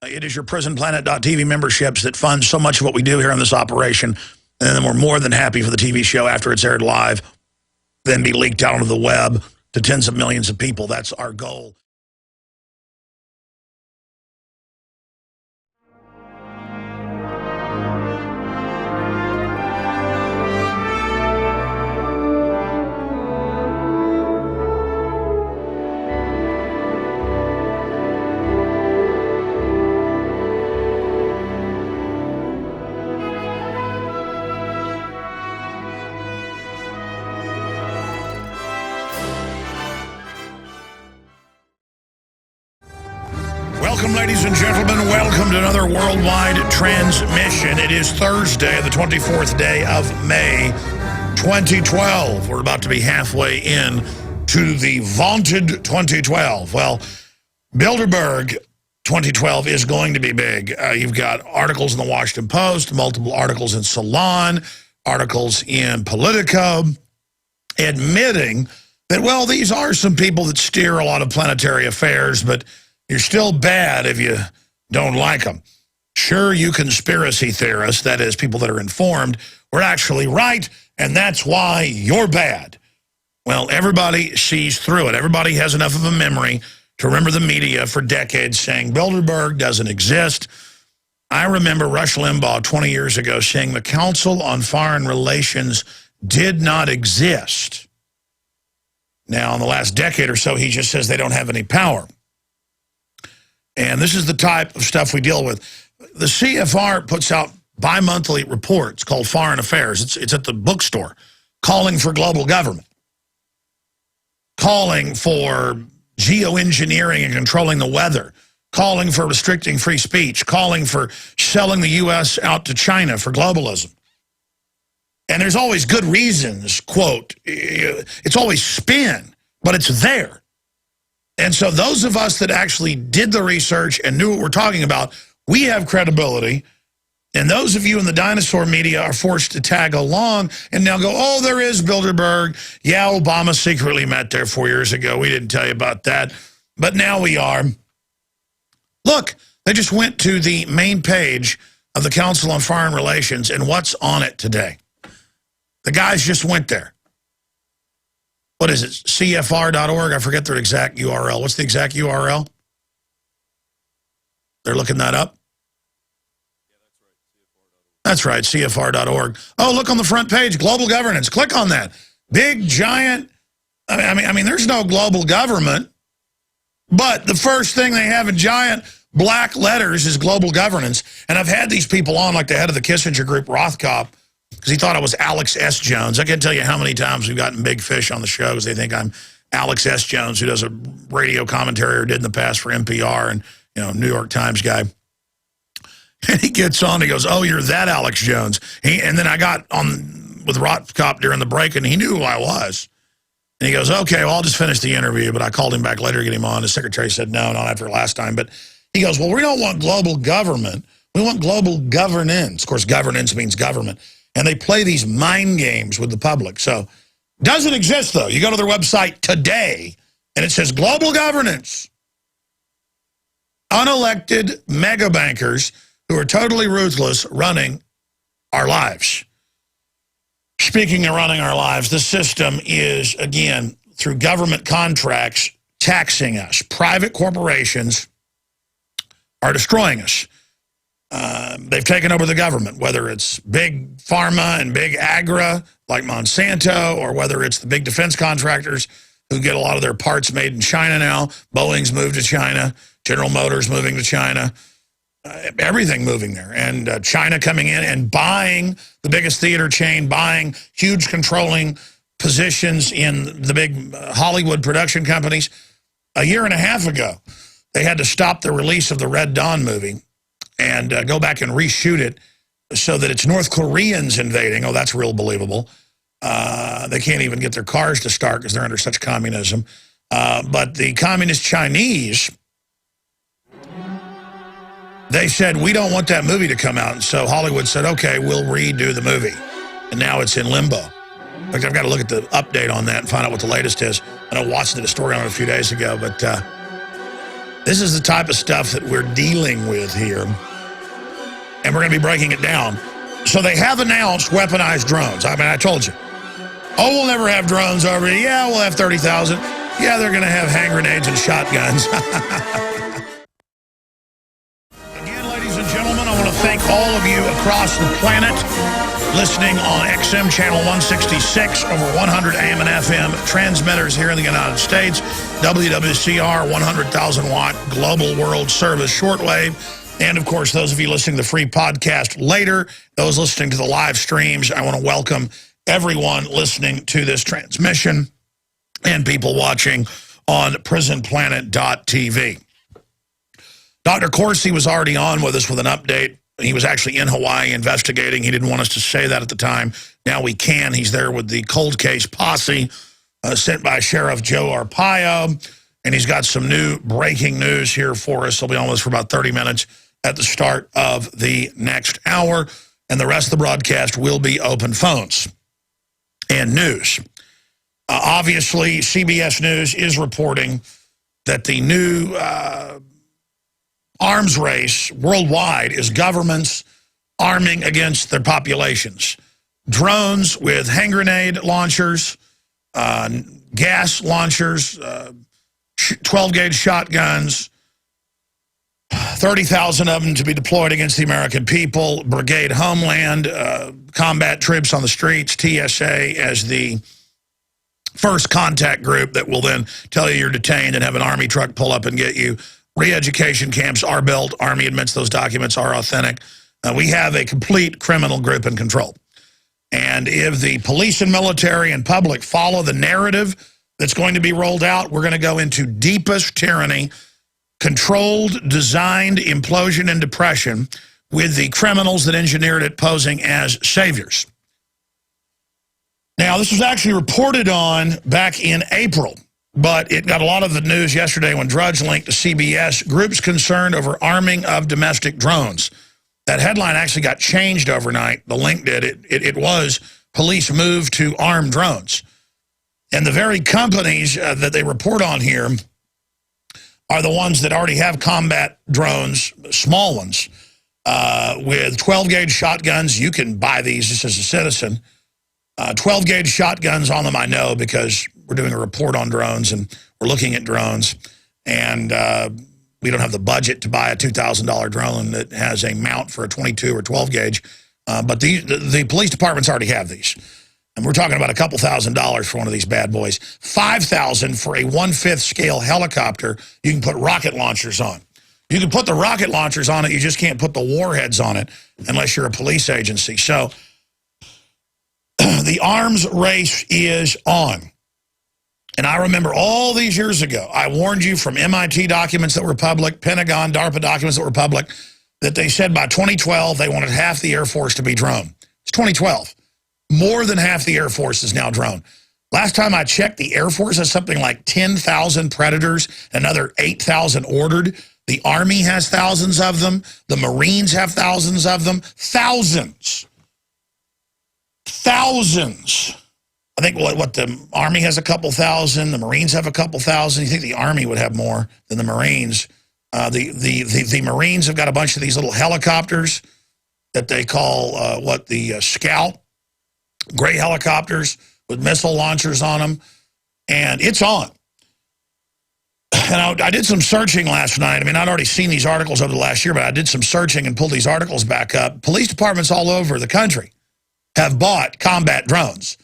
It is your PrisonPlanet.tv memberships that fund so much of what we do here on this operation. And then we're more than happy for the TV show after it's aired live, then be leaked out onto the web to tens of millions of people. That's our goal. Welcome, ladies and gentlemen. Welcome to another worldwide transmission. It is Thursday, the 24th day of May, 2012. We're about to be halfway in to the vaunted 2012. Well, Bilderberg 2012 is going to be big. You've got articles in the Washington Post, multiple articles in Salon, articles in Politico, admitting that, well, these are some people that steer a lot of planetary affairs, but you're still bad if you don't like them. Sure, you conspiracy theorists, that is, people that are informed, were actually right, and that's why you're bad. Well, everybody sees through it. Everybody has enough of a memory to remember the media for decades saying Bilderberg doesn't exist. I remember Rush Limbaugh 20 years ago saying the Council on Foreign Relations did not exist. Now, in the last decade or so, he just says they don't have any power. And this is the type of stuff we deal with. The CFR puts out bi-monthly reports called Foreign Affairs. It's at the bookstore, calling for global government, calling for geoengineering and controlling the weather, calling for restricting free speech, calling for selling the U.S. out to China for globalism. And there's always good reasons, quote, it's always spin, but it's there. And so those of us that actually did the research and knew what we're talking about, we have credibility. And those of you in the dinosaur media are forced to tag along and now go, oh, there is Bilderberg. Yeah, Obama secretly met there 4 years ago. We didn't tell you about that. But now we are. Look, they just went to the main page of the Council on Foreign Relations, and what's on it today? The guys just went there. What is it, CFR.org? I forget their exact URL. What's the exact URL? They're looking that up? That's right, CFR.org. Oh, look on the front page, global governance. Click on that. Big, giant, I mean, there's no global government, but the first thing they have in giant black letters is global governance. And I've had these people on, like the head of the Kissinger group, Rothkopf, because he thought I was Alex S. Jones. I can't tell you how many times we've gotten big fish on the show because they think I'm Alex S. Jones, who does a radio commentary or did in the past for NPR and, you know, New York Times guy. And he gets on, he goes, oh, you're that Alex Jones. And then I got on with Rothkopf during the break, and he knew who I was. And he goes, okay, well, I'll just finish the interview. But I called him back later to get him on. His secretary said, no, not after last time. But he goes, well, we don't want global government. We want global governance. Of course, governance means government. And they play these mind games with the public. So, doesn't exist, though. You go to their website today, and it says global governance. Unelected mega bankers who are totally ruthless running our lives. Speaking of running our lives, the system is, again, through government contracts, taxing us. Private corporations are destroying us. They've taken over the government, whether it's big pharma and big agri like Monsanto, or whether it's the big defense contractors who get a lot of their parts made in China now. Boeing's moved to China, General Motors moving to China, everything moving there. And China coming in and buying the biggest theater chain, buying huge controlling positions in the big Hollywood production companies. A year and a half ago, they had to stop the release of the Red Dawn movie and go back and reshoot it so that it's North Koreans invading. Oh, that's real believable. They can't even get their cars to start because they're under such communism. But the communist Chinese, they said, we don't want that movie to come out. And so Hollywood said, okay, we'll redo the movie. And now it's in limbo. In fact, I've got to look at the update on that and find out what the latest is. And I watched the story on it a few days ago, but This is the type of stuff that we're dealing with here, and we're going to be breaking it down. So they have announced weaponized drones. I mean, I told you. Oh, we'll never have drones over here. Yeah, we'll have 30,000. Yeah, they're going to have hand grenades and shotguns. Again, ladies and gentlemen, I want to thank all of you across the planet listening on XM Channel 166, over 100 AM and FM transmitters here in the United States, WWCR 100,000 watt global world service shortwave, and of course those of you listening to the free podcast later, those listening to the live streams. I want to welcome everyone listening to this transmission and people watching on prisonplanet.tv. Dr. Corsi was already on with us with an update. He was actually in Hawaii investigating. He didn't want us to say that at the time. Now we can. He's there with the cold case posse sent by Sheriff Joe Arpaio. And he's got some new breaking news here for us. He'll be on with us for about 30 minutes at the start of the next hour. And the rest of the broadcast will be open phones and news. Obviously, CBS News is reporting that the new arms race worldwide is governments arming against their populations. Drones with hand grenade launchers, gas launchers, 12-gauge shotguns, 30,000 of them to be deployed against the American people, Brigade Homeland, combat troops on the streets, TSA as the first contact group that will then tell you you're detained and have an Army truck pull up and get you. Re-education camps are built. Army admits those documents are authentic. We have a complete criminal group in control. And if the police and military and public follow the narrative that's going to be rolled out, we're going to go into deepest tyranny, controlled, designed implosion and depression with the criminals that engineered it posing as saviors. Now, this was actually reported on back in April. But it got a lot of the news yesterday when Drudge linked to CBS, groups concerned over arming of domestic drones. That headline actually got changed overnight. The link did. It was police move to arm drones. And the very companies that they report on here are the ones that already have combat drones, small ones, with 12-gauge shotguns. You can buy these just as a citizen. 12-gauge shotguns on them, I know, because we're doing a report on drones and we're looking at drones. And we don't have the budget to buy a $2,000 drone that has a mount for a 22 or 12-gauge. But the police departments already have these. And we're talking about a couple $1,000s for one of these bad boys. $5,000 for a 1/5 scale helicopter you can put rocket launchers on. You can put the rocket launchers on it, you just can't put the warheads on it unless you're a police agency. So the arms race is on. And I remember all these years ago, I warned you from MIT documents that were public, Pentagon, DARPA documents that were public, that they said by 2012 they wanted half the Air Force to be drone. It's 2012. More than half the Air Force is now drone. Last time I checked, the Air Force has something like 10,000 Predators, another 8,000 ordered. The Army has thousands of them. The Marines have thousands of them. Thousands. Thousands. I think what the Army has a couple thousand, the Marines have a couple thousand. You think the Army would have more than the Marines? The Marines have got a bunch of these little helicopters that they call the Scout, gray helicopters with missile launchers on them, and it's on. And I did some searching last night. I mean, I'd already seen these articles over the last year, but I did some searching and pulled these articles back up. Police departments all over the country have bought combat drones.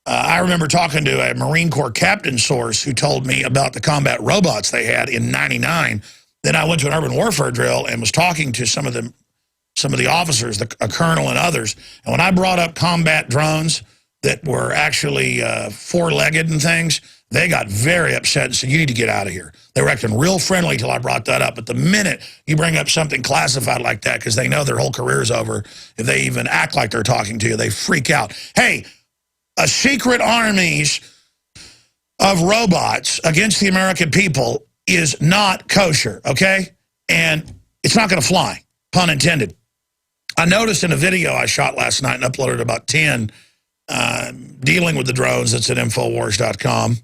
I remember talking to a Marine Corps captain source who told me about the combat robots they had in '99. Then I went to an urban warfare drill and was talking to some of the officers, a colonel and others. And when I brought up combat drones that were actually four-legged and things, they got very upset and said, you need to get out of here. They were acting real friendly till I brought that up. But the minute you bring up something classified like that, because they know their whole career's over, if they even act like they're talking to you, they freak out. Hey, a secret armies of robots against the American people is not kosher, okay? And it's not going to fly, pun intended. I noticed in a video I shot last night and uploaded about 10 dealing with the drones that's at Infowars.com.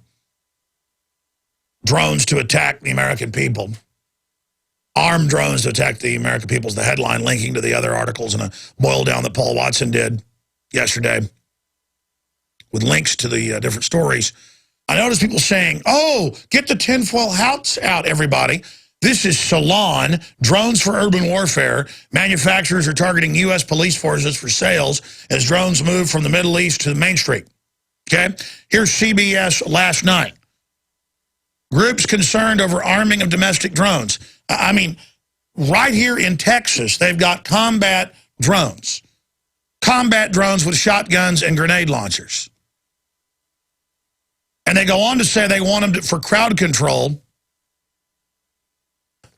Drones to attack the American people. armed drones to attack the American people is the headline, linking to the other articles and a boil down that Paul Watson did yesterday with links to the different stories. I noticed people saying, oh, get the tinfoil hats out, everybody. This is Salon, drones for urban warfare. Manufacturers are targeting U.S. police forces for sales as drones move from the Middle East to the Main Street. Okay? Here's CBS last night. Groups concerned over arming of domestic drones. I mean, right here in Texas, they've got combat drones. Combat drones with shotguns and grenade launchers. And they go on to say they want them for crowd control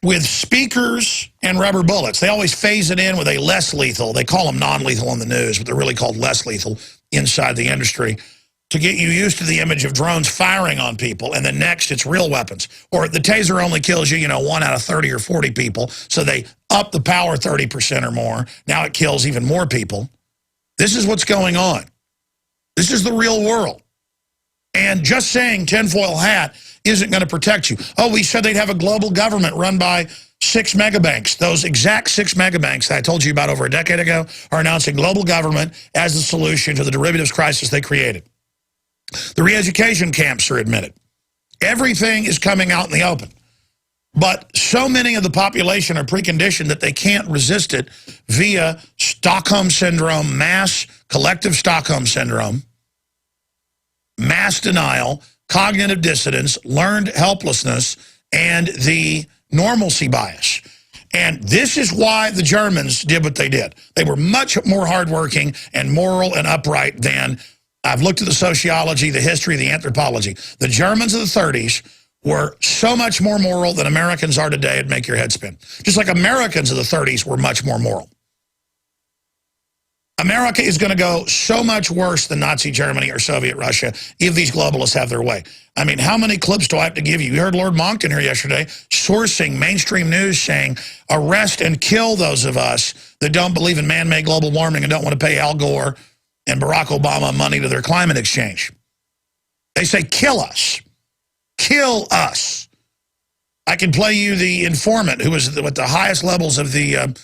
with speakers and rubber bullets. They always phase it in with a less lethal. They call them non-lethal on the news, but they're really called less lethal inside the industry to get you used to the image of drones firing on people. And then next, it's real weapons. Or the taser only kills you, 1 out of 30 or 40 people. So they up the power 30% or more. Now it kills even more people. This is what's going on. This is the real world. And just saying tinfoil hat isn't going to protect you. Oh, we said they'd have a global government run by 6 megabanks. Those exact 6 megabanks that I told you about over a decade ago are announcing global government as the solution to the derivatives crisis they created. The re-education camps are admitted. Everything is coming out in the open. But so many of the population are preconditioned that they can't resist it via Stockholm Syndrome, mass collective Stockholm Syndrome, mass denial, cognitive dissonance, learned helplessness, and the normalcy bias. And this is why the Germans did what they did. They were much more hardworking and moral and upright than, I've looked at the sociology, the history, the anthropology. The Germans of the 30s were so much more moral than Americans are today. It'd make your head spin. Just like Americans of the 30s were much more moral. America is going to go so much worse than Nazi Germany or Soviet Russia if these globalists have their way. I mean, how many clips do I have to give you? You heard Lord Monckton here yesterday sourcing mainstream news saying, arrest and kill those of us that don't believe in man-made global warming and don't want to pay Al Gore and Barack Obama money to their climate exchange. They say, kill us. Kill us. I can play you the informant who was at the highest levels of the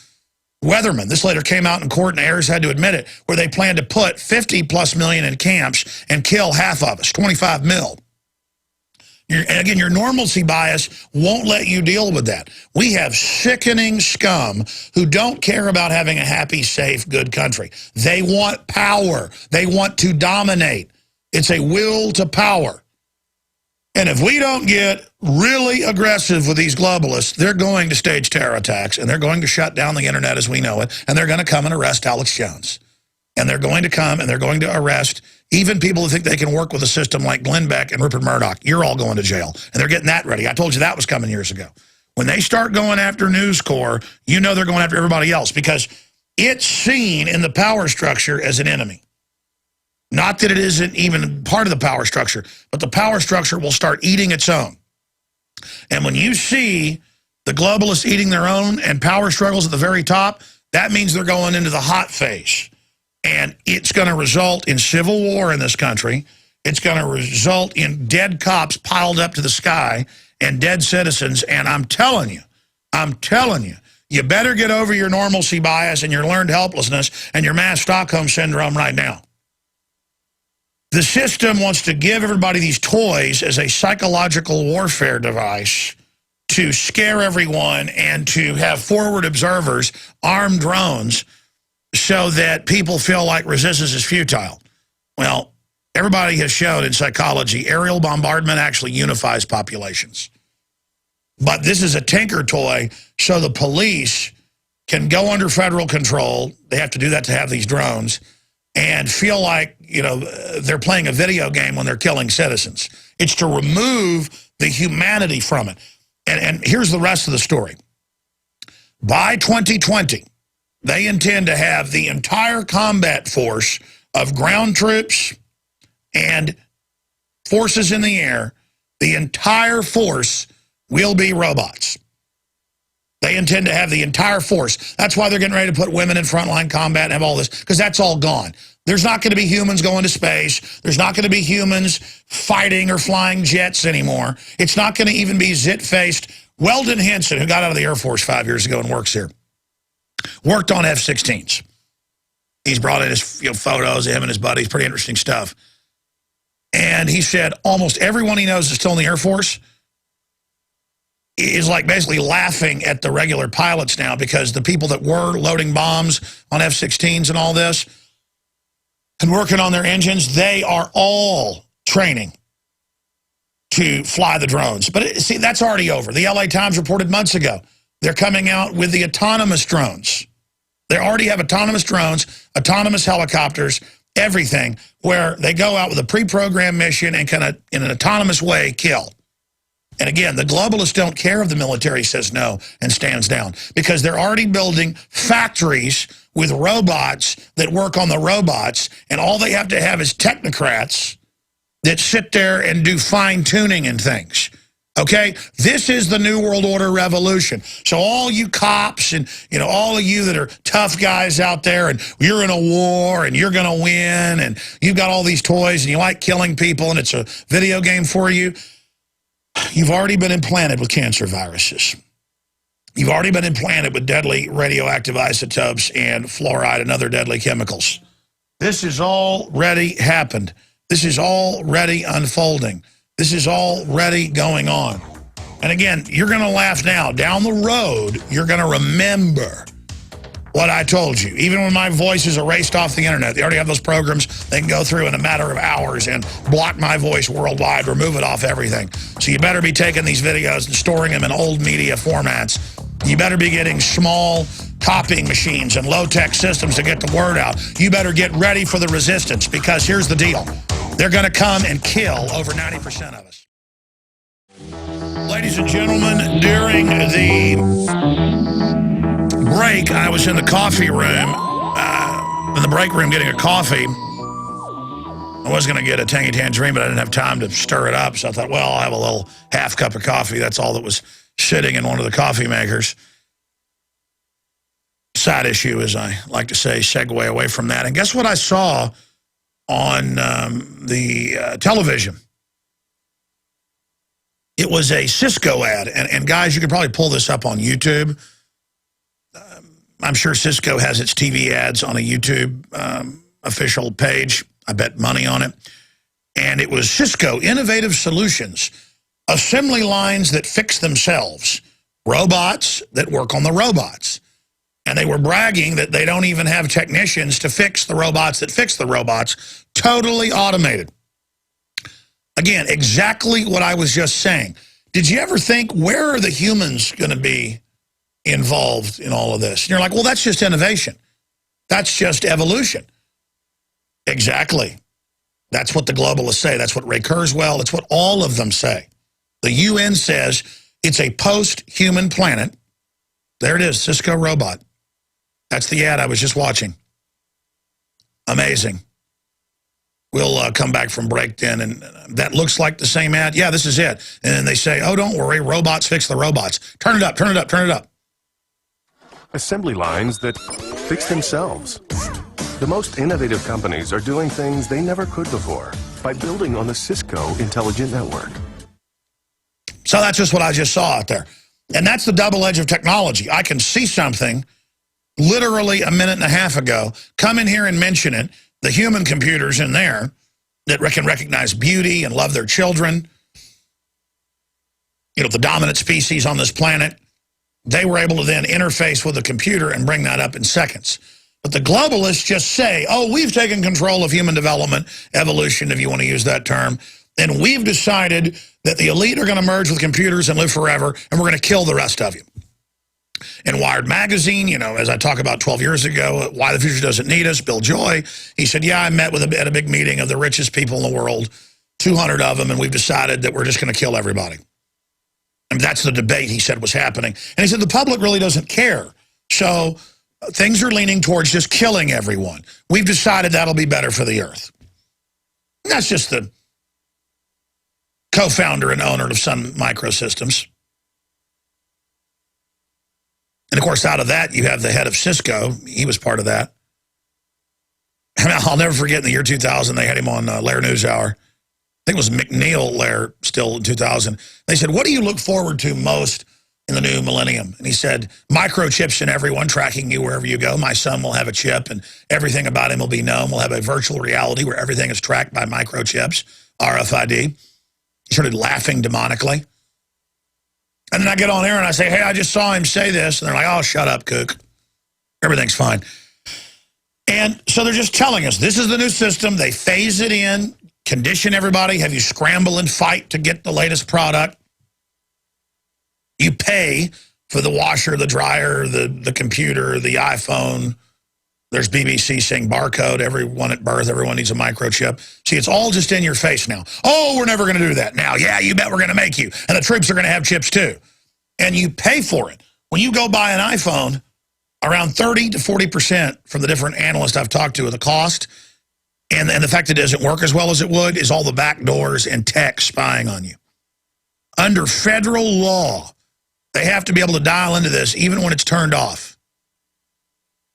weatherman. This later came out in court and Ayers had to admit it, where they planned to put 50+ million in camps and kill half of us, 25 mil. And again, your normalcy bias won't let you deal with that. We have sickening scum who don't care about having a happy, safe, good country. They want power. They want to dominate. It's a will to power. And if we don't get really aggressive with these globalists, they're going to stage terror attacks, and they're going to shut down the internet as we know it, and they're going to come and arrest Alex Jones. And they're going to come and they're going to arrest even people who think they can work with a system like Glenn Beck and Rupert Murdoch. You're all going to jail. And they're getting that ready. I told you that was coming years ago. When they start going after News Corps, you know they're going after everybody else because it's seen in the power structure as an enemy. Not that it isn't even part of the power structure, but the power structure will start eating its own. And when you see the globalists eating their own and power struggles at the very top, that means they're going into the hot phase. And it's going to result in civil war in this country. It's going to result in dead cops piled up to the sky and dead citizens. And I'm telling you, you better get over your normalcy bias and your learned helplessness and your mass Stockholm Syndrome right now. The system wants to give everybody these toys as a psychological warfare device to scare everyone and to have forward observers, armed drones, so that people feel like resistance is futile. Well, everybody has shown in psychology, aerial bombardment actually unifies populations. But this is a tinker toy, so the police can go under federal control. They have to do that to have these drones, and feel like, they're playing a video game when they're killing citizens. It's to remove the humanity from it. And here's the rest of the story. By 2020, they intend to have the entire combat force of ground troops and forces in the air, the entire force will be robots. They intend to have the entire force. That's why they're getting ready to put women in frontline combat and have all this, because that's all gone. There's not going to be humans going to space. There's not going to be humans fighting or flying jets anymore. It's not going to even be zit-faced Weldon Henson, who got out of the Air Force 5 years ago and works here, worked on F-16s. He's brought in his photos of him and his buddies, pretty interesting stuff. And he said almost everyone he knows is still in the Air Force is like basically laughing at the regular pilots now, because the people that were loading bombs on F-16s and all this and working on their engines, they are all training to fly the drones. But see, that's already over. The LA Times reported months ago, they're coming out with the autonomous drones. They already have autonomous drones, autonomous helicopters, everything, where they go out with a pre-programmed mission and kind of, in an autonomous way, kill. And again, the globalists don't care if the military says no and stands down, because they're already building factories with robots that work on the robots, and all they have to have is technocrats that sit there and do fine-tuning and things. Okay? This is the New World Order revolution. So all you cops and, all of you that are tough guys out there, and you're in a war and you're going to win, and you've got all these toys and you like killing people and it's a video game for you, you've already been implanted with cancer viruses. You've already been implanted with deadly radioactive isotopes and fluoride and other deadly chemicals. This has already happened. This is already unfolding. This is already going on. And again, you're going to laugh now. Down the road, you're going to remember what I told you. Even when my voice is erased off the internet, they already have those programs they can go through in a matter of hours and block my voice worldwide, remove it off everything. So you better be taking these videos and storing them in old media formats. You better be getting small copying machines and low-tech systems to get the word out. You better get ready for the resistance, because here's the deal. They're going to come and kill over 90% of us. Ladies and gentlemen, during the break, I was in the coffee room, in the break room getting a coffee. I was going to get a tangy tangerine, but I didn't have time to stir it up, so I thought, well, I'll have a little half cup of coffee. That's all that was sitting in one of the coffee makers. Side issue, as I like to say, segue away from that. And guess what I saw on the television? It was a Cisco ad. And guys, you can probably pull this up on YouTube. I'm sure Cisco has its TV ads on a YouTube official page. I bet money on it. And it was Cisco Innovative Solutions, assembly lines that fix themselves, robots that work on the robots. And they were bragging that they don't even have technicians to fix the robots that fix the robots, totally automated. Again, exactly what I was just saying. Did you ever think, where are the humans going to be involved in all of this? And you're like, well, that's just innovation. That's just evolution. Exactly. That's what the globalists say. That's what Ray Kurzweil, that's what all of them say. The UN says it's a post-human planet. There it is, Cisco robot. That's the ad I was just watching. Amazing. We'll come back from break then, and that looks like the same ad. Yeah, this is it. And then they say, oh, don't worry, robots fix the robots. Turn it up, turn it up, turn it up. Assembly lines that fix themselves. The most innovative companies are doing things they never could before by building on the Cisco Intelligent Network. So that's just what I just saw out there. And that's the double edge of technology. I can see something literally a minute and a half ago, come in here and mention it, the human computers in there that can recognize beauty and love their children, the dominant species on this planet, they were able to then interface with the computer and bring that up in seconds. But the globalists just say, oh, we've taken control of human development, evolution, if you want to use that term, and we've decided that the elite are going to merge with computers and live forever, and we're going to kill the rest of you. In Wired Magazine, as I talked about 12 years ago, Why the Future Doesn't Need Us, Bill Joy, he said, yeah, I met at a big meeting of the richest people in the world, 200 of them, and we've decided that we're just going to kill everybody. And that's the debate, he said, was happening. And he said the public really doesn't care. So things are leaning towards just killing everyone. We've decided that'll be better for the earth. And that's just the co-founder and owner of Sun Microsystems. And, of course, out of that, you have the head of Cisco. He was part of that. And I'll never forget, in the year 2000, they had him on Lair NewsHour. I think it was McNeil Lair still in 2000. They said, what do you look forward to most in the new millennium. And he said, microchips in everyone, tracking you wherever you go. My son will have a chip, and everything about him will be known. We'll have a virtual reality where everything is tracked by microchips, RFID. He started laughing demonically. And then I get on there and I say, hey, I just saw him say this. And they're like, oh, shut up, kook. Everything's fine. And so they're just telling us, this is the new system. They phase it in, condition everybody, have you scramble and fight to get the latest product. You pay for the washer, the dryer, the computer, the iPhone. There's BBC saying barcode, everyone at birth, everyone needs a microchip. See, it's all just in your face now. Oh, we're never going to do that now. Yeah, you bet we're going to make you. And the troops are going to have chips too. And you pay for it. When you go buy an iPhone, around 30 to 40% from the different analysts I've talked to of the cost, and the fact that it doesn't work as well as it would, is all the back doors and tech spying on you. Under federal law, they have to be able to dial into this even when it's turned off.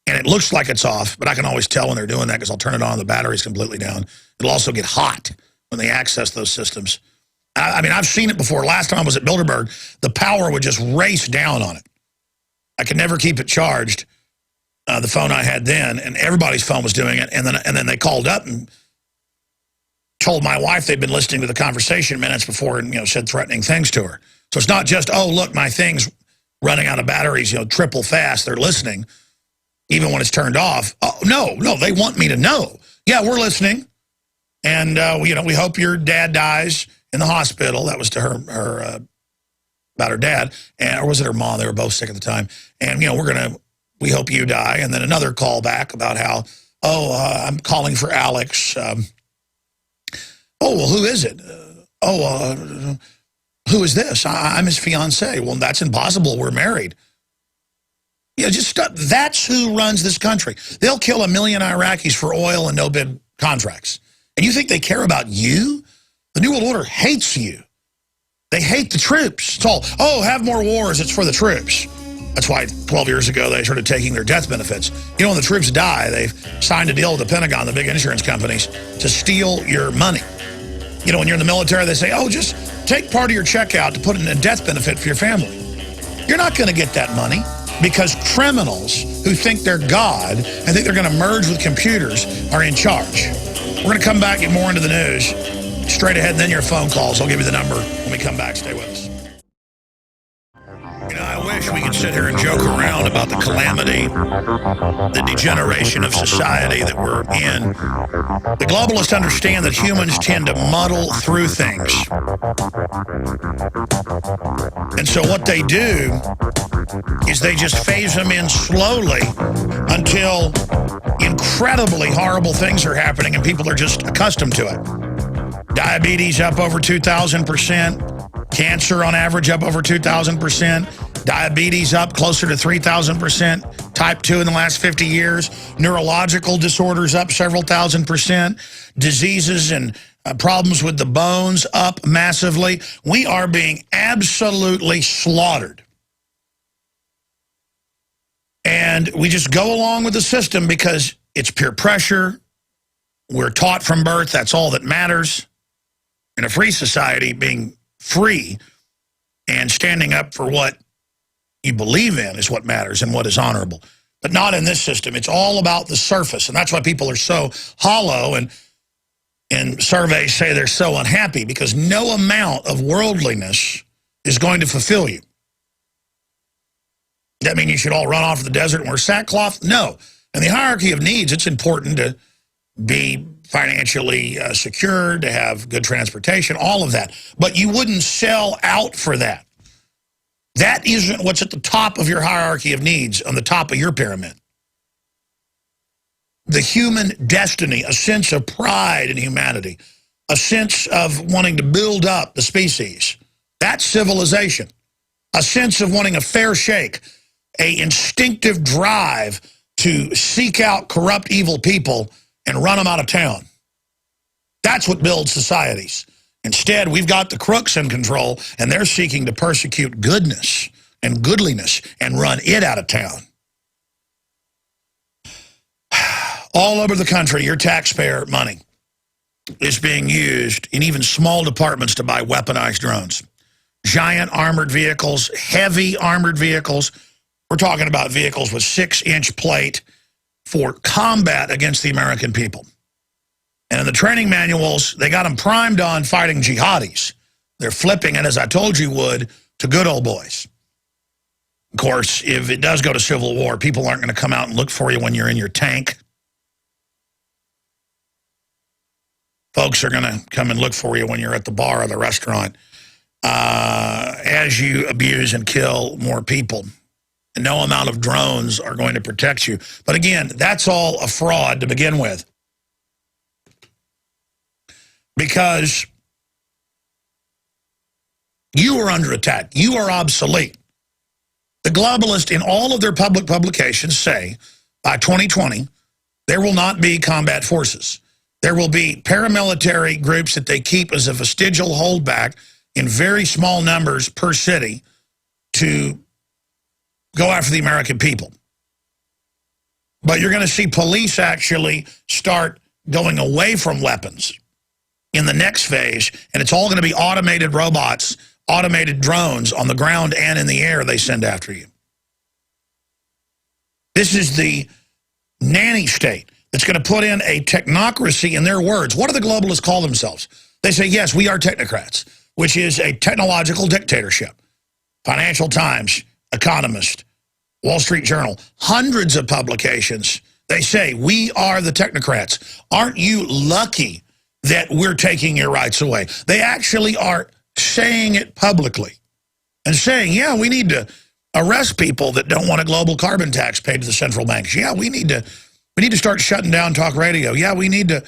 And it looks like it's off, but I can always tell when they're doing that because I'll turn it on, the battery's completely down. It'll also get hot when they access those systems. I mean, I've seen it before. Last time I was at Bilderberg, the power would just race down on it. I could never keep it charged, the phone I had then, and everybody's phone was doing it. And then they called up and told my wife they'd been listening to the conversation minutes before and, said threatening things to her. So it's not just, oh, look, my thing's running out of batteries, triple fast. They're listening, even when it's turned off. Oh, no, they want me to know. Yeah, we're listening. And, we hope your dad dies in the hospital. That was to her about her dad, or was it her mom? They were both sick at the time. And, we hope you die. And then another call back about how, I'm calling for Alex. Well, who is it? Who is this? I'm his fiancé. Well, that's impossible. We're married. Just stop. That's who runs this country. They'll kill 1 million Iraqis for oil and no-bid contracts. And you think they care about you? The New World Order hates you. They hate the troops. It's all, have more wars. It's for the troops. That's why 12 years ago they started taking their death benefits. When the troops die, they've signed a deal with the Pentagon, the big insurance companies, to steal your money. When you're in the military, they say, just take part of your check out to put in a death benefit for your family. You're not going to get that money because criminals who think they're God and think they're going to merge with computers are in charge. We're going to come back, get more into the news straight ahead, and then your phone calls. I'll give you the number when we come back. Stay with us. I wish we could sit here and joke around about the calamity, the degeneration of society that we're in. The globalists understand that humans tend to muddle through things. And so what they do is they just phase them in slowly until incredibly horrible things are happening and people are just accustomed to it. Diabetes up over 2,000%. Cancer on average up over 2,000%. Diabetes up closer to 3,000%. Type 2 in the last 50 years. Neurological disorders up several thousand%. Diseases and problems with the bones up massively. We are being absolutely slaughtered. And we just go along with the system because it's peer pressure. We're taught from birth that's all that matters. In a free society, being free and standing up for what you believe in is what matters and what is honorable. But not in this system. It's all about the surface. And that's why people are so hollow, and surveys say they're so unhappy, because no amount of worldliness is going to fulfill you. Does that mean you should all run off to the desert and wear sackcloth? No. In the hierarchy of needs, it's important to be financially secured, to have good transportation, all of that. But you wouldn't sell out for that. That isn't what's at the top of your hierarchy of needs, on the top of your pyramid. The human destiny, a sense of pride in humanity, a sense of wanting to build up the species, that's civilization. A sense of wanting a fair shake, an instinctive drive to seek out corrupt, evil people and run them out of town. That's what builds societies. Instead, we've got the crooks in control, and they're seeking to persecute goodness and goodliness and run it out of town. All over the country, your taxpayer money is being used in even small departments to buy weaponized drones. giant armored vehicles, heavy armored vehicles. We're talking about vehicles with 6-inch plate for combat against the American people. And in the training manuals, they got them primed on fighting jihadis. They're flipping it, as I told you would, to good old boys. Of course, if it does go to civil war, people aren't going to come out and look for you when you're in your tank. Folks are going to come and look for you when you're at the bar or the restaurant as you abuse and kill more people. And no amount of drones are going to protect you. But again, that's all a fraud to begin with. Because you are under attack. You are obsolete. The globalists in all of their public publications say by 2020, there will not be combat forces. There will be paramilitary groups that they keep as a vestigial holdback in very small numbers per city to go after the American people. But you're going to see police actually start going away from weapons in the next phase, and it's all going to be automated robots, automated drones on the ground and in the air they send after you. This is the nanny state that's going to put in a technocracy in their words. What do the globalists call themselves? They say, yes, we are technocrats, which is a technological dictatorship. Financial Times, Economist, Wall Street Journal, hundreds of publications, they say, we are the technocrats. Aren't you lucky that we're taking your rights away? They actually are saying it publicly and saying, yeah, we need to arrest people that don't want a global carbon tax paid to the central banks. Yeah, we need to start shutting down talk radio. Yeah, we need to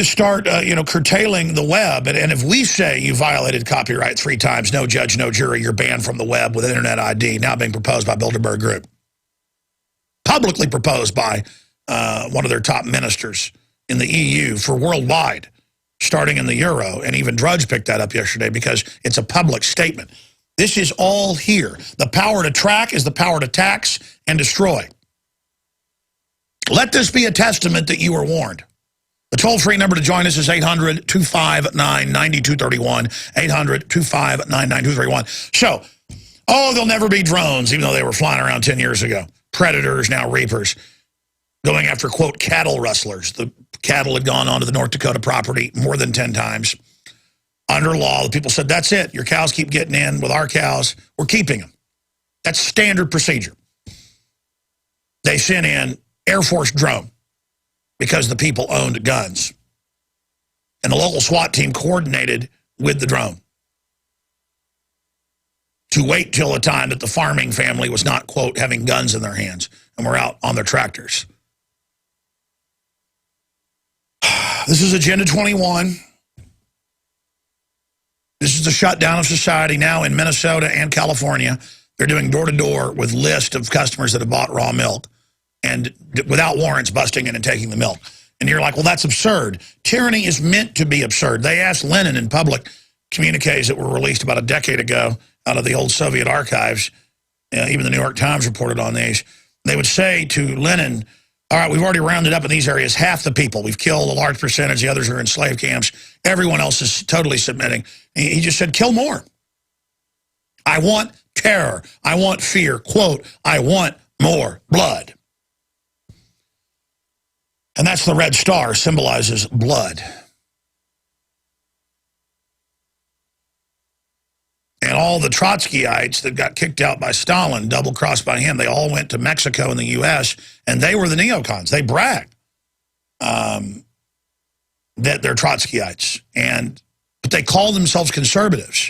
start curtailing the web. And if we say you violated copyright 3 times, no judge, no jury, you're banned from the web with Internet ID, now being proposed by Bilderberg Group. Publicly proposed by one of their top ministers in the EU for worldwide, starting in the euro. And even Drudge picked that up yesterday because it's a public statement. This is all here. The power to track is the power to tax and destroy. Let this be a testament that you were warned. The toll-free number to join us is 800-259-9231, 800-259-9231. So, there'll never be drones, even though they were flying around 10 years ago. Predators, now reapers, going after, quote, cattle rustlers. The cattle had gone onto the North Dakota property more than 10 times. Under law, the people said, that's it. Your cows keep getting in with our cows. We're keeping them. That's standard procedure. They sent in Air Force drone because the people owned guns. And the local SWAT team coordinated with the drone to wait till the time that the farming family was not, quote, having guns in their hands and were out on their tractors. This is Agenda 21. This is the shutdown of society now in Minnesota and California. They're doing door-to-door with lists of customers that have bought raw milk and without warrants busting in and taking the milk. And you're like, well, that's absurd. Tyranny is meant to be absurd. They asked Lenin in public communiques that were released about a decade ago out of the old Soviet archives. Even the New York Times reported on these. They would say to Lenin, all right, we've already rounded up in these areas half the people. We've killed a large percentage. The others are in slave camps. Everyone else is totally submitting. He just said, kill more. I want terror. I want fear. Quote, I want more blood. And that's the red star, symbolizes blood. And all the Trotskyites that got kicked out by Stalin, double-crossed by him, they all went to Mexico and the U.S., and they were the neocons. They bragged that they're Trotskyites. But they called themselves conservatives.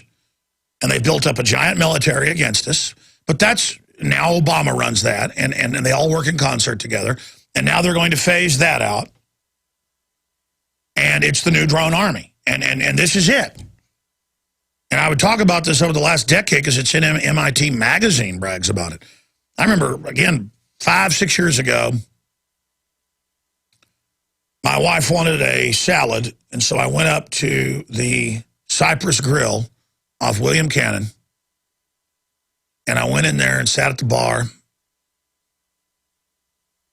And they built up a giant military against us. But that's, now Obama runs that, and they all work in concert together. And now they're going to phase that out. And it's the new drone army. And this is it. And I would talk about this over the last decade because it's in MIT Magazine brags about it. I remember, again, 5-6 years ago, my wife wanted a salad. And so I went up to the Cypress Grill off William Cannon. And I went in there and sat at the bar.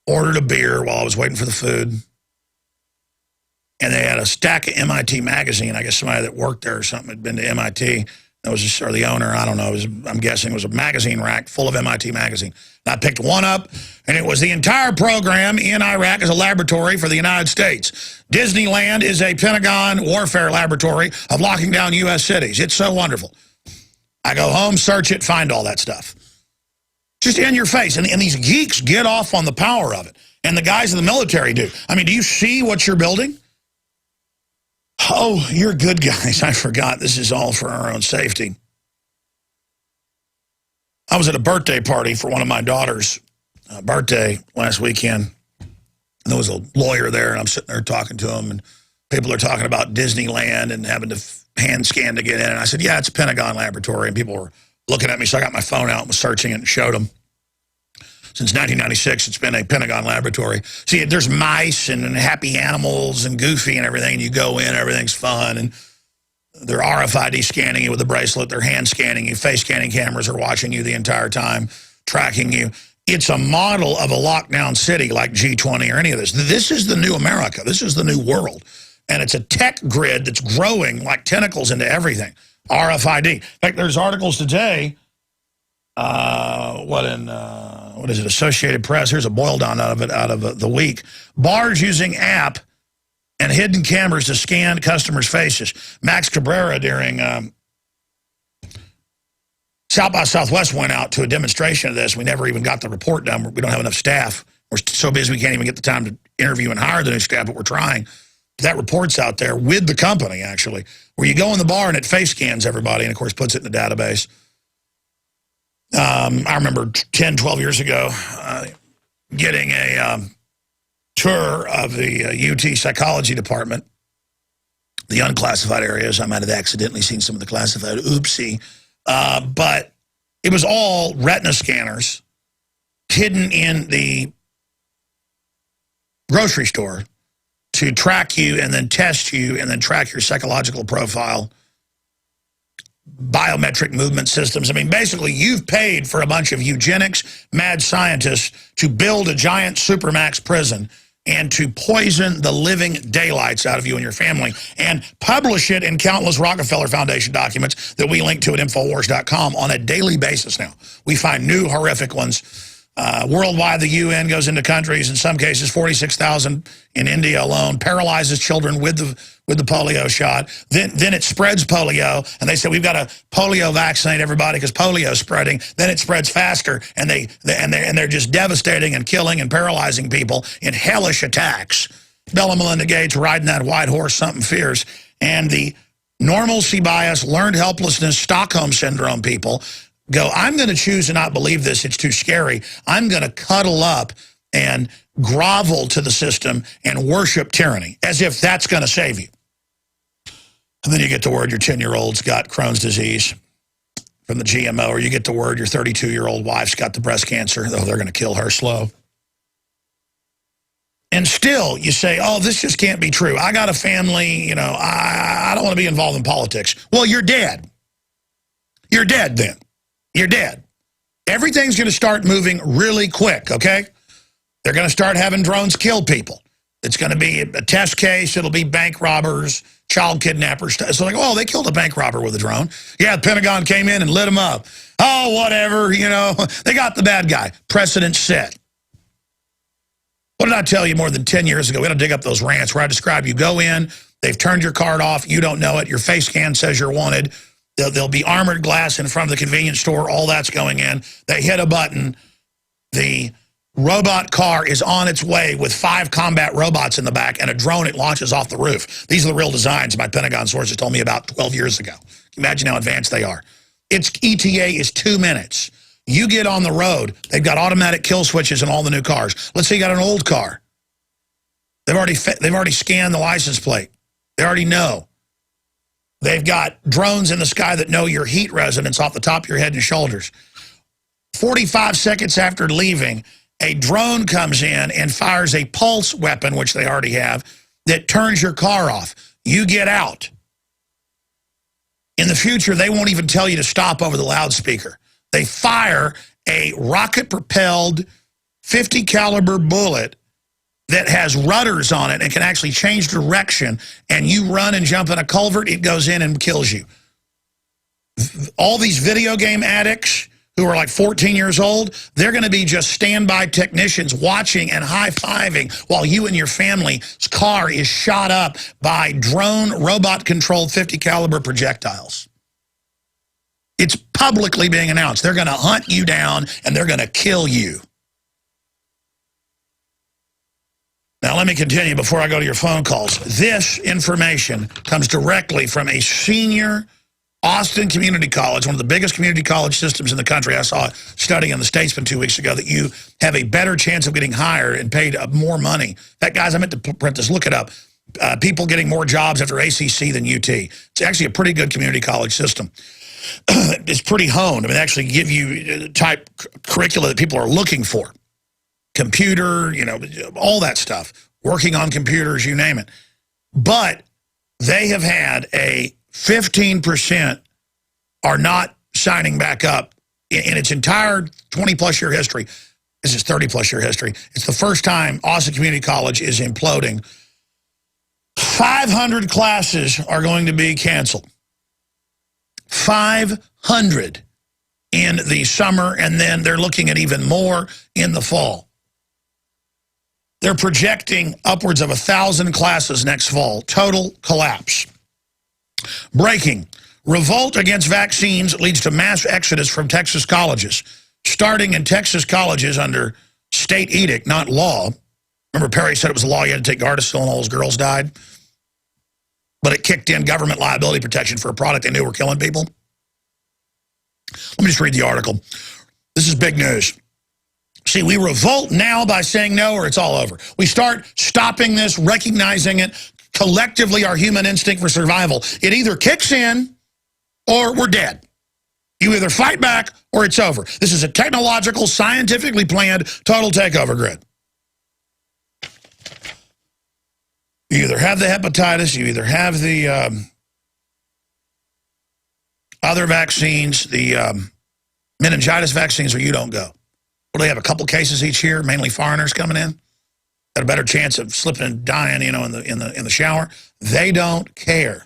Ordered a beer while I was waiting for the food. And they had a stack of MIT Magazine. I guess somebody that worked there or something had been to MIT. That was just, or the owner, I don't know, I'm guessing it was a magazine rack full of MIT magazine. And I picked one up, and it was the entire program in Iraq as a laboratory for the United States. Disneyland is a Pentagon warfare laboratory of locking down U.S. cities. It's so wonderful. I go home, search it, find all that stuff. Just in your face. And these geeks get off on the power of it. And the guys in the military do. I mean, do you see what you're building? Oh, you're good guys. I forgot. This is all for our own safety. I was at a birthday party for one of my daughter's birthday last weekend. And there was a lawyer there, and I'm sitting there talking to him, and people are talking about Disneyland and having to hand scan to get in. And I said, yeah, it's a Pentagon laboratory. And people were looking at me, so I got my phone out and was searching it and showed them. Since 1996, it's been a Pentagon laboratory. See, there's mice and happy animals and Goofy and everything. And you go in, everything's fun. And they're RFID scanning you with a bracelet. They're hand scanning you. Face scanning cameras are watching you the entire time, tracking you. It's a model of a lockdown city like G20 or any of this. This is the new America. This is the new world. And it's a tech grid that's growing like tentacles into everything. RFID. In fact, there's articles today, what is it, Associated Press? Here's a boil down out of the week. Bars using app and hidden cameras to scan customers' faces. Max Cabrera during South by Southwest went out to a demonstration of this. We never even got the report done. We don't have enough staff. We're so busy we can't even get the time to interview and hire the new staff, but we're trying. That report's out there with the company, actually, where you go in the bar and it face scans everybody and, of course, puts it in the database. I remember 10, 12 years ago getting a tour of the UT psychology department, the unclassified areas. I might have accidentally seen some of the classified, oopsie. But it was all retina scanners hidden in the grocery store to track you and then test you and then track your psychological profile, biometric movement systems. I mean, basically, you've paid for a bunch of eugenics mad scientists to build a giant supermax prison and to poison the living daylights out of you and your family and publish it in countless Rockefeller Foundation documents that we link to at Infowars.com on a daily basis now. We find new horrific ones. Worldwide, the UN goes into countries, in some cases 46,000 in India alone, paralyzes children with the polio shot. Then it spreads polio, and they say we've got to polio vaccinate everybody because polio is spreading. Then it spreads faster, and they're just devastating and killing and paralyzing people in hellish attacks. Bill and Melinda Gates riding that white horse, something fierce, and the normalcy bias, learned helplessness, Stockholm syndrome people go, I'm going to choose to not believe this. It's too scary. I'm going to cuddle up and grovel to the system and worship tyranny, as if that's going to save you. And then you get the word your 10-year-old's got Crohn's disease from the GMO, or you get the word your 32-year-old wife's got the breast cancer, though they're going to kill her slow. And still, you say, oh, this just can't be true. I got a family, you know, I don't want to be involved in politics. Well, you're dead. You're dead then. You're dead. Everything's going to start moving really quick, okay? They're going to start having drones kill people. It's going to be a test case. It'll be bank robbers, child kidnappers. So like, oh, they killed a bank robber with a drone. Yeah, the Pentagon came in and lit him up. Oh, whatever, you know. They got the bad guy. Precedent set. What did I tell you more than 10 years ago? We had to dig up those rants where I describe you go in, they've turned your card off, you don't know it, your face scan says you're wanted. There'll be armored glass in front of the convenience store. All that's going in. They hit a button. The robot car is on its way with 5 combat robots in the back and a drone it launches off the roof. These are the real designs my Pentagon sources told me about 12 years ago. Imagine how advanced they are. Its ETA is 2 minutes. You get on the road. They've got automatic kill switches in all the new cars. Let's say you got an old car. They've already scanned the license plate. They already know. They've got drones in the sky that know your heat resonance off the top of your head and shoulders. 45 seconds after leaving, a drone comes in and fires a pulse weapon, which they already have, that turns your car off. You get out. In the future, they won't even tell you to stop over the loudspeaker. They fire a rocket-propelled 50 caliber bullet that has rudders on it and can actually change direction, and you run and jump in a culvert, it goes in and kills you. all these video game addicts who are like 14 years old, they're going to be just standby technicians watching and high-fiving while you and your family's car is shot up by drone, robot-controlled 50 caliber projectiles. It's publicly being announced. They're going to hunt you down and they're going to kill you. Now, let me continue before I go to your phone calls. This information comes directly from a senior Austin Community College, one of the biggest community college systems in the country. I saw it studying in the Statesman 2 weeks ago that you have a better chance of getting hired and paid more money. That, guys, I meant to print this. Look it up. People getting more jobs after ACC than UT. It's actually a pretty good community college system. It's pretty honed. I mean, they actually give you type curricula that people are looking for. Computer, you know, all that stuff. Working on computers, you name it. But they have had a 15% are not signing back up in its entire 20-plus year history. This is 30-plus year history. It's the first time Austin Community College is imploding. 500 classes are going to be canceled. 500 in the summer, and then they're looking at even more in the fall. They're projecting upwards of 1,000 classes next fall. Total collapse. Breaking. Revolt against vaccines leads to mass exodus from Texas colleges. Starting in Texas colleges under state edict, not law. Remember Perry said it was a law you had to take Gardasil and all those girls died? But it kicked in government liability protection for a product they knew were killing people. Let me just read the article. This is big news. See, we revolt now by saying no or it's all over. We start stopping this, recognizing it. Collectively, our human instinct for survival. It either kicks in or we're dead. You either fight back or it's over. This is a technological, scientifically planned total takeover grid. You either have the hepatitis, you either have the other vaccines, the meningitis vaccines, or you don't go. Well, they have a couple cases each year, mainly foreigners coming in. Got a better chance of slipping and dying, you know, in the shower. They don't care.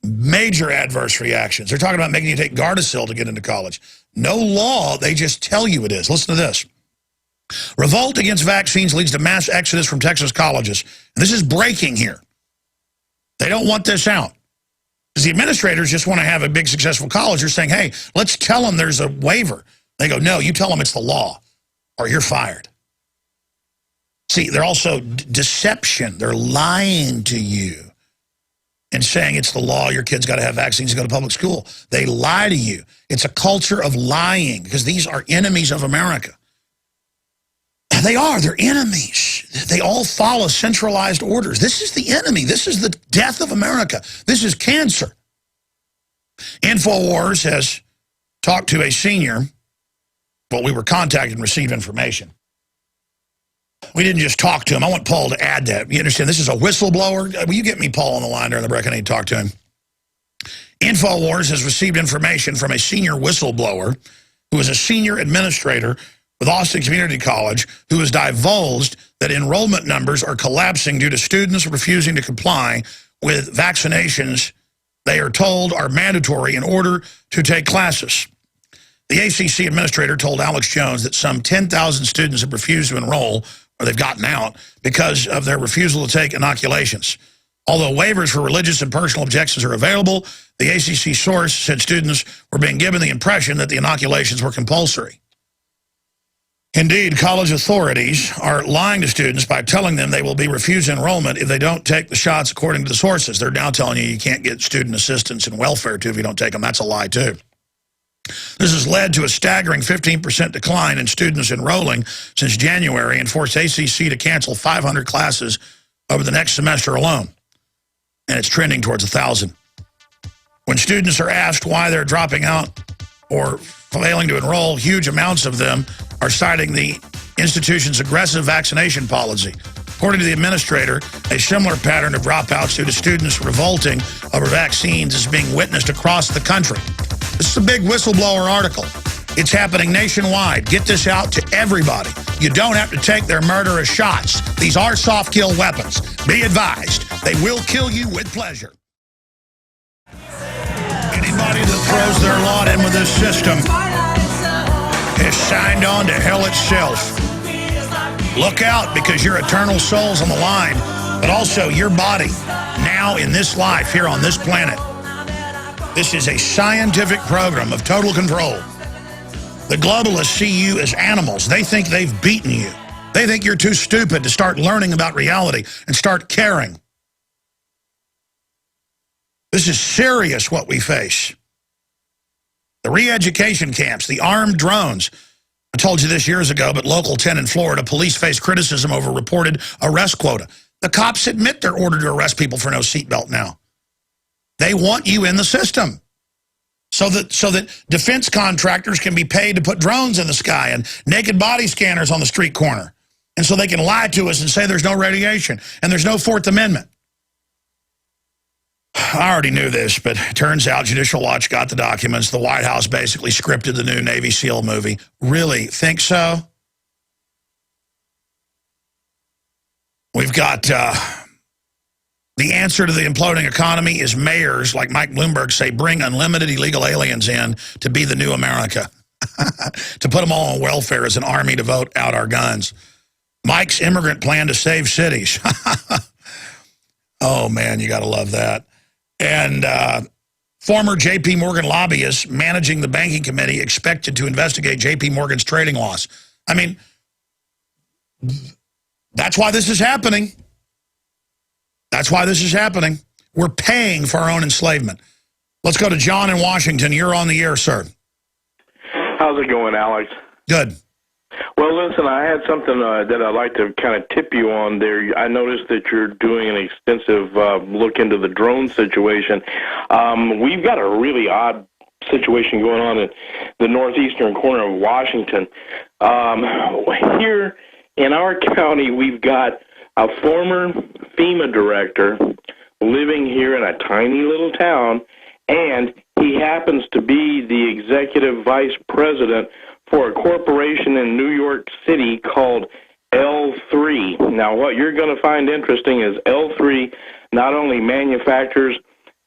Major adverse reactions. They're talking about making you take Gardasil to get into college. No law, they just tell you it is. Listen to this. Revolt against vaccines leads to mass exodus from Texas colleges. And this is breaking here. They don't want this out. Because the administrators just want to have a big successful college. They're saying, hey, let's tell them there's a waiver. They go, no, you tell them it's the law or you're fired. See, they're also deception. They're lying to you and saying it's the law, your kid's got to have vaccines to go to public school. They lie to you. It's a culture of lying because these are enemies of America. They are. They're enemies. They all follow centralized orders. This is the enemy. This is the death of America. This is cancer. InfoWars has talked to a senior. Well, we were contacted and received information. We didn't just talk to him. I want Paul to add that. You understand, this is a whistleblower. Will you get me Paul on the line during the break? I need to talk to him. InfoWars has received information from a senior whistleblower who is a senior administrator with Austin Community College who has divulged that enrollment numbers are collapsing due to students refusing to comply with vaccinations they are told are mandatory in order to take classes. The ACC administrator told Alex Jones that some 10,000 students have refused to enroll, or they've gotten out, because of their refusal to take inoculations. Although waivers for religious and personal objections are available, the ACC source said students were being given the impression that the inoculations were compulsory. Indeed, college authorities are lying to students by telling them they will be refused enrollment if they don't take the shots according to the sources. They're now telling you can't get student assistance and welfare, too, if you don't take them. That's a lie, too. This has led to a staggering 15% decline in students enrolling since January and forced ACC to cancel 500 classes over the next semester alone. And it's trending towards 1,000. When students are asked why they're dropping out or failing to enroll, huge amounts of them are citing the institution's aggressive vaccination policy. According to the administrator, a similar pattern of dropouts due to students revolting over vaccines is being witnessed across the country. This is a big whistleblower article. It's happening nationwide. Get this out to everybody. You don't have to take their murderous shots. These are soft kill weapons. Be advised, they will kill you with pleasure. Anybody that bought in with this system is signed on to hell itself. Look out, because your eternal soul's on the line, but also your body, now in this life, here on this planet. This is a scientific program of total control. The globalists see you as animals. They think they've beaten you. They think you're too stupid to start learning about reality and start caring. This is serious what we face. The re-education camps, the armed drones. I told you this years ago, but Local 10 in Florida, police face criticism over reported arrest quota. The cops admit they're ordered to arrest people for no seatbelt now. They want you in the system so that defense contractors can be paid to put drones in the sky and naked body scanners on the street corner. And so they can lie to us and say there's no radiation and there's no Fourth Amendment. I already knew this, but it turns out Judicial Watch got the documents. The White House basically scripted the new Navy SEAL movie. Really think so? We've got the answer to the imploding economy is mayors like Mike Bloomberg say, bring unlimited illegal aliens in to be the new America, to put them all on welfare as an army to vote out our guns. Mike's immigrant plan to save cities. Oh, man, you got to love that. And former J.P. Morgan lobbyist managing the banking committee expected to investigate J.P. Morgan's trading loss. I mean, that's why this is happening. That's why this is happening. We're paying for our own enslavement. Let's go to John in Washington. You're on the air, sir. How's it going, Alex? Good. Well, listen, I had something that I'd like to kind of tip you on there. I noticed that you're doing an extensive look into the drone situation. We've got a really odd situation going on in the northeastern corner of Washington. Here in our county, we've got a former FEMA director living here in a tiny little town, and he happens to be the executive vice president for a corporation in New York City called L3. Now, what you're going to find interesting is L3 not only manufactures,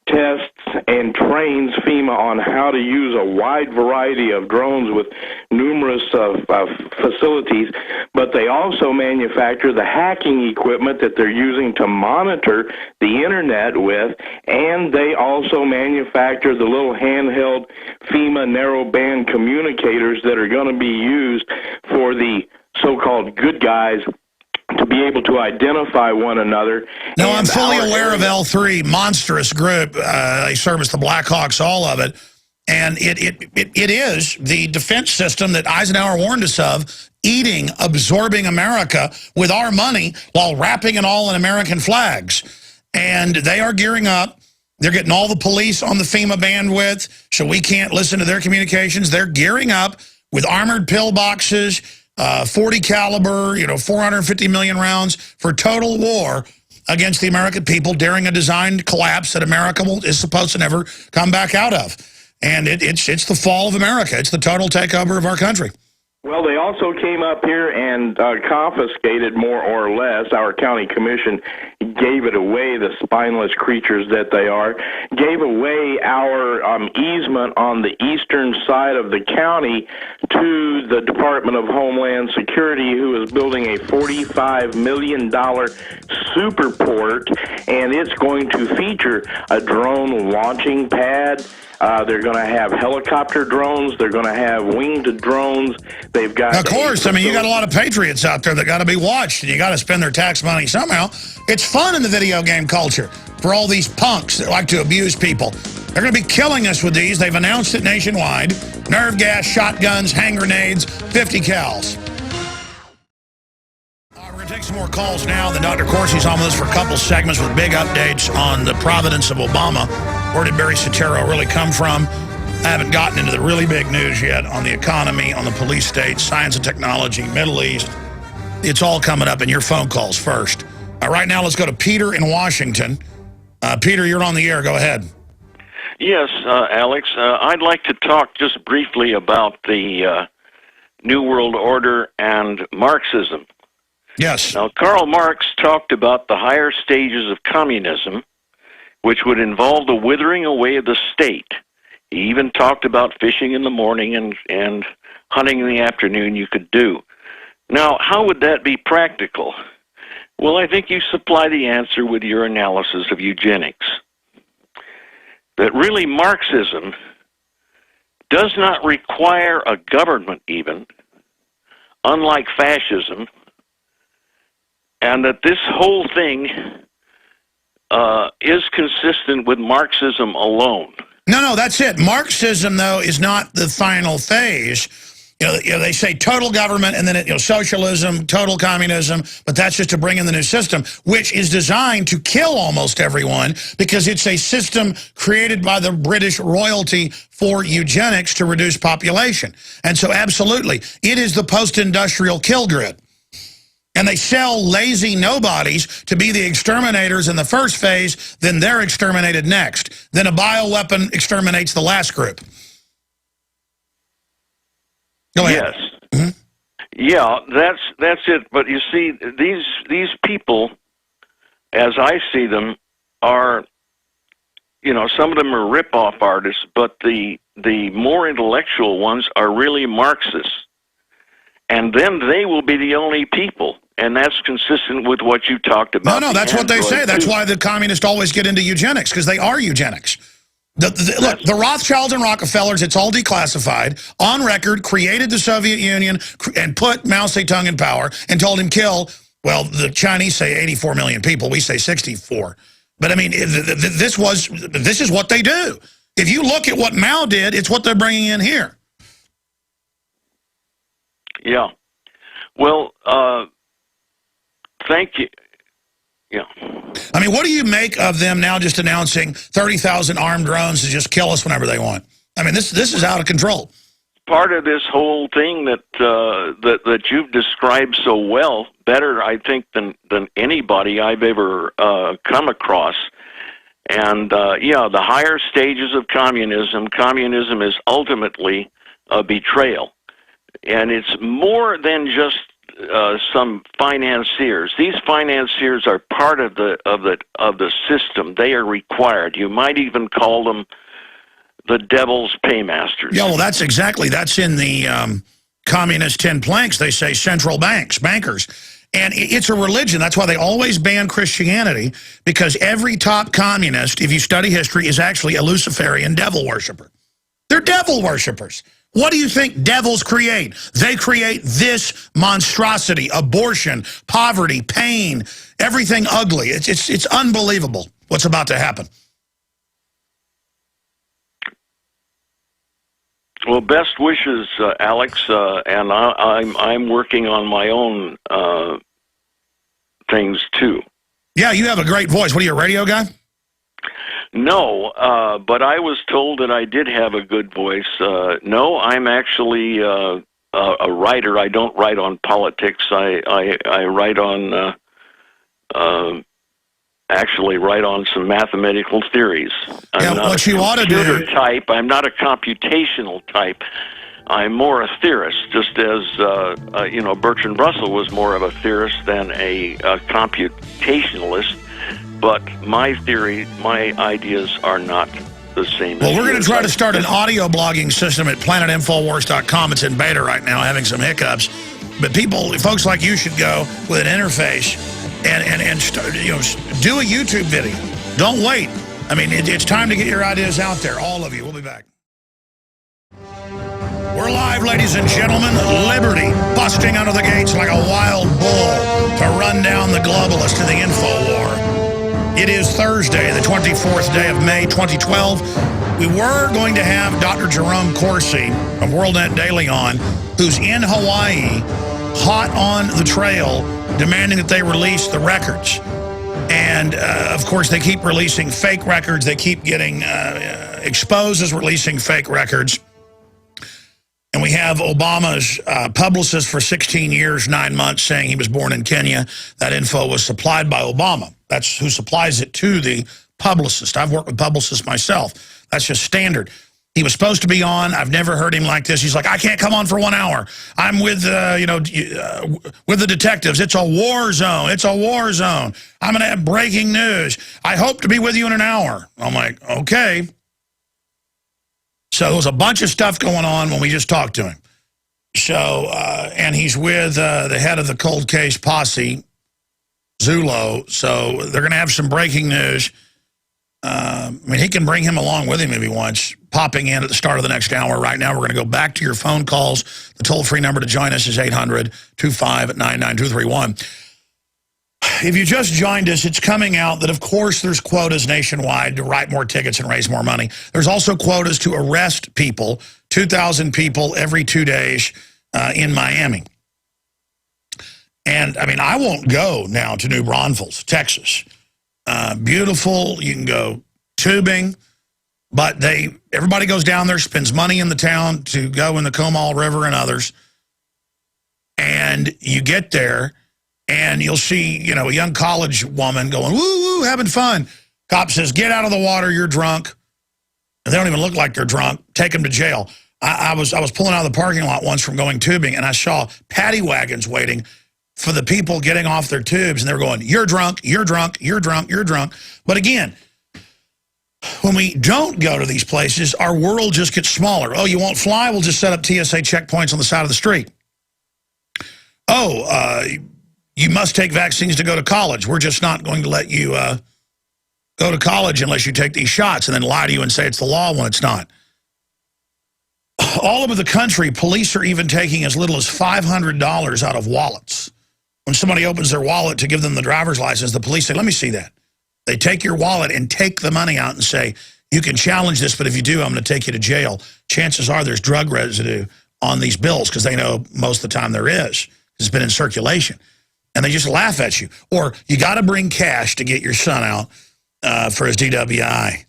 tests, and trains FEMA on how to use a wide variety of drones with numerous facilities, but they also manufacture the hacking equipment that they're using to monitor the internet with, and they also manufacture the little handheld FEMA narrowband communicators that are going to be used for the so-called good guys to be able to identify one another. No, I'm fully aware of L3, monstrous group. They service the Blackhawks, all of it. And it is the defense system that Eisenhower warned us of, eating, absorbing America with our money while wrapping it all in American flags. And they are gearing up. They're getting all the police on the FEMA bandwidth, so we can't listen to their communications. They're gearing up with armored pillboxes, 40 caliber, 450 million rounds for total war against the American people during a designed collapse that America is supposed to never come back out of. And it's the fall of America. It's the total takeover of our country. Well, they also came up here and confiscated, more or less, our county commission gave it away, the spineless creatures that they are, gave away our easement on the eastern side of the county to the Department of Homeland Security, who is building a $45 million superport, and it's going to feature a drone launching pad. They're going to have helicopter drones. They're going to have winged drones. They've got... Of course. I mean, you got a lot of patriots out there that got to be watched, and you got to spend their tax money somehow. It's fun in the video game culture for all these punks that like to abuse people. They're going to be killing us with these. They've announced it nationwide. Nerve gas, shotguns, hand grenades, 50 cals. We're going to take some more calls now. Then Dr. Corsi's on with us for a couple segments with big updates on the providence of Obama. Where did Barry Soetoro really come from? I haven't gotten into the really big news yet on the economy, on the police state, science and technology, Middle East. It's all coming up in your phone calls first. Right now, let's go to Peter in Washington. Peter, you're on the air. Go ahead. Yes, Alex. I'd like to talk just briefly about the New World Order and Marxism. Yes. Now, Karl Marx talked about the higher stages of communism, which would involve the withering away of the state He even talked about fishing in the morning and hunting in the afternoon you could do. Now, how would that be practical? Well, I think you supply the answer with your analysis of eugenics. That really Marxism does not require a government even, unlike fascism, and that this whole thing is consistent with Marxism alone. No, that's it. Marxism, though, is not the final phase. They say total government and then socialism, total communism, but that's just to bring in the new system, which is designed to kill almost everyone because it's a system created by the British royalty for eugenics to reduce population. And so absolutely, it is the post-industrial kill grid. And they sell lazy nobodies to be the exterminators in the first phase, then they're exterminated next. Then a bioweapon exterminates the last group. Go ahead. Yes. Mm-hmm. Yeah, that's it. But you see, these people, as I see them, are, some of them are rip-off artists, but the more intellectual ones are really Marxists. And then they will be the only people. And that's consistent with what you talked about. No, that's what they say. That's why the communists always get into eugenics, because they are eugenics. Look, the Rothschilds and Rockefellers, it's all declassified, on record, created the Soviet Union and put Mao Zedong in power and told him kill, well, the Chinese say 84 million people. We say 64. But, I mean, this is what they do. If you look at what Mao did, it's what they're bringing in here. Yeah. Well, thank you. Yeah. I mean, what do you make of them now just announcing 30,000 armed drones to just kill us whenever they want? I mean, this is out of control. Part of this whole thing that you've described so well, better, I think, than anybody I've ever come across. And, the higher stages of communism is ultimately a betrayal. And it's more than just some financiers. These financiers are part of the system. They are required. You might even call them the devil's paymasters. Yeah, well, that's in the Communist 10 Planks. They say central bankers. And it's a religion. That's why they always ban Christianity, because every top communist, if you study history, is actually a Luciferian devil worshiper. They're devil worshipers. What do you think devils create? They create this monstrosity, abortion, poverty, pain, everything ugly. It's unbelievable what's about to happen. Well, best wishes, Alex, and I'm working on my own things too. Yeah, you have a great voice. What are you, a radio guy? No, but I was told that I did have a good voice. No, I'm actually a writer. I don't write on politics. I write on actually write on some mathematical theories. I'm not what you ought to do. Type. I'm not a computational type. I'm more a theorist, just as Bertrand Russell was more of a theorist than a computationalist. But my theory, my ideas are not the same. Well, we're going to try to start an audio blogging system at planetinfowars.com. It's in beta right now, having some hiccups. But folks like you should go with an interface and start, do a YouTube video. Don't wait. I mean, it's time to get your ideas out there, all of you. We'll be back. We're live, ladies and gentlemen. Liberty busting under the gates like a wild bull to run down the globalists in the info war. It is Thursday, the 24th day of May, 2012. We were going to have Dr. Jerome Corsi of WorldNet Daily on, who's in Hawaii, hot on the trail, demanding that they release the records. And, of course, they keep releasing fake records. They keep getting exposed as releasing fake records. And we have Obama's publicist for 16 years, 9 months, saying he was born in Kenya. That info was supplied by Obama. That's who supplies it to the publicist. I've worked with publicists myself. That's just standard. He was supposed to be on. I've never heard him like this. He's like, I can't come on for 1 hour. I'm with, with the detectives. It's a war zone. It's a war zone. I'm going to have breaking news. I hope to be with you in an hour. I'm like, okay. So there was a bunch of stuff going on when we just talked to him. So, and he's with the head of the cold case posse, Zulo. So they're going to have some breaking news. I mean, he can bring him along with him if he wants, popping in at the start of the next hour. Right now, we're going to go back to your phone calls. The toll-free number to join us is 800-259-9231. If you just joined us, it's coming out that, of course, there's quotas nationwide to write more tickets and raise more money. There's also quotas to arrest people, 2,000 people every 2 days in Miami. And, I mean, I won't go now to New Braunfels, Texas. Beautiful. You can go tubing. But everybody goes down there, spends money in the town to go in the Comal River and others. And you get there, and you'll see, you know, a young college woman going, woo, having fun. Cop says, get out of the water, you're drunk. And they don't even look like they're drunk. Take them to jail. I was pulling out of the parking lot once from going tubing, and I saw paddy wagons waiting for the people getting off their tubes, and they were going, you're drunk, you're drunk, you're drunk, you're drunk. But again, when we don't go to these places, our world just gets smaller. Oh, you won't fly? We'll just set up TSA checkpoints on the side of the street. Oh, you must take vaccines to go to college. We're just not going to let you go to college unless you take these shots, and then lie to you and say it's the law when it's not. All over the country, police are even taking as little as $500 out of wallets. When somebody opens their wallet to give them the driver's license, the police say, let me see that. They take your wallet and take the money out and say, you can challenge this, but if you do, I'm going to take you to jail. Chances are there's drug residue on these bills because they know most of the time there is. It's been in circulation. And they just laugh at you. Or you got to bring cash to get your son out for his DWI.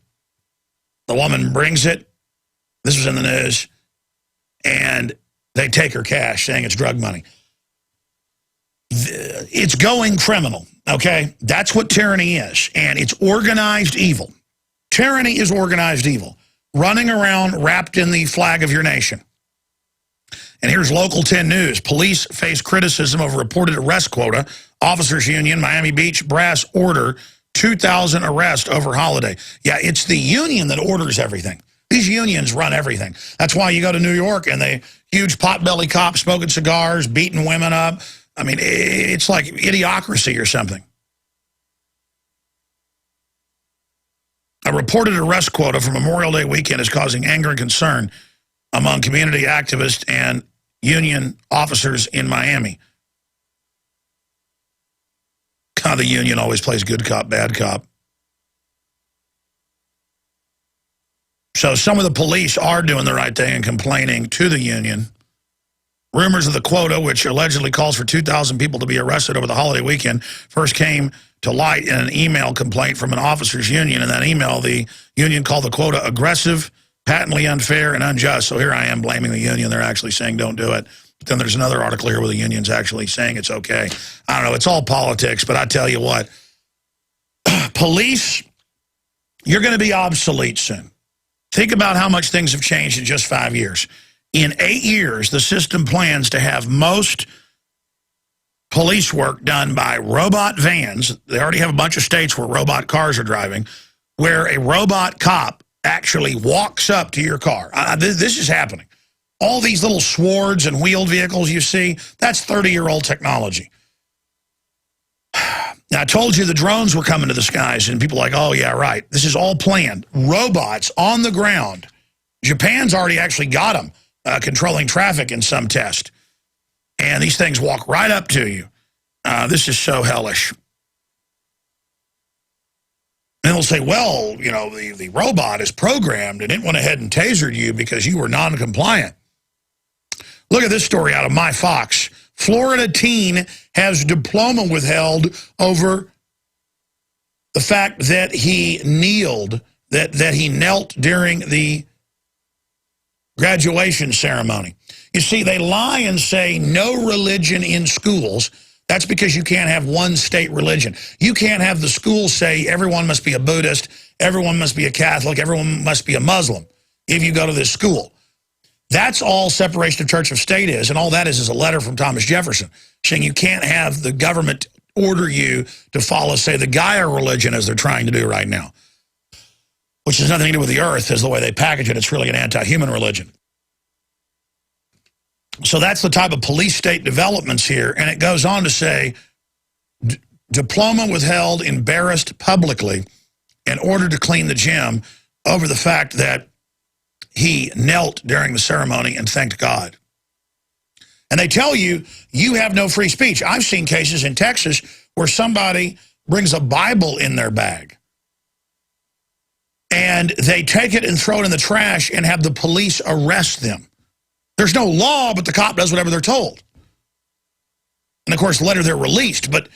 The woman brings it. This was in the news. And they take her cash saying it's drug money. It's going criminal, okay? That's what tyranny is, and it's organized evil. Tyranny is organized evil, running around wrapped in the flag of your nation. And here's Local 10 News. Police face criticism of reported arrest quota. Officers Union, Miami Beach brass order 2,000 arrests over holiday. Yeah, it's the union that orders everything. These unions run everything. That's why you go to New York and they huge potbelly cops smoking cigars, beating women up. I mean, it's like idiocracy or something. A reported arrest quota for Memorial Day weekend is causing anger and concern among community activists and union officers in Miami. God, the union always plays good cop, bad cop. So some of the police are doing the right thing and complaining to the union. Rumors of the quota, which allegedly calls for 2,000 people to be arrested over the holiday weekend, first came to light in an email complaint from an officers' union. In that email, the union called the quota aggressive, patently unfair, and unjust. So here I am blaming the union. They're actually saying don't do it. But then there's another article here where the union's actually saying it's okay. I don't know. It's all politics, but I tell you what. Police, you're going to be obsolete soon. Think about how much things have changed in just 5 years. In 8 years, the system plans to have most police work done by robot vans. They already have a bunch of states where robot cars are driving, where a robot cop actually walks up to your car. This is happening. All these little swords and wheeled vehicles you see, that's 30-year-old technology. Now, I told you the drones were coming to the skies, and people are like, oh, yeah, right. This is all planned. Robots on the ground. Japan's already actually got them. Controlling traffic in some test. And these things walk right up to you. This is so hellish. And they'll say, well, you know, the robot is programmed and it went ahead and tasered you because you were non-compliant. Look at this story out of MyFox. Florida teen has diploma withheld over the fact that he kneeled, that he knelt during the graduation ceremony. You see, they lie and say no religion in schools. That's because you can't have one state religion. You can't have the schools say everyone must be a Buddhist, everyone must be a Catholic, everyone must be a Muslim if you go to this school. That's all separation of church of state is, and all that is a letter from Thomas Jefferson saying you can't have the government order you to follow, say, the Gaia religion as they're trying to do right now. which has nothing to do with the earth, is the way they package it. It's really an anti-human religion. So that's the type of police state developments here. And it goes on to say, diploma withheld, embarrassed publicly in order to clean the gym over the fact that he knelt during the ceremony and thanked God. And they tell you, you have no free speech. I've seen cases in Texas where somebody brings a Bible in their bag and they take it and throw it in the trash and have the police arrest them. There's no law, but the cop does whatever they're told. And of course, later they're released. But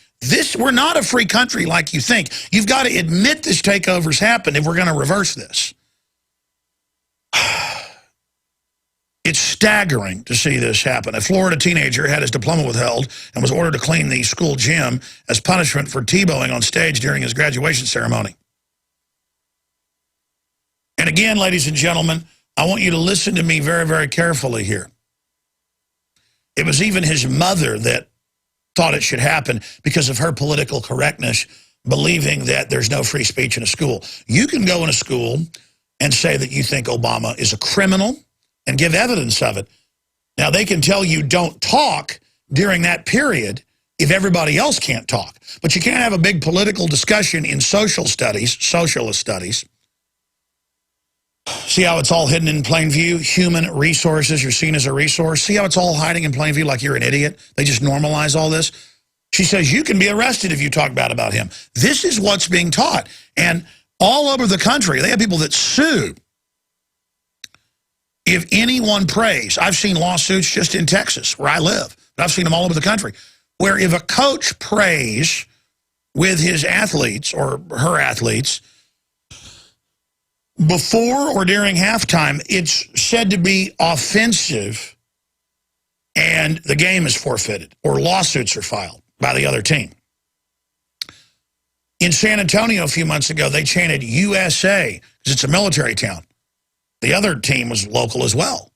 we're not a free country like you think. You've got to admit this takeover's happened if we're going to reverse this. It's staggering to see this happen. A Florida teenager had his diploma withheld and was ordered to clean the school gym as punishment for Tebowing on stage during his graduation ceremony. And again, ladies and gentlemen, I want you to listen to me very, very carefully here. It was even his mother that thought it should happen because of her political correctness, believing that there's no free speech in a school. You can go in a school and say that you think Obama is a criminal and give evidence of it. Now, they can tell you don't talk during that period if everybody else can't talk. But you can't have a big political discussion in social studies, socialist studies. See how it's all hidden in plain view? Human resources, you're seen as a resource. See how it's all hiding in plain view like you're an idiot? They just normalize all this. She says you can be arrested if you talk bad about him. This is what's being taught. And all over the country, they have people that sue if anyone prays. I've seen lawsuits just in Texas, where I live, but I've seen them all over the country, where if a coach prays with his athletes or her athletes before or during halftime, it's said to be offensive and the game is forfeited or lawsuits are filed by the other team. In San Antonio a few months ago, they chanted USA because it's a military town. The other team was local as well.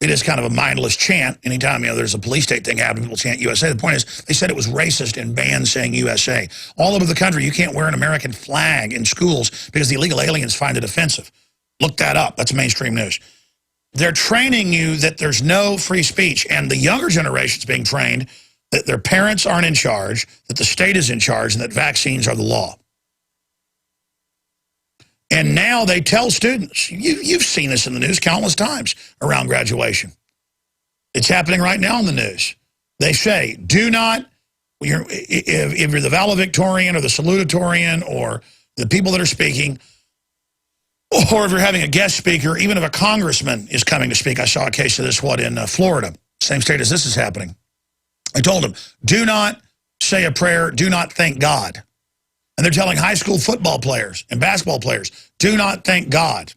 It is kind of a mindless chant. Anytime there's a police state thing happening, people chant USA. The point is, they said it was racist and banned saying USA. All over the country, you can't wear an American flag in schools because the illegal aliens find it offensive. Look that up. That's mainstream news. They're training you that there's no free speech, and the younger generation's being trained that their parents aren't in charge, that the state is in charge, and that vaccines are the law. And now they tell students, you've seen this in the news countless times around graduation. It's happening right now in the news. They say, do not, if you're the valedictorian or the salutatorian or the people that are speaking, or if you're having a guest speaker, even if a congressman is coming to speak. I saw a case of this, in Florida, same state as this is happening. I told them, do not say a prayer, do not thank God. And they're telling high school football players and basketball players, do not thank God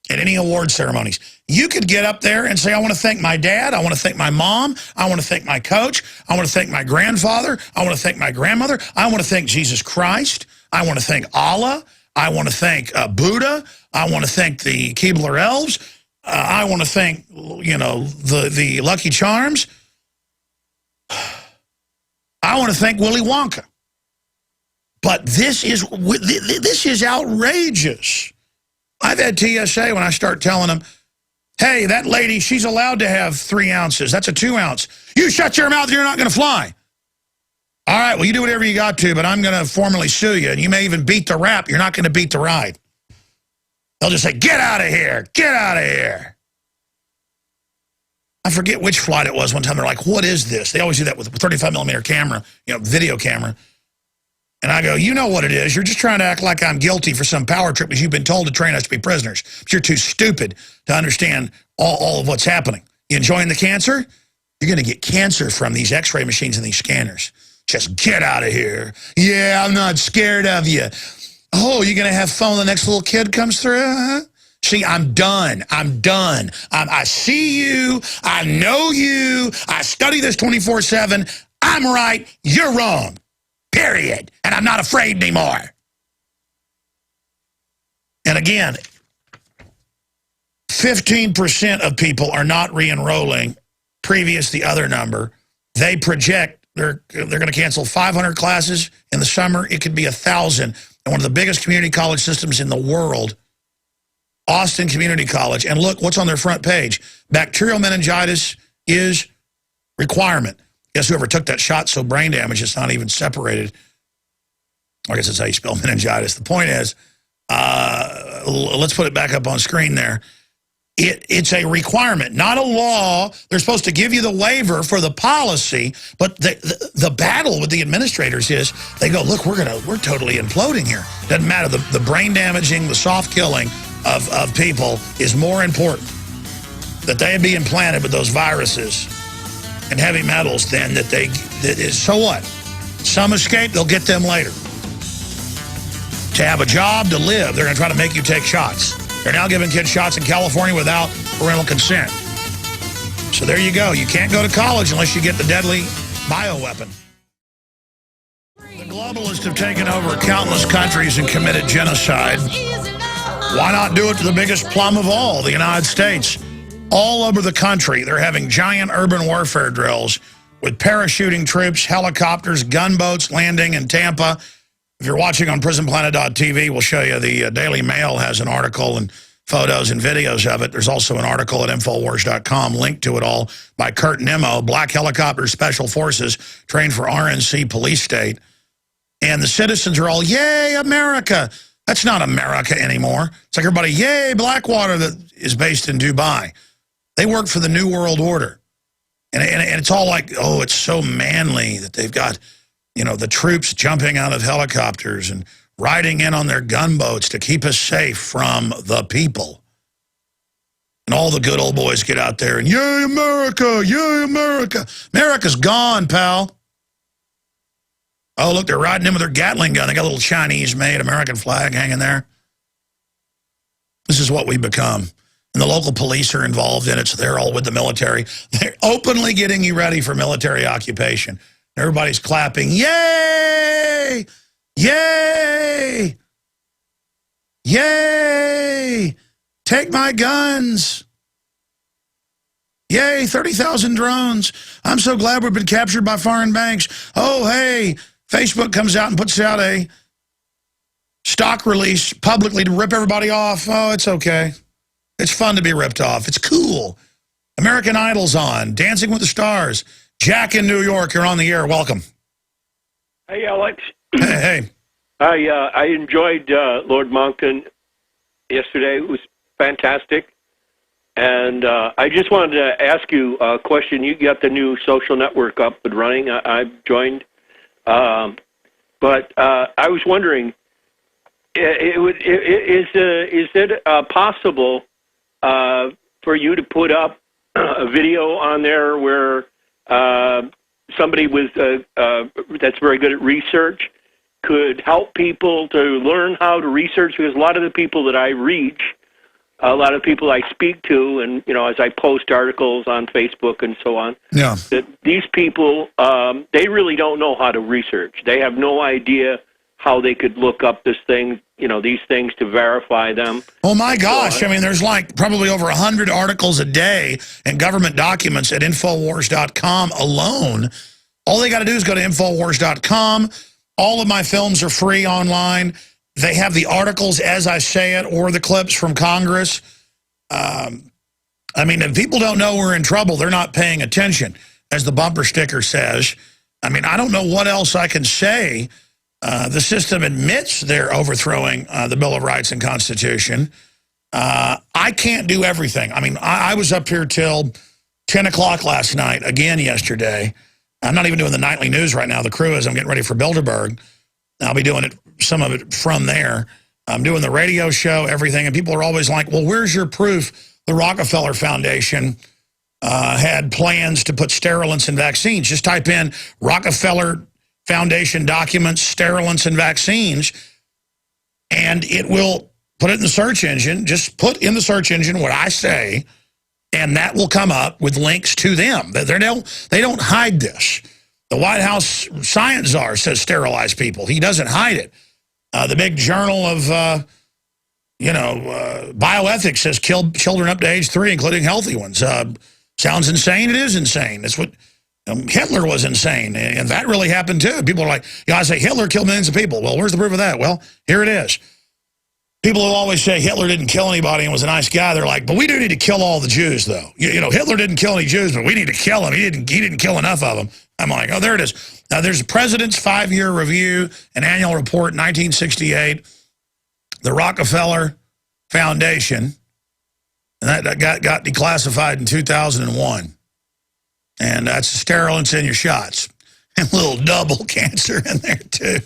at any award ceremonies. You could get up there and say, I want to thank my dad, I want to thank my mom, I want to thank my coach, I want to thank my grandfather, I want to thank my grandmother, I want to thank Jesus Christ, I want to thank Allah, I want to thank Buddha, I want to thank the Keebler Elves, I want to thank, the Lucky Charms, I want to thank Willy Wonka. But this is outrageous. I've had TSA when I start telling them, hey, that lady, she's allowed to have 3 ounces. That's a 2 ounce. You shut your mouth, you're not going to fly. All right, well, you do whatever you got to, but I'm going to formally sue you. And you may even beat the rap. You're not going to beat the ride. They'll just say, get out of here. Get out of here. I forget which flight it was one time. They're like, what is this? They always do that with a 35mm camera, video camera. And I go, you know what it is. You're just trying to act like I'm guilty for some power trip because you've been told to train us to be prisoners. But you're too stupid to understand all of what's happening. You enjoying the cancer? You're going to get cancer from these x-ray machines and these scanners. Just get out of here. Yeah, I'm not scared of you. Oh, you're going to have fun when the next little kid comes through? Huh? See, I'm done. I'm done. I see you. I know you. I study this 24/7. I'm right. You're wrong. Period. And I'm not afraid anymore. And again, 15% of people are not re-enrolling previous the other number. They project they're going to cancel 500 classes in the summer. It could be 1,000 and one of the biggest community college systems in the world, Austin Community College. And look what's on their front page. Bacterial meningitis is requirement. Guess whoever took that shot so brain damage it's not even separated. I guess that's how you spell meningitis. The point is, let's put it back up on screen there. It's a requirement, not a law. They're supposed to give you the waiver for the policy, but the battle with the administrators is they go, look, we're totally imploding here. Doesn't matter. The brain damaging, the soft killing of people is more important. That they be implanted with those viruses and heavy metals than so what? Some escape, they'll get them later. To have a job, to live, they're going to try to make you take shots. They're now giving kids shots in California without parental consent. So there you go. You can't go to college unless you get the deadly bioweapon. The globalists have taken over countless countries and committed genocide. Why not do it to the biggest plum of all, the United States? All over the country, they're having giant urban warfare drills with parachuting troops, helicopters, gunboats landing in Tampa. If you're watching on PrisonPlanet.tv, we'll show you. The Daily Mail has an article and photos and videos of it. There's also an article at Infowars.com linked to it all by Kurt Nimmo, Black Helicopter Special Forces, trained for RNC Police State. And the citizens are all, yay, America. That's not America anymore. It's like everybody, yay, Blackwater, that is based in Dubai. They work for the New World Order. And it's all like, oh, it's so manly that they've got, you know, the troops jumping out of helicopters and riding in on their gunboats to keep us safe from the people. And all the good old boys get out there and, yay, America, yay, America. America's gone, pal. Oh, look, they're riding in with their Gatling gun. They got a little Chinese-made American flag hanging there. This is what we've become. And the local police are involved in it, so they're all with the military. They're openly getting you ready for military occupation. Everybody's clapping, yay, yay, yay, take my guns. Yay, 30,000 drones. I'm so glad we've been captured by foreign banks. Oh, hey, Facebook comes out and puts out a stock release publicly to rip everybody off. Oh, it's okay. It's fun to be ripped off. It's cool. American Idol's on. Dancing with the Stars. Jack in New York, you're on the air. Welcome. Hey, Alex. Hey. I enjoyed Lord Monckton yesterday. It was fantastic. And I just wanted to ask you a question. You got the new social network up and running. I've joined. But I was wondering, is it possible for you to put up a video on there where somebody with that's very good at research could help people to learn how to research? Because a lot of the people that I reach, a lot of people I speak to, and as I post articles on Facebook and so on, that these people they really don't know how to research. They have no idea how they could look up these things to verify them. Oh my gosh! I mean, there's like probably over 100 articles a day and government documents at Infowars.com alone. All they got to do is go to Infowars.com. All of my films are free online. They have the articles as I say it, or the clips from Congress. I mean, if people don't know we're in trouble, they're not paying attention, as the bumper sticker says. I mean, I don't know what else I can say. The system admits they're overthrowing the Bill of Rights and Constitution. I can't do everything. I mean, I was up here till 10 o'clock last night, again yesterday. I'm not even doing the nightly news right now. The crew is. I'm getting ready for Bilderberg. I'll be doing some of it from there. I'm doing the radio show, everything, and people are always like, well, where's your proof the Rockefeller Foundation had plans to put sterilants in vaccines? Just type in Rockefeller Foundation documents, sterilants, and vaccines, and it will put it in the search engine. Just put in the search engine what I say, and that will come up with links to them. They don't hide this. The White House science czar says sterilize people. He doesn't hide it. The big journal of, bioethics says kill children up to age 3, including healthy ones. Sounds insane. It is insane. Hitler was insane, and that really happened too. People are like, I say Hitler killed millions of people. Well, where's the proof of that? Well, here it is. People who always say Hitler didn't kill anybody and was a nice guy, they're like, but we do need to kill all the Jews, though. Hitler didn't kill any Jews, but we need to kill him. He didn't kill enough of them. I'm like, oh, there it is. Now, there's the President's 5-year review, an annual report, 1968, the Rockefeller Foundation, and that got declassified in 2001. And that's the sterilants in your shots. And a little double cancer in there, too.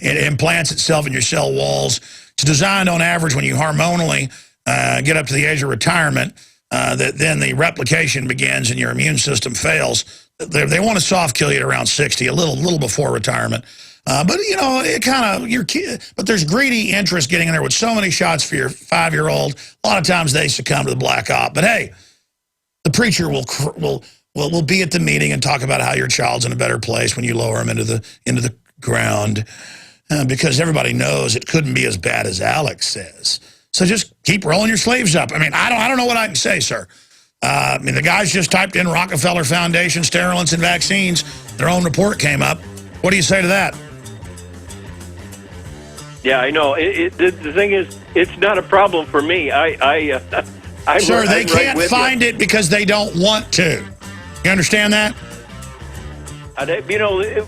It implants itself in your cell walls. It's designed on average when you hormonally get up to the age of retirement, that then the replication begins and your immune system fails. They want to soft kill you at around 60, a little before retirement. But, it kind of, your kid, but there's greedy interest getting in there with so many shots for your 5-year-old. A lot of times they succumb to the black op. But, hey, the preacher will be at the meeting and talk about how your child's in a better place when you lower him into the ground, because everybody knows it couldn't be as bad as Alex says. So just keep rolling your sleeves up. I mean, I don't know what I can say, sir. The guys just typed in Rockefeller Foundation, sterilants and vaccines. Their own report came up. What do you say to that? Yeah, I know. The thing is, it's not a problem for me. Sir, they can't find it because they don't want to. You understand that?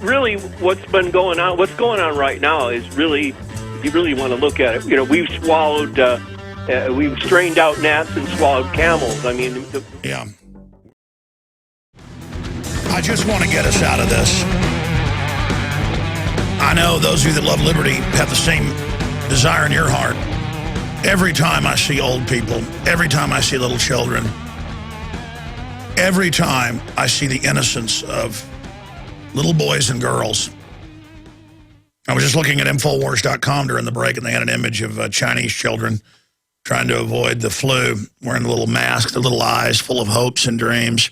Really, what's going on right now is really, you really want to look at it. We've swallowed, we've strained out gnats and swallowed camels. I mean, yeah. I just want to get us out of this. I know those of you that love liberty have the same desire in your heart. Every time I see old people, every time I see little children, every time I see the innocence of little boys and girls. I was just looking at Infowars.com during the break, and they had an image of Chinese children trying to avoid the flu, wearing a little mask, their little eyes full of hopes and dreams,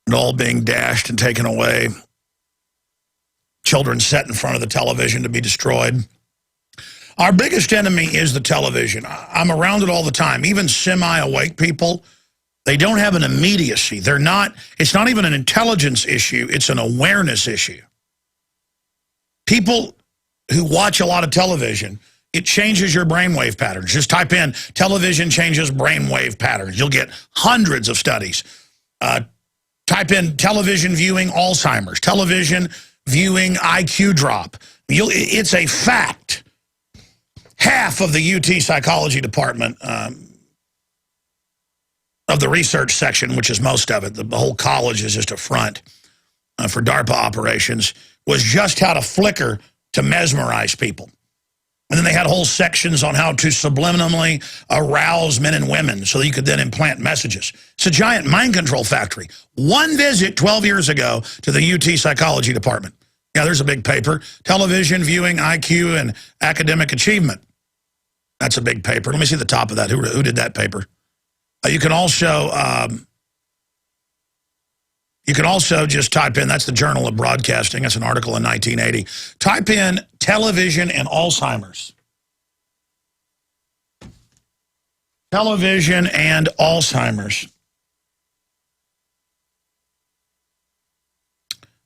and all being dashed and taken away. Children set in front of the television to be destroyed. Our biggest enemy is the television. I'm around it all the time. Even semi-awake people, they don't have an immediacy. It's not even an intelligence issue. It's an awareness issue. People who watch a lot of television, it changes your brainwave patterns. Just type in, television changes brainwave patterns. You'll get hundreds of studies. Type in television viewing Alzheimer's, television viewing IQ drop. It's a fact. Half of the UT psychology department of the research section, which is most of it, the whole college is just a front for DARPA operations, was just how to flicker to mesmerize people. And then they had whole sections on how to subliminally arouse men and women so that you could then implant messages. It's a giant mind control factory. One visit 12 years ago to the UT psychology department. Yeah, there's a big paper. Television viewing IQ and academic achievement. That's a big paper. Let me see the top of that. Who did that paper? You can also just type in, that's the Journal of Broadcasting. That's an article in 1980. Type in television and Alzheimer's. Television and Alzheimer's.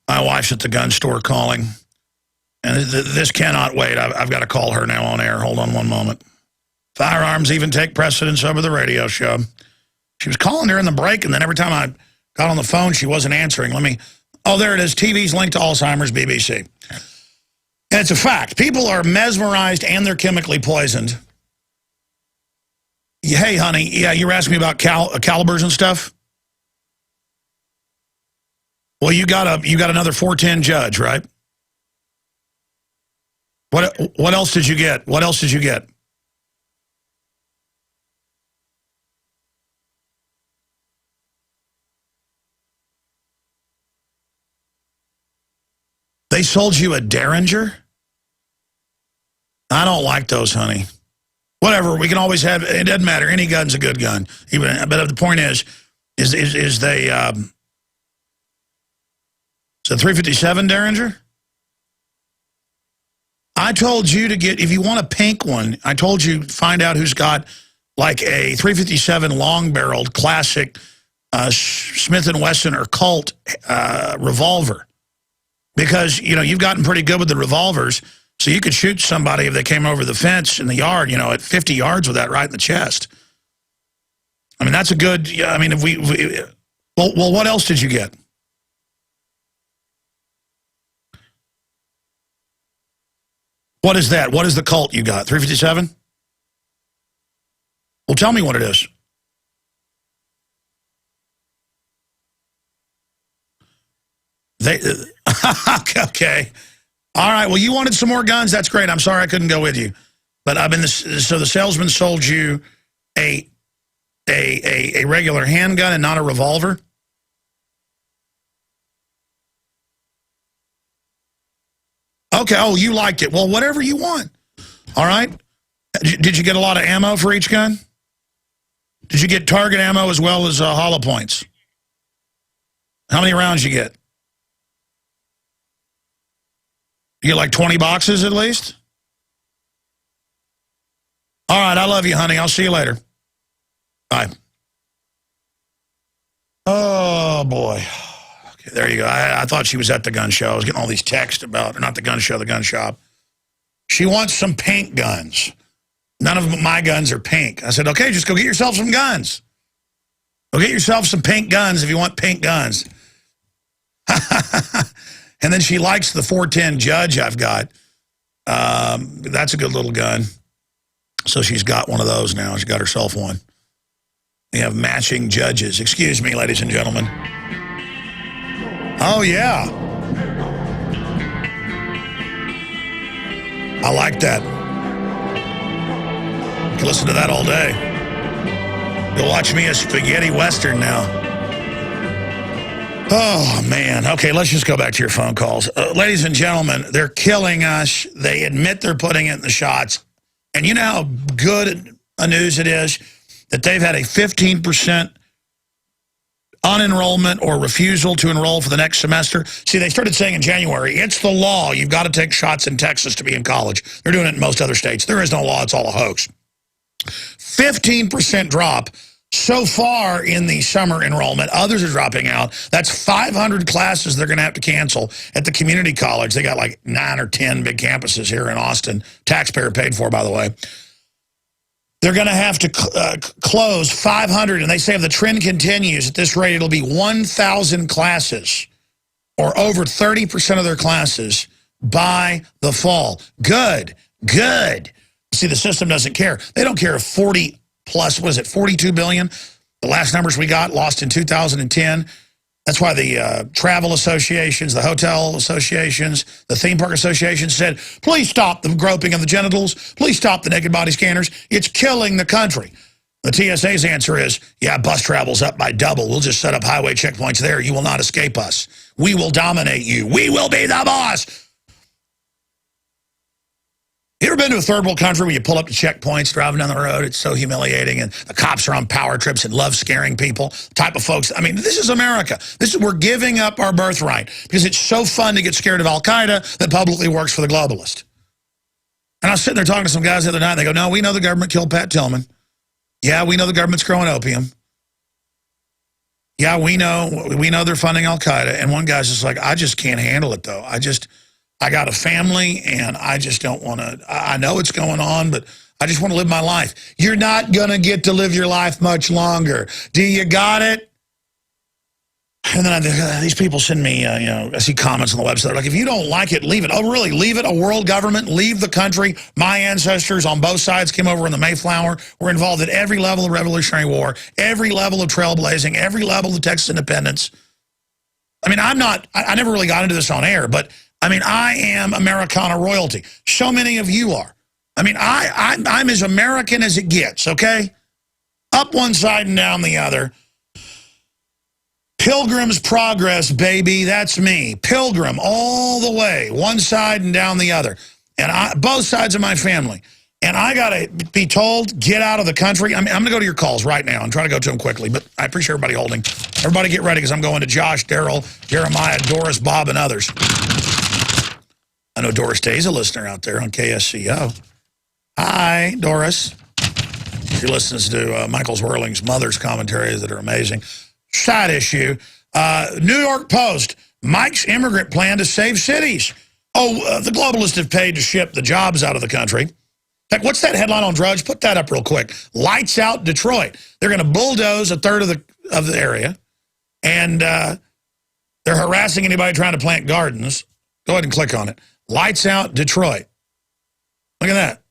My wife's at the gun store calling. And this cannot wait. I've got to call her now on air. Hold on one moment. Firearms even take precedence over the radio show. She was calling during the break, and then every time I got on the phone, she wasn't answering. Oh, there it is. TV's linked to Alzheimer's, BBC. And it's a fact. People are mesmerized and they're chemically poisoned. Hey, honey, yeah, you were asking me about calibers and stuff? Well, you got another 410 judge, right? What else did you get? What else did you get? They sold you a Derringer? I don't like those, honey. Whatever, we can always have, it doesn't matter. Any gun's a good gun. But the point is they, it's a 357 Derringer? I told you to get, if you want a pink one, I told you find out who's got like a 357 long-barreled classic Smith & Wesson or Colt revolver. Because, you know, you've gotten pretty good with the revolvers, so you could shoot somebody if they came over the fence in the yard, you know, at 50 yards with that right in the chest. I mean, that's a good, I mean, if well, what else did you get? What is that? What is the Colt you got? 357? Well, tell me what it is. Okay. All right. Well, you wanted some more guns. That's great. I'm sorry I couldn't go with you. But so the salesman sold you a regular handgun and not a revolver? Okay. Oh, you liked it. Well, whatever you want. All right. Did you get a lot of ammo for each gun? Did you get target ammo as well as hollow points? How many rounds you get? You get like 20 boxes at least? All right, I love you, honey. I'll see you later. Bye. Oh, boy. Okay, there you go. I thought she was at the gun show. I was getting all these texts about, or not the gun show, the gun shop. She wants some pink guns. None of my guns are pink. I said, okay, just go get yourself some guns. Go get yourself some pink guns if you want pink guns. And then she likes the 410 Judge I've got. That's a good little gun. So she's got one of those now. She's got herself one. We have matching Judges. Excuse me, ladies and gentlemen. Oh, yeah. I like that. You can listen to that all day. You'll watch me a spaghetti western now. Oh, man. Okay, let's just go back to your phone calls. Ladies and gentlemen, they're killing us. They admit they're putting it in the shots. And you know how good a news it is that they've had a 15% unenrollment or refusal to enroll for the next semester? See, they started saying in January, it's the law. You've got to take shots in Texas to be in college. They're doing it in most other states. There is no law. It's all a hoax. 15% drop. So far in the summer enrollment, others are dropping out. That's 500 classes they're going to have to cancel at the community college. They got like 9 or 10 big campuses here in Austin. Taxpayer paid for, by the way. They're going to have to close 500, and they say if the trend continues at this rate, it'll be 1,000 classes, or over 30% of their classes by the fall. Good, good. See, the system doesn't care. They don't care if 40 plus, what is it, 42 billion? The last numbers we got lost in 2010. That's why the travel associations, the hotel associations, the theme park associations said, please stop the groping of the genitals. Please stop the naked body scanners. It's killing the country. The TSA's answer is, yeah, bus travel's up by double. We'll just set up highway checkpoints there. You will not escape us. We will dominate you. We will be the boss. You ever been to a third world country where you pull up to checkpoints driving down the road? It's so humiliating, and the cops are on power trips and love scaring people. The type of folks, I mean, this is America. We're giving up our birthright because it's so fun to get scared of Al-Qaeda that publicly works for the globalist. And I was sitting there talking to some guys the other night, and they go, no, we know the government killed Pat Tillman. Yeah, we know the government's growing opium. Yeah, we know they're funding Al-Qaeda. And one guy's just like, I just can't handle it, though. I got a family, and I just don't want to. I know it's going on, but I just want to live my life. You're not going to get to live your life much longer. Do you got it? And then these people send me, I see comments on the website. Like, if you don't like it, leave it. Oh, really? Leave it? A world government? Leave the country? My ancestors on both sides came over in the Mayflower. We're involved at every level of the Revolutionary War, every level of trailblazing, every level of Texas independence. I mean, I never really got into this on air, but I mean, I am Americana royalty. So many of you are. I mean, I'm as American as it gets, okay? Up one side and down the other. Pilgrim's Progress, baby, that's me. Pilgrim all the way, one side and down the other. And both sides of my family. And I got to be told, get out of the country. I'm going to go to your calls right now and try to go to them quickly. But I appreciate everybody holding. Everybody get ready because I'm going to Josh, Daryl, Jeremiah, Doris, Bob, and others. I know Doris Day's a listener out there on KSCO. Hi, Doris. She listens to Michael Zwerling's mother's commentaries that are amazing. Side issue. New York Post, Mike's immigrant plan to save cities. The globalists have paid to ship the jobs out of the country. In fact, what's that headline on Drudge? Put that up real quick. Lights out Detroit. They're going to bulldoze a third of the area, and they're harassing anybody trying to plant gardens. Go ahead and click on it. Lights out Detroit. Look at that.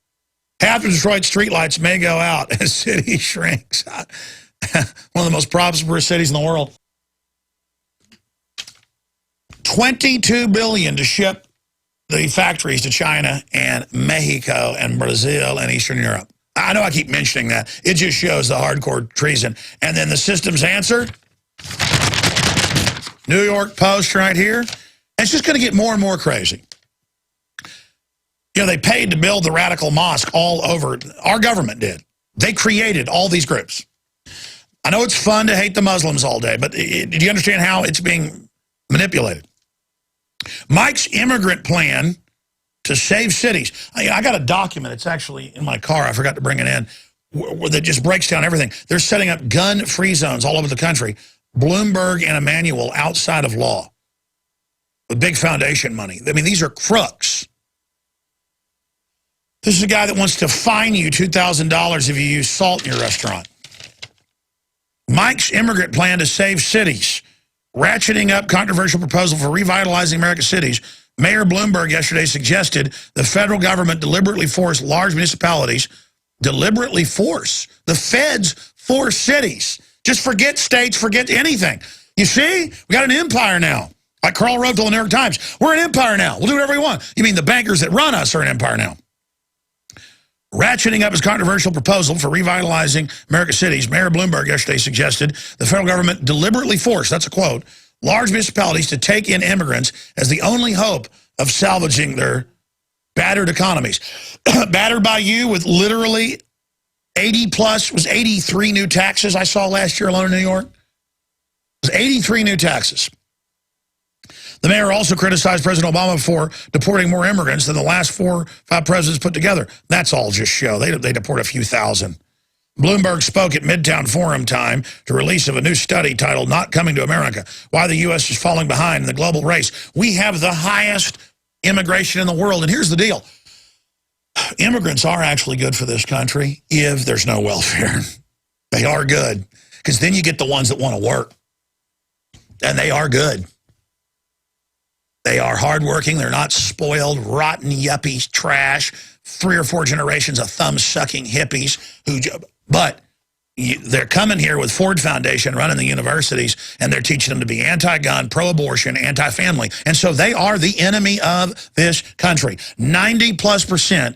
Half of Detroit's streetlights may go out as city shrinks. One of the most prosperous cities in the world. $22 billion to ship the factories to China and Mexico and Brazil and Eastern Europe. I know I keep mentioning that. It just shows the hardcore treason. And then the system's answer, New York Post right here. It's just going to get more and more crazy. You know, they paid to build the radical mosque all over. Our government did. They created all these groups. I know it's fun to hate the Muslims all day, but do you understand how it's being manipulated? Mike's immigrant plan to save cities. I got a document. It's actually in my car. I forgot to bring it in. That just breaks down everything. They're setting up gun-free zones all over the country. Bloomberg and Emanuel outside of law. With big foundation money. I mean, these are crooks. This is a guy that wants to fine you $2,000 if you use salt in your restaurant. Mike's immigrant plan to save cities. Ratcheting up controversial proposal for revitalizing America's cities. Mayor Bloomberg yesterday suggested the federal government deliberately force large municipalities, the feds force cities. Just forget states, forget anything. You see, we got an empire now. Like Carl wrote to the New York Times, we're an empire now. We'll do whatever we want. You mean the bankers that run us are an empire now. Ratcheting up his controversial proposal for revitalizing America's cities, Mayor Bloomberg yesterday suggested the federal government deliberately forced, that's a quote, large municipalities to take in immigrants as the only hope of salvaging their battered economies. Battered by you with literally 83 new taxes I saw last year alone in New York. It was 83 new taxes. The mayor also criticized President Obama for deporting more immigrants than the last 4 or 5 presidents put together. That's all just show. They deport a few thousand. Bloomberg spoke at Midtown Forum time to release of a new study titled Not Coming to America, Why the U.S. is Falling Behind in the Global Race. We have the highest immigration in the world. And here's the deal. Immigrants are actually good for this country if there's no welfare. They are good. Because then you get the ones that want to work. And they are good. They are hardworking. They're not spoiled, rotten, yuppies, trash, 3 or 4 generations of thumb-sucking hippies. But they're coming here with Ford Foundation running the universities, and they're teaching them to be anti-gun, pro-abortion, anti-family. And so they are the enemy of this country. 90+%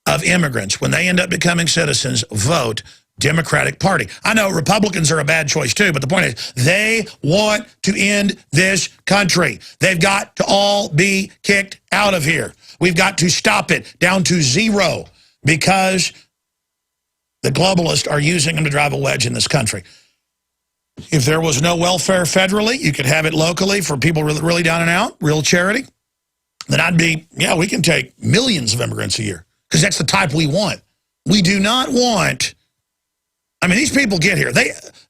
of immigrants, when they end up becoming citizens, vote Democratic Party. I know Republicans are a bad choice too, but the point is they want to end this country. They've got to all be kicked out of here. We've got to stop it down to 0 because the globalists are using them to drive a wedge in this country. If there was no welfare federally, you could have it locally for people really down and out, real charity, then I'd be, yeah, we can take millions of immigrants a year because that's the type we want. We do not want... I mean, these people get here.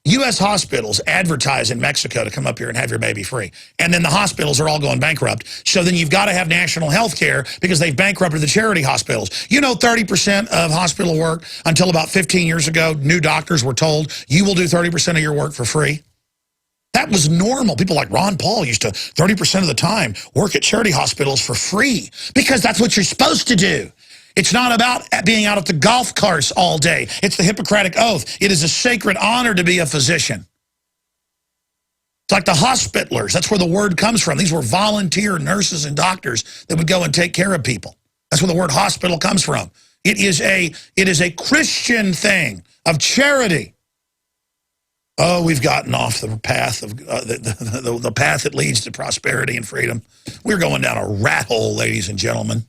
U.S. hospitals advertise in Mexico to come up here and have your baby free. And then the hospitals are all going bankrupt. So then you've got to have national health care because they've bankrupted the charity hospitals. You know, 30% of hospital work until about 15 years ago, new doctors were told, you will do 30% of your work for free. That was normal. People like Ron Paul used to 30% of the time work at charity hospitals for free because that's what you're supposed to do. It's not about being out at the golf course all day. It's the Hippocratic Oath. It is a sacred honor to be a physician. It's like the hospitalers. That's where the word comes from. These were volunteer nurses and doctors that would go and take care of people. That's where the word hospital comes from. It is a Christian thing of charity. Oh, we've gotten off the path of the path that leads to prosperity and freedom. We're going down a rat hole, ladies and gentlemen.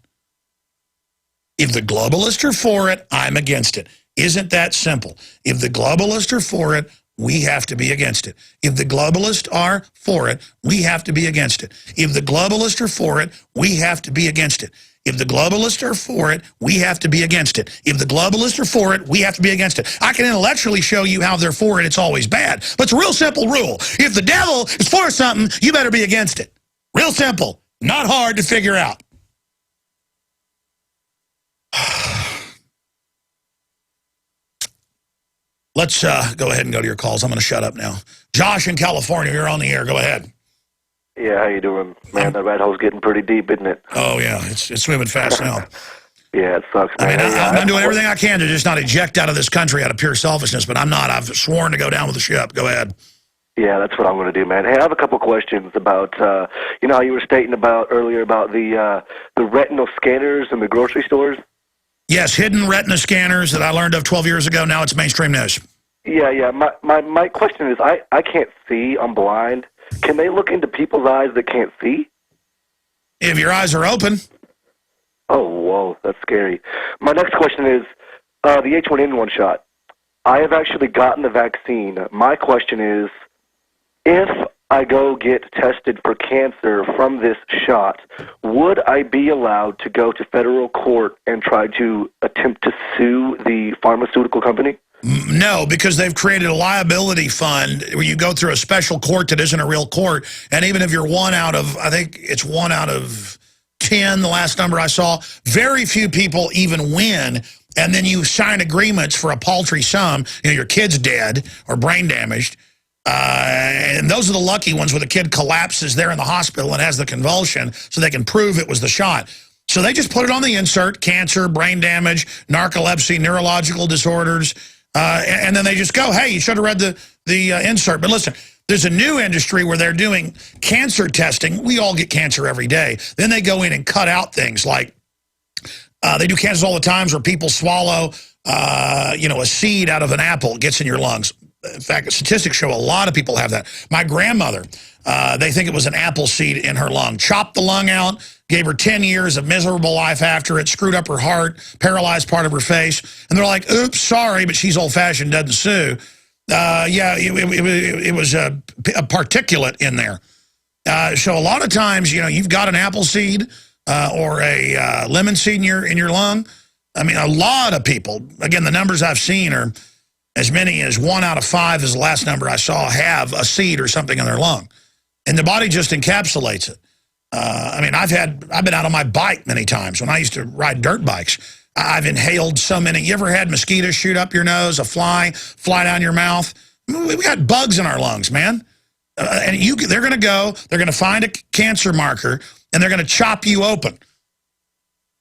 If the globalists are for it, I'm against it. Isn't that simple? If the globalists are for it, we have to be against it. If the globalists are for it, we have to be against it. If the globalists are for it, we have to be against it. If the globalists are for it, we have to be against it. If the globalists are for it, we have to be against it. I can intellectually show you how they're for it, it's always bad. But it's a real simple rule. If the devil is for something, you better be against it. Real simple. Not hard to figure out. Let's go ahead and go to your calls. I'm going to shut up now. Josh in California, you're on the air. Go ahead. Yeah, how you doing? Man, that rat hole's getting pretty deep, isn't it? Oh, yeah. It's swimming fast now. Yeah, it sucks, man. I mean, I'm doing everything I can to just not eject out of this country out of pure selfishness, but I'm not. I've sworn to go down with the ship. Go ahead. Yeah, that's what I'm going to do, man. Hey, I have a couple questions about, you know how you were stating about earlier about the retinal scanners in the grocery stores? Yes, hidden retina scanners that I learned of 12 years ago. Now it's mainstream news. Yeah. My question is, I can't see. I'm blind. Can they look into people's eyes that can't see? If your eyes are open. Oh, whoa, that's scary. My next question is the H1N1 shot. I have actually gotten the vaccine. My question is, if I go get tested for cancer from this shot, would I be allowed to go to federal court and try to attempt to sue the pharmaceutical company? No, because they've created a liability fund where you go through a special court that isn't a real court. And even if you're one out of, I think it's 1 out of 10, the last number I saw, very few people even win. And then you sign agreements for a paltry sum. You know, your kid's dead or brain damaged. And those are the lucky ones where the kid collapses there in the hospital and has the convulsion so they can prove it was the shot. So they just put it on the insert, cancer, brain damage, narcolepsy, neurological disorders, and then they just go, hey, you should have read the insert. But listen, there's a new industry where they're doing cancer testing. We all get cancer every day. Then they go in and cut out things like they do cancers all the times where people swallow, you know, a seed out of an apple. It gets in your lungs. In fact, statistics show a lot of people have that. My grandmother, they think it was an apple seed in her lung. Chopped the lung out, gave her 10 years of miserable life after it, screwed up her heart, paralyzed part of her face. And they're like, oops, sorry, but she's old-fashioned, doesn't sue. Yeah, it was a particulate in there. So a lot of times, you know, you've got an apple seed or a lemon seed in your lung. I mean, a lot of people, again, the numbers I've seen are as many as 1 out of 5 is the last number I saw have a seed or something in their lung. And the body just encapsulates it. I mean, I've been out on my bike many times. When I used to ride dirt bikes, I've inhaled so many. You ever had mosquitoes shoot up your nose, a fly down your mouth? We got bugs in our lungs, man. And they're going to find a cancer marker, and they're going to chop you open.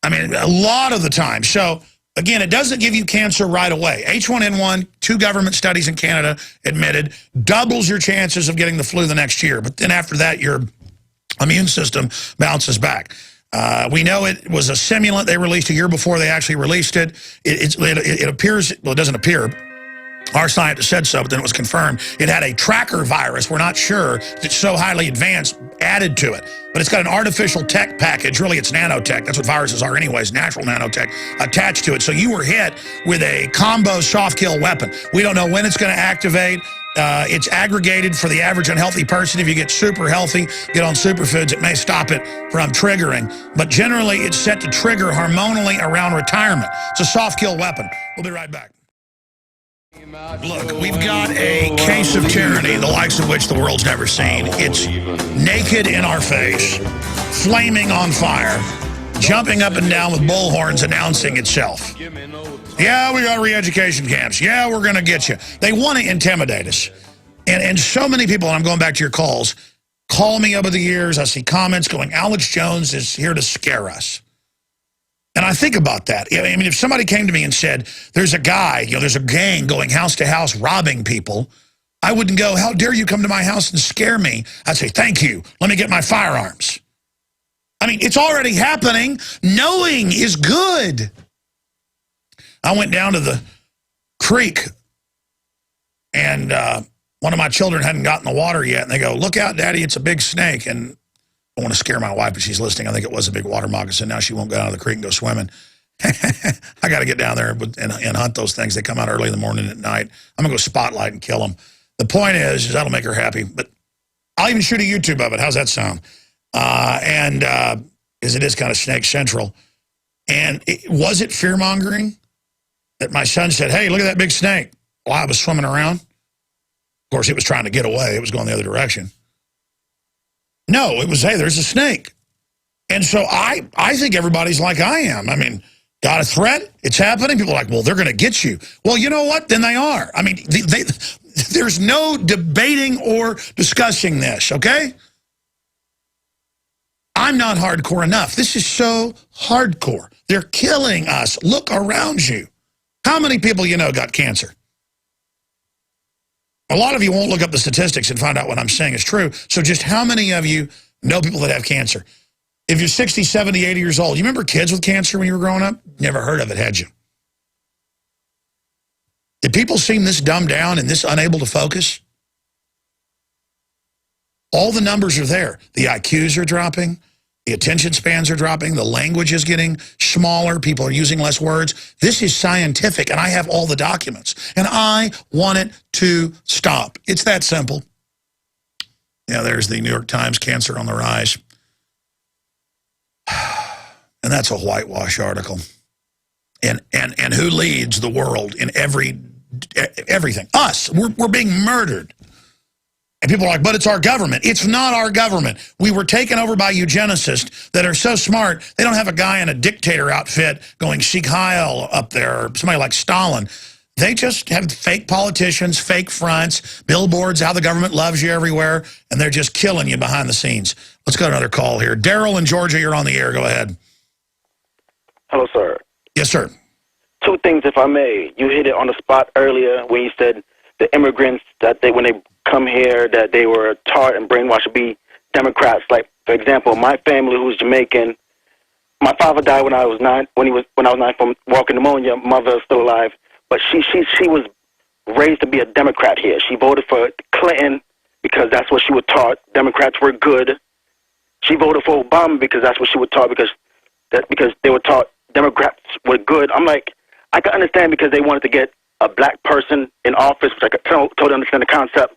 I mean, a lot of the time. So, again, it doesn't give you cancer right away. H1N1, 2 government studies in Canada admitted, doubles your chances of getting the flu the next year. But then after that, your immune system bounces back. We know it was a simulant they released a year before they actually released it. It appears, well, it doesn't appear. Our scientist said so, but then it was confirmed. It had a tracker virus. We're not sure. It's so highly advanced, added to it. But it's got an artificial tech package. Really, it's nanotech. That's what viruses are anyways, natural nanotech attached to it. So you were hit with a combo soft kill weapon. We don't know when it's going to activate. It's aggregated for the average unhealthy person. If you get super healthy, get on superfoods, it may stop it from triggering. But generally, it's set to trigger hormonally around retirement. It's a soft kill weapon. We'll be right back. Look, we've got a case of tyranny, the likes of which the world's never seen. It's naked in our face, flaming on fire, jumping up and down with bullhorns announcing itself. Yeah, we got re-education camps. Yeah, we're going to get you. They want to intimidate us. And so many people, and I'm going back to your calls, call me over the years. I see comments going, Alex Jones is here to scare us. And I think about that. I mean, if somebody came to me and said, there's a guy, there's a gang going house to house robbing people, I wouldn't go, how dare you come to my house and scare me? I'd say, thank you. Let me get my firearms. I mean, it's already happening. Knowing is good. I went down to the creek, and one of my children hadn't gotten the water yet, and they go, look out, Daddy, it's a big snake. And I want to scare my wife, but she's listening. I think it was a big water moccasin. Now she won't go down to the creek and go swimming. I got to get down there and hunt those things. They come out early in the morning and at night. I'm going to go spotlight and kill them. The point is that'll make her happy. But I'll even shoot a YouTube of it. How's that sound? Because it is kind of Snake Central. And was it fear-mongering that my son said, hey, look at that big snake, while I was swimming around? Of course, it was trying to get away. It was going the other direction. No, it was, hey, there's a snake. And so I think everybody's like I am. I mean, got a threat? It's happening? People are like, well, they're going to get you. Well, you know what? Then they are. I mean, there's no debating or discussing this, okay? I'm not hardcore enough. This is so hardcore. They're killing us. Look around you. How many people you know got cancer? A lot of you won't look up the statistics and find out what I'm saying is true. So just how many of you know people that have cancer? If you're 60, 70, 80 years old, you remember kids with cancer when you were growing up? Never heard of it, had you? Did people seem this dumbed down and this unable to focus? All the numbers are there. The IQs are dropping. The attention spans are dropping. The language is getting smaller. People are using less words. This is scientific, and I have all the documents. And I want it to stop. It's that simple. Yeah, there's the New York Times, cancer on the rise. And that's a whitewash article. And who leads the world in everything? Us. We're being murdered. And people are like, but it's our government. It's not our government. We were taken over by eugenicists that are so smart, they don't have a guy in a dictator outfit going Sheikh Heil up there, or somebody like Stalin. They just have fake politicians, fake fronts, billboards, how the government loves you everywhere, and they're just killing you behind the scenes. Let's go to another call here. Daryl in Georgia, you're on the air. Go ahead. Hello, sir. Yes, sir. Two things, if I may. You hit it on the spot earlier when you said the immigrants, that when they come here, that they were taught and brainwashed to be Democrats. Like, for example, my family, who's Jamaican, my father died when I was 9 from walking pneumonia. Mother is still alive, but she was raised to be a Democrat here. She voted for Clinton because that's what she was taught. Democrats were good. She voted for Obama because that's what she was taught, because they were taught Democrats were good. I'm like, I can understand because they wanted to get a black person in office, which I could totally understand the concept.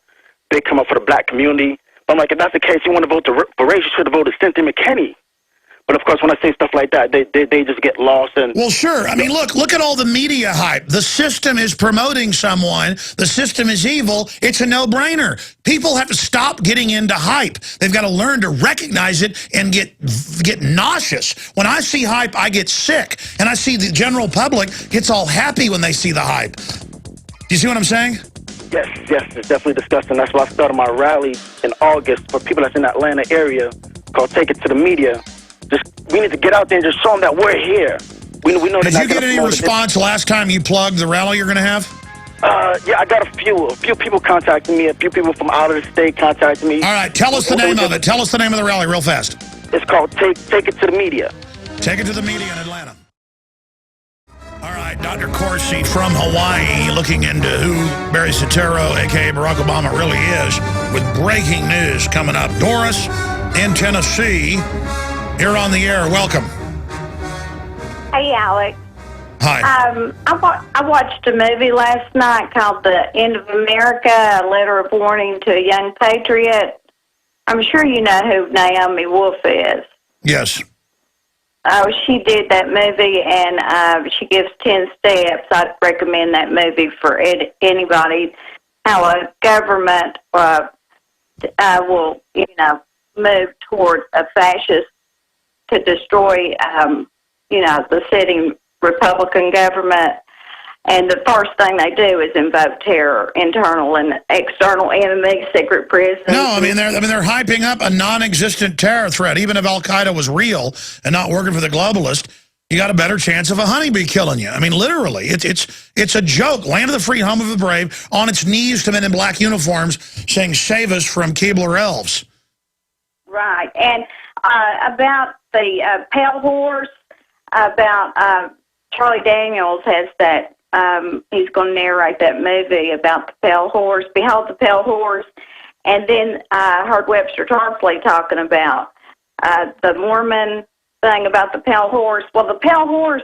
They come up for the black community. But I'm like, if that's the case, you want to vote for race, you should have voted Cynthia McKinney. But of course, when I say stuff like that, they just get lost. And well, sure. I mean, look at all the media hype. The system is promoting someone. The system is evil. It's a no-brainer. People have to stop getting into hype. They've got to learn to recognize it and get nauseous. When I see hype, I get sick. And I see the general public gets all happy when they see the hype. Do you see what I'm saying? Yes, it's definitely disgusting. That's why I started my rally in August for people that's in the Atlanta area called Take It to the Media. We need to get out there and just show them that we're here. We know. Did you get any response last time you plugged the rally you're going to have? Yeah, I got a few people contacting me. A few people from out of the state contacting me. All right, tell us the name of it. Tell us the name of the rally real fast. It's called Take It to the Media. Take It to the Media in Atlanta. All right, Dr. Corsi from Hawaii looking into who Barry Soetoro, a.k.a. Barack Obama, really is, with breaking news coming up. Doris in Tennessee, you're on the air. Welcome. Hey, Alex. Hi. I watched a movie last night called The End of America, A Letter of Warning to a Young Patriot. I'm sure you know who Naomi Wolf is. Yes. She did that movie, and she gives 10 steps. I'd recommend that movie for anybody, how a government will, move toward a fascist to destroy, the sitting Republican government. And the first thing they do is invoke terror, internal and external enemies, secret prisons. No, I mean they're hyping up a non-existent terror threat. Even if Al Qaeda was real and not working for the globalist, you got a better chance of a honeybee killing you. I mean, literally, it's a joke. Land of the free, home of the brave, on its knees to men in black uniforms, saying "Save us from Keebler elves." Right, and about the pale horse, about Charlie Daniels has that. He's going to narrate that movie about the pale horse. Behold the pale horse. And then I heard Webster Tarpley talking about the Mormon thing about the pale horse. Well, the pale horse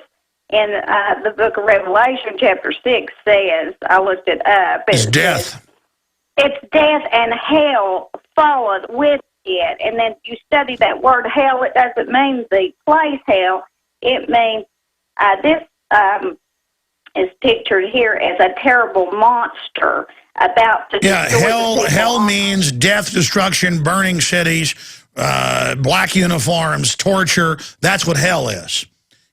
in the book of Revelation, chapter 6, says, I looked it up. It's death. it's death and hell followed with it. And then you study that word hell, it doesn't mean the place hell. It means this is pictured here as a terrible monster about to Yeah, destroy the people. hell means death, destruction, burning cities, black uniforms, torture. That's what hell is.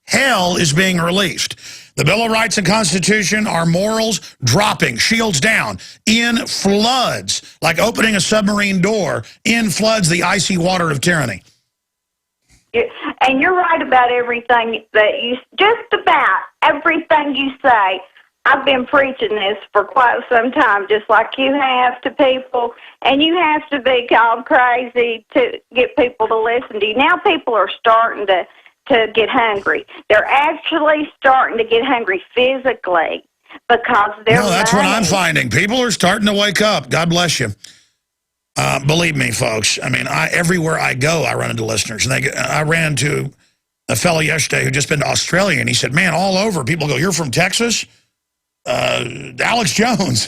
Hell is being released. The Bill of Rights and Constitution are morals dropping, shields down, in floods, like opening a submarine door, in floods the icy water of tyranny. And you're right about everything that you, just about everything you say. I've been preaching this for quite some time, just like you have to people, and you have to be called crazy to get people to listen to you. Now people are starting to get hungry. They're actually starting to get hungry physically because they're No, that's what I'm finding. People are starting to wake up. God bless you. Believe me, folks. I mean, everywhere I go, I run into listeners. And I ran into a fellow yesterday who'd just been to Australia, and he said, man, all over, people go, you're from Texas? Alex Jones.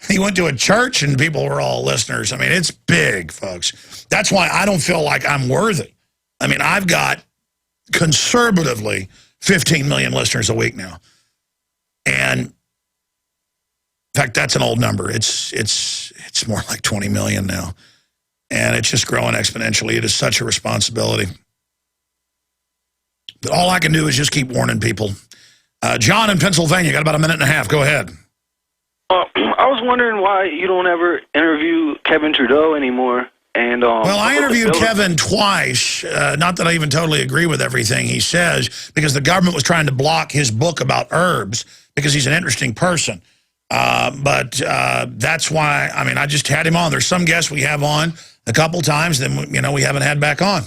He went to a church, and people were all listeners. I mean, it's big, folks. That's why I don't feel like I'm worthy. I mean, I've got conservatively 15 million listeners a week now. And in fact, that's an old number. It's more like 20 million now. And it's just growing exponentially. It is such a responsibility. But all I can do is just keep warning people. John in Pennsylvania, got about a minute and a half. Go ahead. I was wondering why you don't ever interview Kevin Trudeau anymore. And well, I interviewed Kevin twice. Not that I even totally agree with everything he says, because the government was trying to block his book about herbs because he's an interesting person. But that's why, I mean, I just had him on. There's some guests we have on a couple times, then, you know, we haven't had back on.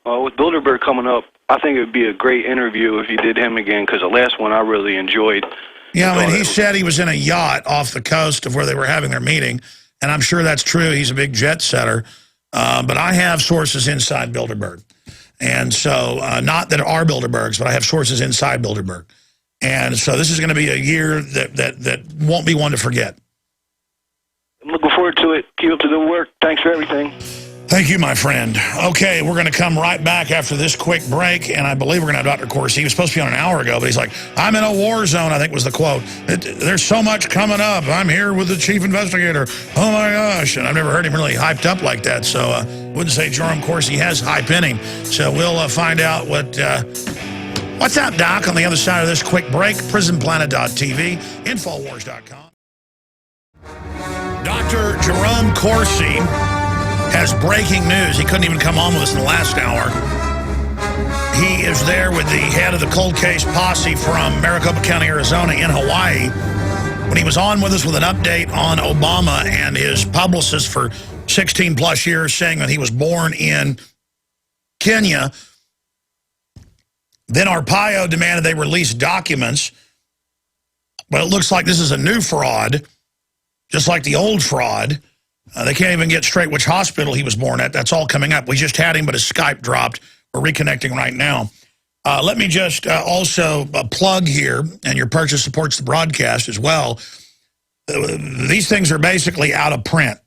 With Bilderberg coming up, I think it would be a great interview if you did him again, because the last one I really enjoyed. Yeah, I mean, he said he was in a yacht off the coast of where they were having their meeting, and I'm sure that's true. He's a big jet setter. But I have sources inside Bilderberg. And so, not that are Bilderbergs, but I have sources inside Bilderberg. And so this is going to be a year that won't be one to forget. I'm looking forward to it. Keep up the good work. Thanks for everything. Thank you, my friend. Okay, we're going to come right back after this quick break, and I believe we're going to have Dr. Corsi. He was supposed to be on an hour ago, but he's like, I'm in a war zone, I think was the quote. There's so much coming up. I'm here with the chief investigator. Oh, my gosh. And I've never heard him really hyped up like that, so wouldn't say Jerome Corsi has hype in him. So we'll find out what's up, Doc, on the other side of this quick break. PrisonPlanet.tv, Infowars.com. Dr. Jerome Corsi has breaking news. He couldn't even come on with us in the last hour. He is there with the head of the cold case posse from Maricopa County, Arizona in Hawaii. When he was on with us with an update on Obama and his publicist for 16 plus years saying that he was born in Kenya, then Arpaio demanded they release documents. But it looks like this is a new fraud, just like the old fraud. They can't even get straight which hospital he was born at. That's all coming up. We just had him, but his Skype dropped. We're reconnecting right now. Let me just also plug here, and your purchase supports the broadcast as well. These things are basically out of print.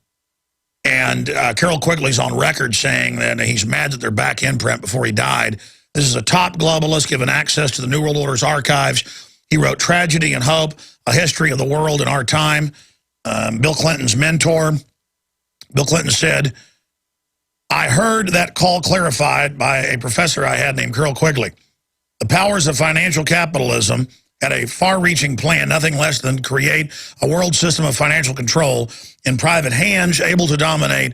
And Carroll Quigley's on record saying that he's mad that they're back in print before he died. This is a top globalist given access to the New World Order's archives. He wrote Tragedy and Hope, A History of the World in Our Time. Bill Clinton's mentor. Bill Clinton said, I heard that call clarified by a professor I had named Carroll Quigley. The powers of financial capitalism had a far-reaching plan, nothing less than create a world system of financial control in private hands, able to dominate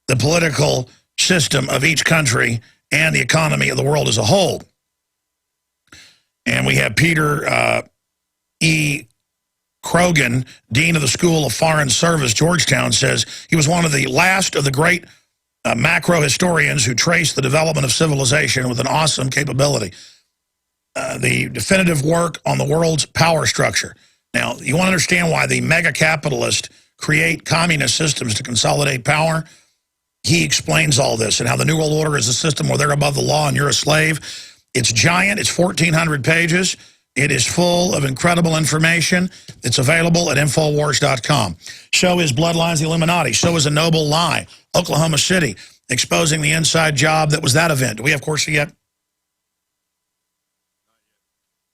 the political system of each country and the economy of the world as a whole. And we have Peter E. Krogan, Dean of the School of Foreign Service, Georgetown, says he was one of the last of the great macro historians who traced the development of civilization with an awesome capability. The definitive work on the world's power structure. Now, you want to understand why the mega capitalists create communist systems to consolidate power? He explains all this and how the New World Order is a system where they're above the law and you're a slave. It's giant. It's 1,400 pages. It is full of incredible information. It's available at Infowars.com. So is Bloodlines the Illuminati. So is A Noble Lie, Oklahoma City, exposing the inside job that was that event. Do we have Corsi yet?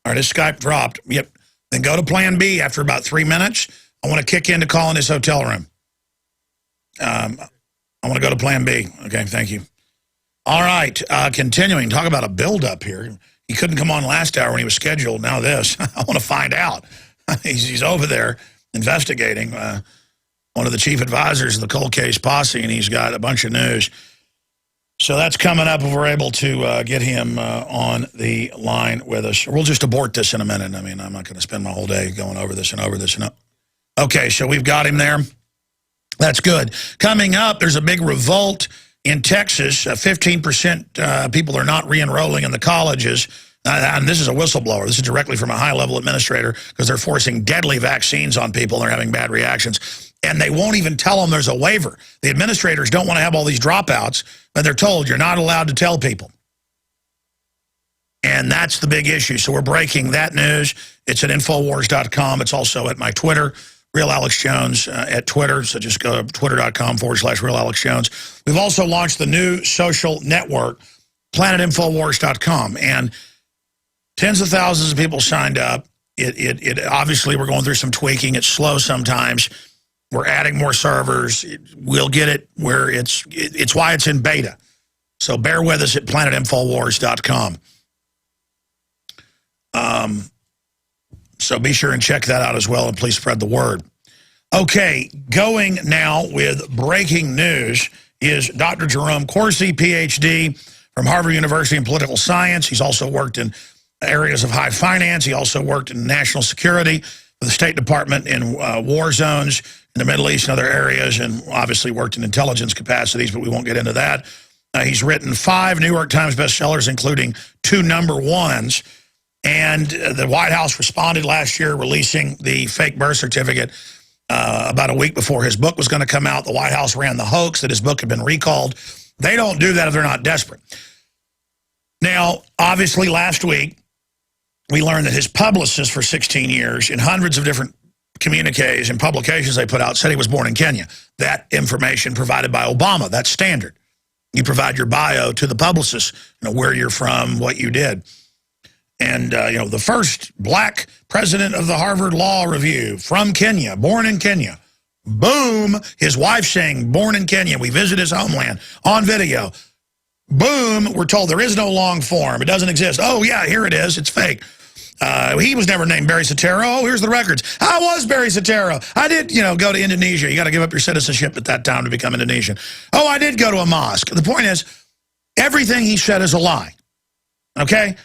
All right, his Skype dropped. Yep. Then go to Plan B after about 3 minutes. I want to kick in to call in his hotel room. I want to go to Plan B. Okay, thank you. All right, continuing. Talk about a buildup here. He couldn't come on last hour when he was scheduled. Now this. I want to find out. He's over there investigating, one of the chief advisors of the cold case posse, and he's got a bunch of news. So that's coming up if we're able to get him on the line with us. We'll just abort this in a minute. I mean, I'm not going to spend my whole day going over this and over this. Okay, so we've got him there. That's good. Coming up, there's a big revolt in Texas. 15% people are not re-enrolling in the colleges. And this is a whistleblower. This is directly from a high-level administrator because they're forcing deadly vaccines on people and they're having bad reactions. And they won't even tell them there's a waiver. The administrators don't want to have all these dropouts, but they're told you're not allowed to tell people. And that's the big issue. So we're breaking that news. It's at Infowars.com. It's also at my Twitter, Real Alex Jones at Twitter. So just go to twitter.com/Real Alex Jones. We've also launched the new social network, PlanetInfowars.com. And tens of thousands of people signed up. It obviously, we're going through some tweaking. It's slow sometimes. We're adding more servers. We'll get it where it's why it's in beta. So bear with us at PlanetInfowars.com. So be sure and check that out as well, and please spread the word. Okay, going now with breaking news is Dr. Jerome Corsi, Ph.D. from Harvard University in political science. He's also worked in areas of high finance. He also worked in national security for the State Department in war zones in the Middle East and other areas, and obviously worked in intelligence capacities, but we won't get into that. He's written 5 New York Times bestsellers, including 2 #1s. And the White House responded last year, releasing the fake birth certificate about a week before his book was going to come out. The White House ran the hoax that his book had been recalled. They don't do that if they're not desperate. Now, obviously, last week, we learned that his publicist for 16 years, in hundreds of different communiques and publications they put out, said he was born in Kenya. That information provided by Obama. That's standard. You provide your bio to the publicist, where you're from, what you did. And, the first black president of the Harvard Law Review from Kenya, born in Kenya. Boom, his wife saying, born in Kenya. We visit his homeland on video. Boom, we're told there is no long form. It doesn't exist. Oh, yeah, here it is. It's fake. He was never named Barry Soetoro. Oh, here's the records. I was Barry Soetoro. I did, go to Indonesia. You got to give up your citizenship at that time to become Indonesian. Oh, I did go to a mosque. The point is, everything he said is a lie. Okay?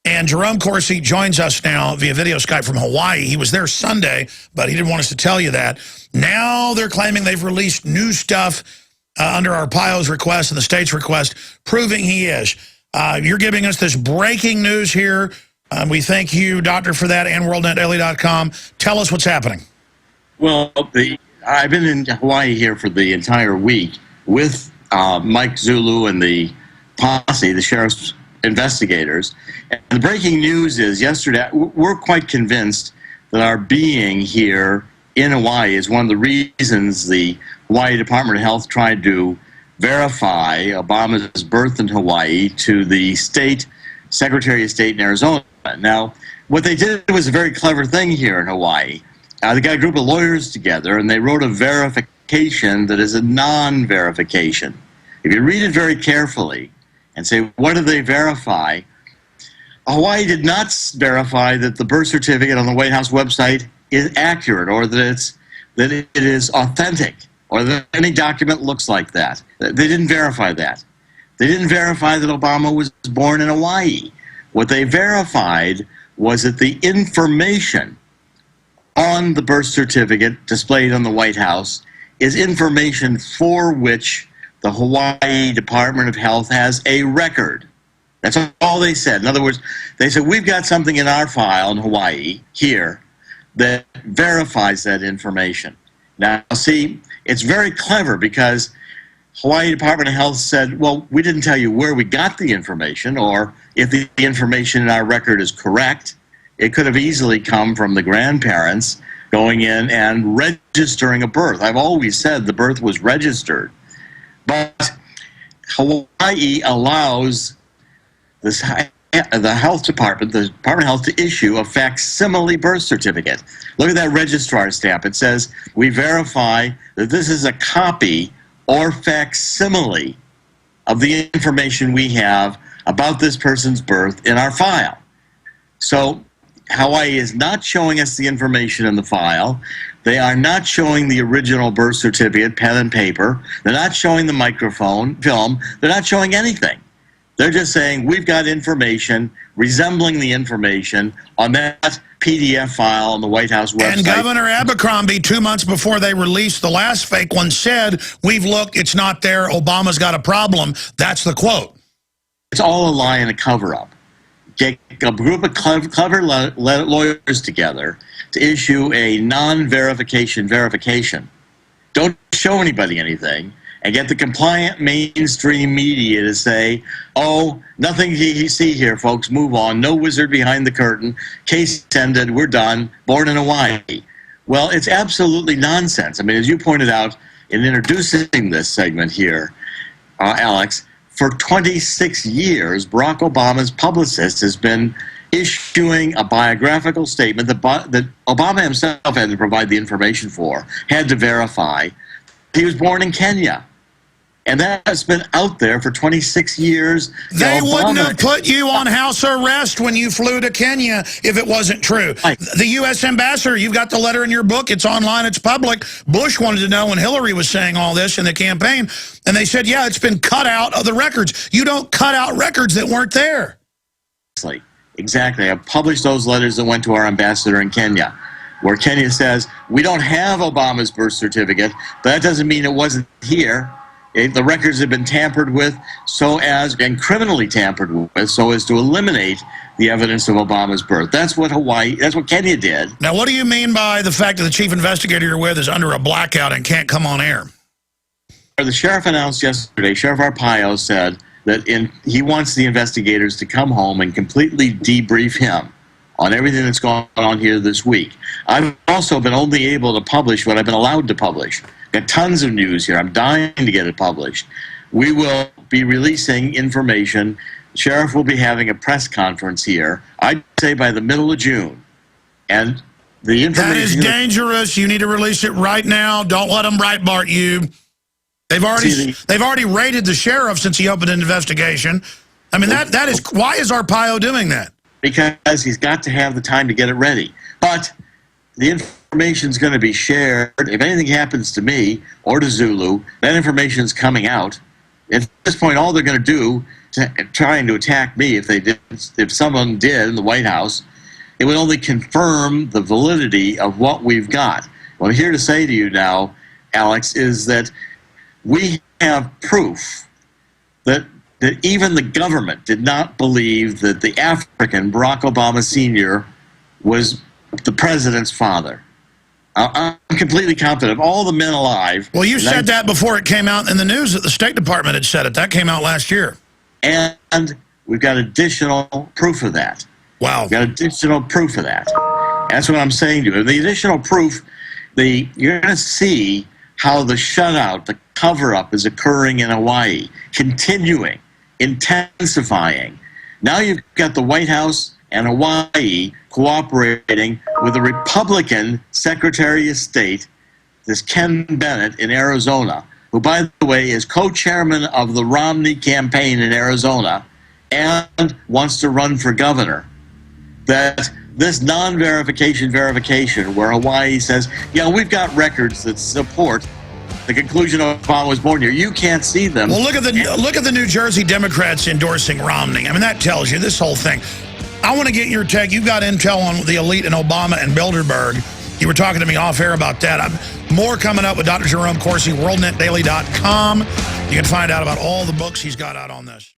And Jerome Corsi joins us now via video Skype from Hawaii. He was there Sunday, but he didn't want us to tell you that. Now they're claiming they've released new stuff under Arpaio's request and the state's request, proving he is. You're giving us this breaking news here. We thank you, Doctor, for that, and WorldNetDaily.com. Tell us what's happening. Well, I've been in Hawaii here for the entire week with Mike Zulu and the posse, the sheriff's investigators. And the breaking news is yesterday, we're quite convinced that our being here in Hawaii is one of the reasons the Hawaii Department of Health tried to verify Obama's birth in Hawaii to the state Secretary of State in Arizona. Now, what they did was a very clever thing here in Hawaii. They got a group of lawyers together and they wrote a verification that is a non-verification. If you read it very carefully and say, what do they verify? Hawaii did not verify that the birth certificate on the White House website is accurate or that it is authentic or that any document looks like that. They didn't verify that. They didn't verify that Obama was born in Hawaii. What they verified was that the information on the birth certificate displayed on the White House is information for which the Hawaii Department of Health has a record. That's all they said. In other words, they said, we've got something in our file in Hawaii, here, that verifies that information. Now, see, it's very clever because Hawaii Department of Health said, well, we didn't tell you where we got the information or if the information in our record is correct. It could have easily come from the grandparents going in and registering a birth. I've always said the birth was registered. But Hawaii allows the health department, the Department of Health, to issue a facsimile birth certificate. Look at that registrar stamp. It says, we verify that this is a copy or facsimile of the information we have about this person's birth in our file. So Hawaii is not showing us the information in the file. They are not showing the original birth certificate, pen and paper. They're not showing the microphone, film. They're not showing anything. They're just saying, we've got information resembling the information on that PDF file on the White House website. And Governor Abercrombie, 2 months before they released the last fake one, said, we've looked, it's not there, Obama's got a problem. That's the quote. It's all a lie and a cover-up. Get a group of clever lawyers together to issue a non-verification verification. Don't show anybody anything, and get the compliant mainstream media to say, oh, nothing you see here, folks, move on, no wizard behind the curtain, case ended, we're done, born in Hawaii. Well, it's absolutely nonsense. I mean, as you pointed out in introducing this segment here, Alex, for 26 years, Barack Obama's publicist has been issuing a biographical statement that Obama himself had to provide the information for, had to verify. He was born in Kenya. And that's been out there for 26 years. They wouldn't have put you on house arrest when you flew to Kenya if it wasn't true. Right. The U.S. ambassador, you've got the letter in your book. It's online. It's public. Bush wanted to know when Hillary was saying all this in the campaign. And they said, yeah, it's been cut out of the records. You don't cut out records that weren't there. Exactly. I published those letters that went to our ambassador in Kenya, where Kenya says, we don't have Obama's birth certificate, but that doesn't mean it wasn't here. The records have been tampered with and criminally tampered with so as to eliminate the evidence of Obama's birth. That's what Kenya did. Now, what do you mean by the fact that the chief investigator you're with is under a blackout and can't come on air? The sheriff announced yesterday, Sheriff Arpaio said that he wants the investigators to come home and completely debrief him on everything that's gone on here this week. I've also been only able to publish what I've been allowed to publish. Got tons of news here. I'm dying to get it published. We will be releasing information. The sheriff will be having a press conference here, I'd say by the middle of June. And the information... That is dangerous. You need to release it right now. Don't let them Breitbart you. They've already raided the sheriff since he opened an investigation. I mean, that is... Why is Arpaio doing that? Because he's got to have the time to get it ready. But the information is going to be shared. If anything happens to me or to Zulu, that information is coming out. At this point, all they're going to do, trying to attack me, if someone did in the White House, it would only confirm the validity of what we've got. What I'm here to say to you now, Alex, is that we have proof that even the government did not believe that the African Barack Obama Sr. was the president's father. I'm completely confident of all the men alive. Well, you said that before it came out in the news that the State Department had said it. That came out last year. And we've got additional proof of that. Wow. We've got additional proof of that. That's what I'm saying to you. The additional proof, you're going to see how the shutout, the cover-up is occurring in Hawaii, continuing, intensifying. Now you've got the White House and Hawaii cooperating with the Republican Secretary of State, this Ken Bennett in Arizona, who, by the way, is co-chairman of the Romney campaign in Arizona and wants to run for governor. That this non-verification verification where Hawaii says, yeah, we've got records that support the conclusion Obama was born here. You can't see them. Well, look at the New Jersey Democrats endorsing Romney. I mean, that tells you this whole thing. I want to get your take. You got intel on the elite and Obama and Bilderberg. You were talking to me off air about that. More coming up with Dr. Jerome Corsi, worldnetdaily.com. You can find out about all the books he's got out on this.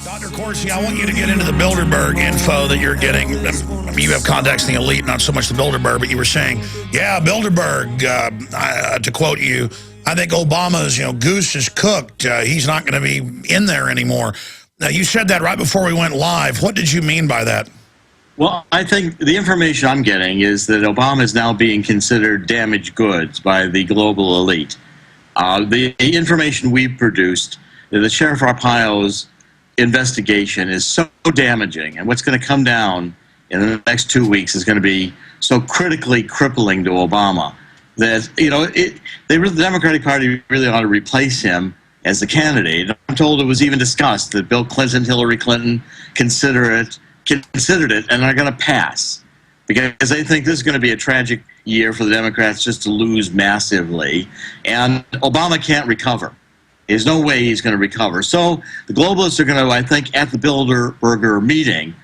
Dr. Corsi, I want you to get into the Bilderberg info that you're getting. I mean, you have contacts in the elite, not so much the Bilderberg, but you were saying, yeah, Bilderberg, to quote you, I think Obama's, goose is cooked. He's not going to be in there anymore. Now, you said that right before we went live. What did you mean by that? Well, I think the information I'm getting is that Obama is now being considered damaged goods by the global elite. The information we've produced, the Sheriff Arpaio's investigation is so damaging, and what's going to come down in the next 2 weeks is going to be so critically crippling to Obama that, the Democratic Party really ought to replace him as the candidate. I'm told it was even discussed that Bill Clinton, Hillary Clinton considered it and are going to pass because they think this is going to be a tragic year for the Democrats just to lose massively, and Obama can't recover. There's no way he's going to recover. So the globalists are going to, I think, at the Bilderberger meeting,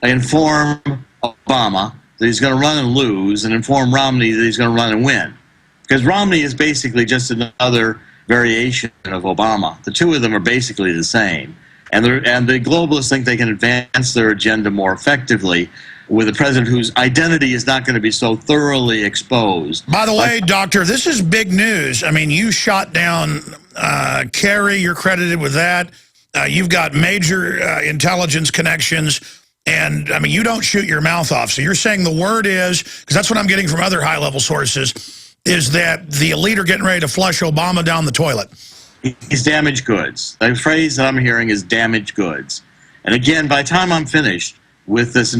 inform Obama that he's going to run and lose, and inform Romney that he's going to run and win. Because Romney is basically just another variation of Obama. The two of them are basically the same. And the globalists think they can advance their agenda more effectively with a president whose identity is not going to be so thoroughly exposed. By the way, Doctor, this is big news. I mean, you shot down Kerry. You're credited with that. You've got major intelligence connections. And, I mean, you don't shoot your mouth off. So you're saying the word is, because that's what I'm getting from other high-level sources, is that the elite are getting ready to flush Obama down the toilet. He's damaged goods. The phrase that I'm hearing is damaged goods. And again, by the time I'm finished with this,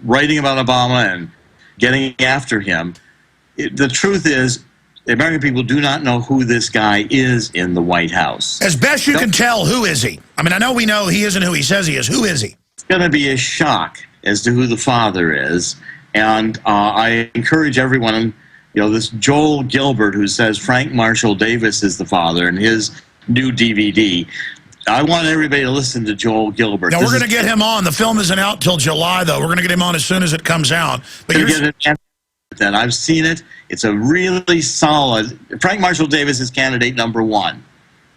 writing about Obama and getting after him, the truth is the American people do not know who this guy is in the White House. As best you can tell, who is he? I mean, I know we know he isn't who he says he is. Who is he? It's going to be a shock as to who the father is. And I encourage everyone, this Joel Gilbert, who says Frank Marshall Davis is the father, and his new DVD. I want everybody to listen to Joel Gilbert. Now, we're going to get him on. The film isn't out till July, though. We're going to get him on as soon as it comes out. But then I've seen it. It's a really solid. Frank Marshall Davis is candidate number 1.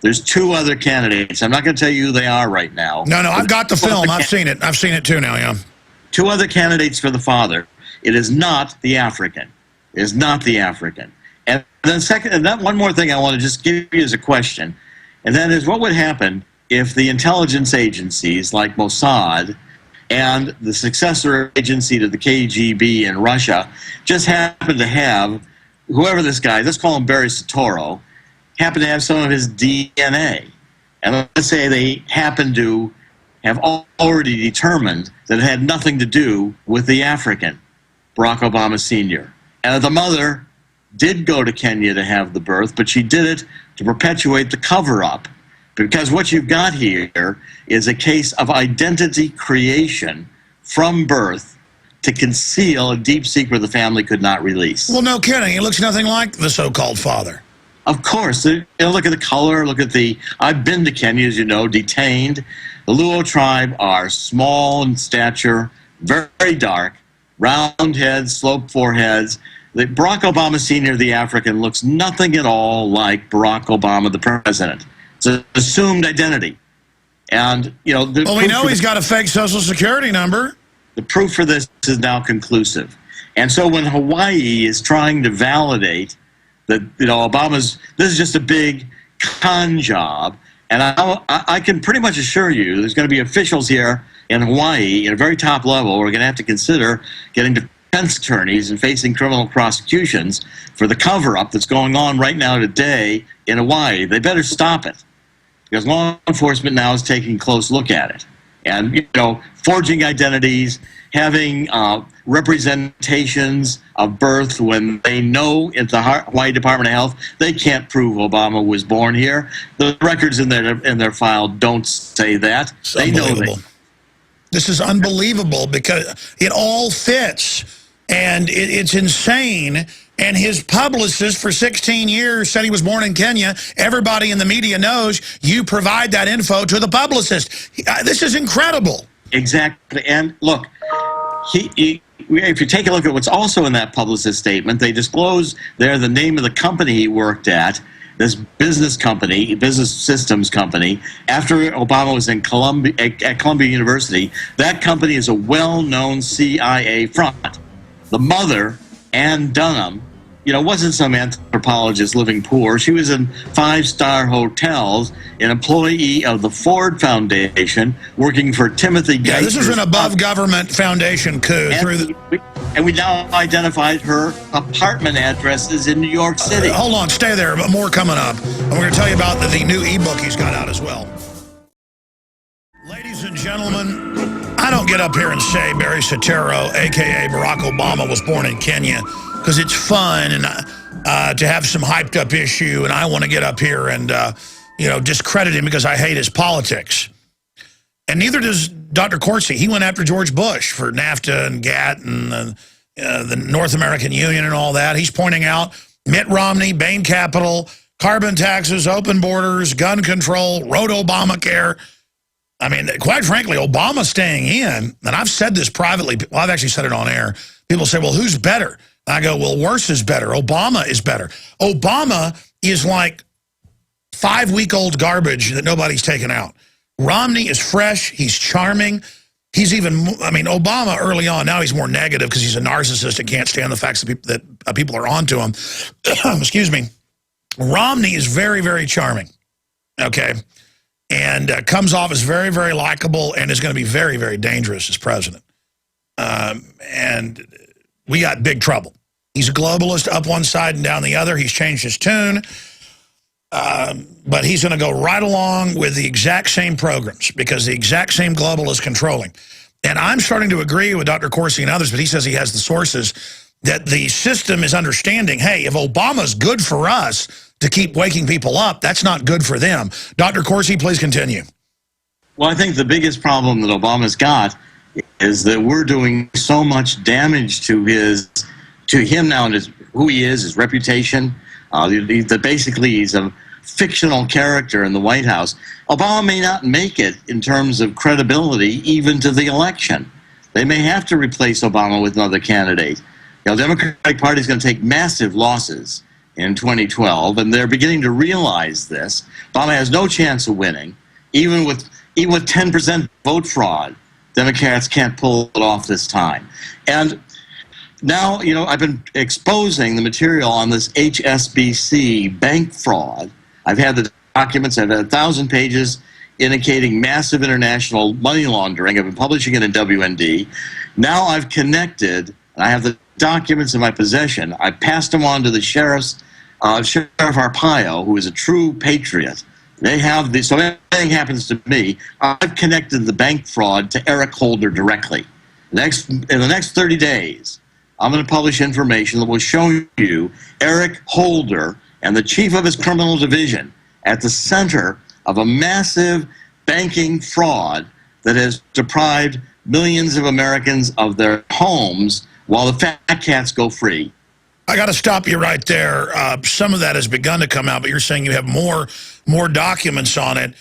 There's 2 other candidates. I'm not going to tell you who they are right now. No, I've got the film. I've seen it. I've seen it too now, yeah. 2 other candidates for the father. It is not the African. It is not the African. And then second, and that one more thing I want to just give you as a question, and that is what would happen if the intelligence agencies like Mossad and the successor agency to the KGB in Russia just happened to have, whoever this guy, let's call him Barry Soetoro, happen to have some of his DNA. And let's say they happen to have already determined that it had nothing to do with the African, Barack Obama Sr. And the mother did go to Kenya to have the birth, but she did it to perpetuate the cover-up. Because what you've got here is a case of identity creation from birth to conceal a deep secret the family could not release. Well, no kidding. He looks nothing like the so-called father. Of course. Look at the color. Look at I've been to Kenya, as you know, detained. The Luo tribe are small in stature, very dark, round heads, sloped foreheads. Barack Obama Sr., the African, looks nothing at all like Barack Obama, the president. It's an assumed identity. And, well, we know he's got a fake Social Security number. The proof for this is now conclusive. And so when Hawaii is trying to validate that, this is just a big con job, and I can pretty much assure you there's going to be officials here in Hawaii at a very top level who are going to have to consider getting defense attorneys and facing criminal prosecutions for the cover-up that's going on right now today in Hawaii. They better stop it, because law enforcement now is taking a close look at it. And, forging identities, having representations of birth when they know at the Hawaii Department of Health they can't prove Obama was born here. The records in their file don't say that. They know that. This is unbelievable because it all fits, and it's insane. And his publicist for 16 years said he was born in Kenya. Everybody in the media knows you provide that info to the publicist. This is incredible. Exactly. And look, if you take a look at what's also in that publicist statement, they disclose there the name of the company he worked at, this business company, business systems company, after Obama was in at Columbia University. That company is a well-known CIA front. The mother, Ann Dunham, wasn't some anthropologist living poor. She was in 5-star hotels, an employee of the Ford Foundation, working for Timothy Geithner's. Yeah, this is an above-government foundation coup. And we now identified her apartment addresses in New York City. Hold on, stay there, but more coming up. And we're going to tell you about the new ebook he's got out as well. Ladies and gentlemen, I don't get up here and say Barry Soetoro, a.k.a. Barack Obama, was born in Kenya, because it's fun and to have some hyped-up issue, and I want to get up here and, discredit him because I hate his politics. And neither does Dr. Corsi. He went after George Bush for NAFTA and GATT and the North American Union and all that. He's pointing out Mitt Romney, Bain Capital, carbon taxes, open borders, gun control, wrote Obamacare. I mean, quite frankly, Obama staying in, and I've said this privately. Well, I've actually said it on air. People say, well, who's better? I go, well, worse is better. Obama is better. Obama is like 5-week-old garbage that nobody's taken out. Romney is fresh. He's charming. He's even, Obama early on, now he's more negative because he's a narcissist and can't stand the facts that people are onto him. Excuse me. Romney is very, very charming, okay? And comes off as very, very likable and is going to be very, very dangerous as president. And we got big trouble. He's a globalist up one side and down the other. He's changed his tune. But he's going to go right along with the exact same programs because the exact same global is controlling. And I'm starting to agree with Dr. Corsi and others, but he says he has the sources, that the system is understanding, hey, if Obama's good for us to keep waking people up, that's not good for them. Dr. Corsi, please continue. Well, I think the biggest problem that Obama's got is that we're doing so much damage to him now and who he is, his reputation. That basically he's a fictional character in the White House. Obama may not make it in terms of credibility even to the election. They may have to replace Obama with another candidate. The Democratic Party is going to take massive losses in 2012, and they're beginning to realize this. Obama has no chance of winning. Even with 10% vote fraud, Democrats can't pull it off this time. And now, I've been exposing the material on this HSBC bank fraud. I've had the documents. I've had 1,000 pages indicating massive international money laundering. I've been publishing it in WND. Now I've connected, and I have the documents in my possession. I passed them on to the Sheriff Arpaio, who is a true patriot. They have these, so if anything happens to me, I've connected the bank fraud to Eric Holder directly. In the next 30 days, I'm going to publish information that will show you Eric Holder and the chief of his criminal division at the center of a massive banking fraud that has deprived millions of Americans of their homes while the fat cats go free. I got to stop you right there. Some of that has begun to come out, but you're saying you have more documents on it.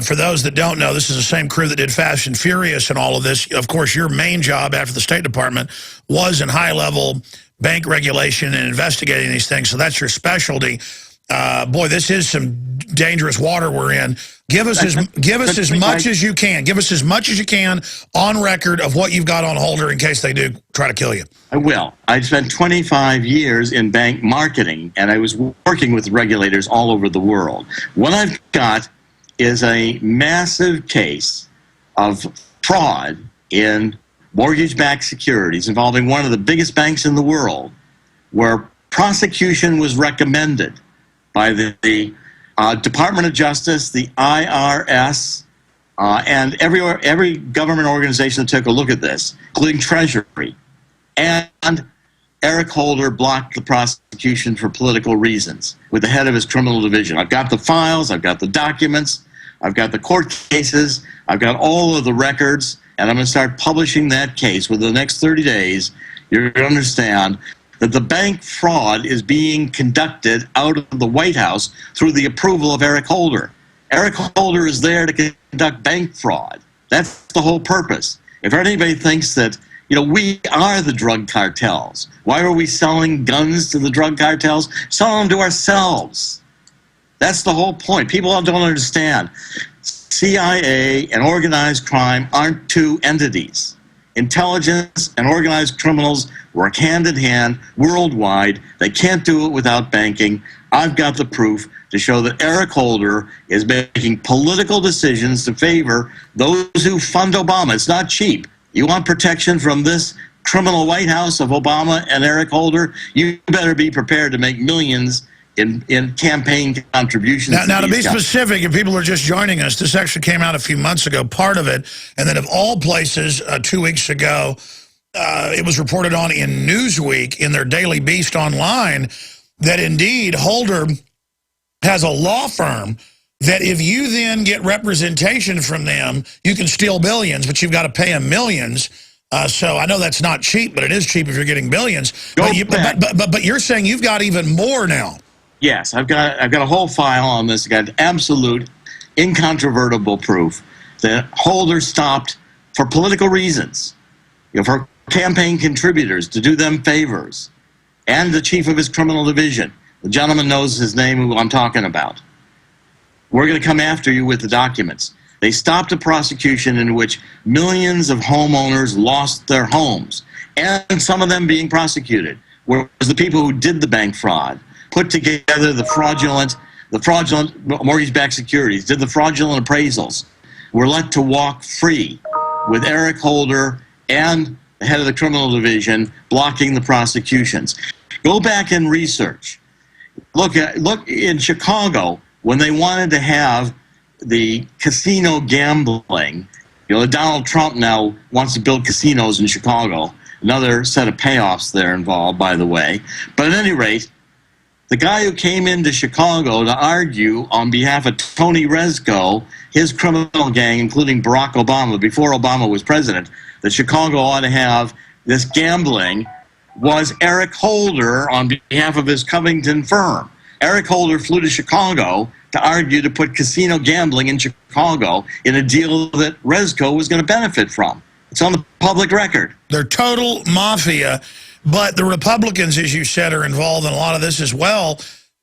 For those that don't know, this is the same crew that did Fast and Furious and all of this. Of course, your main job after the State Department was in high-level bank regulation and investigating these things, so that's your specialty. Boy, this is some dangerous water we're in. Give us as much as you can. Give us as much as you can on record of what you've got on Holder in case they do try to kill you. I will. I spent 25 years in bank marketing, and I was working with regulators all over the world. What I've got is a massive case of fraud in mortgage-backed securities involving one of the biggest banks in the world, where prosecution was recommended by the Department of Justice, the IRS, and every government organization that took a look at this, including Treasury. And Eric Holder blocked the prosecution for political reasons with the head of his criminal division. I've got the files, I've got the documents, I've got the court cases, I've got all of the records, and I'm going to start publishing that case within the next 30 days. You're going to understand that the bank fraud is being conducted out of the White House through the approval of Eric Holder. Eric Holder is there to conduct bank fraud. That's the whole purpose. If anybody thinks that, we are the drug cartels, why are we selling guns to the drug cartels? Sell them to ourselves. That's the whole point. People don't understand. CIA and organized crime aren't two entities. intelligence and organized criminals work hand in hand worldwide. They can't do it without banking. I've got the proof to show that Eric Holder is making political decisions to favor those who fund Obama. It's not cheap. You want protection from this criminal White House of Obama and Eric Holder? You better be prepared to make millions in campaign contributions. Now, to be specific, if people are just joining us, this actually came out a few months ago, part of it, and then of all places, 2 weeks ago, it was reported on in Newsweek in their Daily Beast online that indeed Holder has a law firm that if you then get representation from them, you can steal billions, but you've got to pay them millions. So I know that's not cheap, but it is cheap if you're getting billions. But you're saying you've got even more now. Yes, I've got a whole file on this. I've got absolute, incontrovertible proof that Holder stopped for political reasons, for campaign contributors to do them favors, and the chief of his criminal division. The gentleman knows his name, who I'm talking about. We're going to come after you with the documents. They stopped a prosecution in which millions of homeowners lost their homes, and some of them being prosecuted, whereas the people who did the bank fraud, put together the fraudulent mortgage-backed securities, did the fraudulent appraisals, were let to walk free with Eric Holder and the head of the criminal division blocking the prosecutions. Go back and research. Look in Chicago, when they wanted to have the casino gambling, Donald Trump now wants to build casinos in Chicago. Another set of payoffs there involved, by the way. But at any rate, the guy who came into Chicago to argue on behalf of Tony Rezko, his criminal gang, including Barack Obama, before Obama was president, that Chicago ought to have this gambling, was Eric Holder on behalf of his Covington firm. Eric Holder flew to Chicago to argue to put casino gambling in Chicago in a deal that Rezko was going to benefit from. It's on the public record. They're total mafia. But the Republicans, as you said, are involved in a lot of this as well.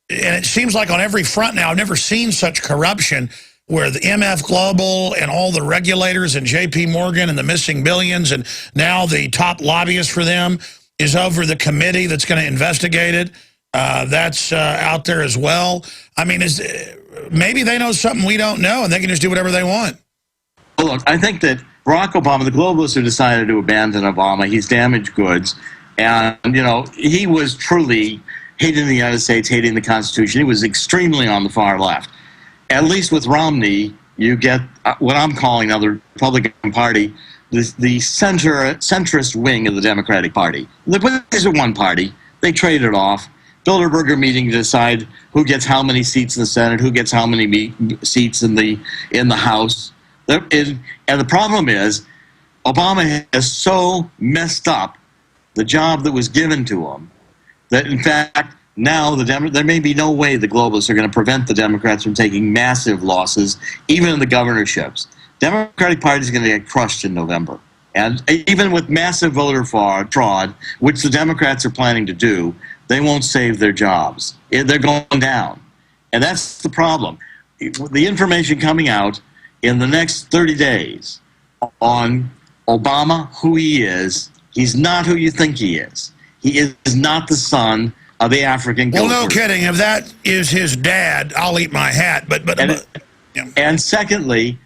And it seems like on every front now, I've never seen such corruption where the MF Global and all the regulators and JP Morgan and the missing billions, and now the top lobbyist for them is over the committee that's going to investigate it. That's out there as well. I mean, maybe they know something we don't know, and they can just do whatever they want. Well, look, I think that Barack Obama, the globalists who decided to abandon Obama, he's damaged goods. And, he was truly hating the United States, hating the Constitution. He was extremely on the far left. At least with Romney, you get what I'm calling now the Republican Party, the centrist wing of the Democratic Party. These are one party. They trade it off. Bilderberger meeting to decide who gets how many seats in the Senate, who gets how many seats in the House. And the problem is, Obama has so messed up the job that was given to him, that in fact now there may be no way the globalists are going to prevent the Democrats from taking massive losses, even in the governorships. Democratic Party is going to get crushed in November. And even with massive voter fraud, which the Democrats are planning to do, they won't save their jobs. They're going down. And that's the problem. The information coming out in the next 30 days on Obama, who he is, he's not who you think he is. He is not the son of the African Well, no kidding. If that is his dad, I'll eat my hat. And secondly,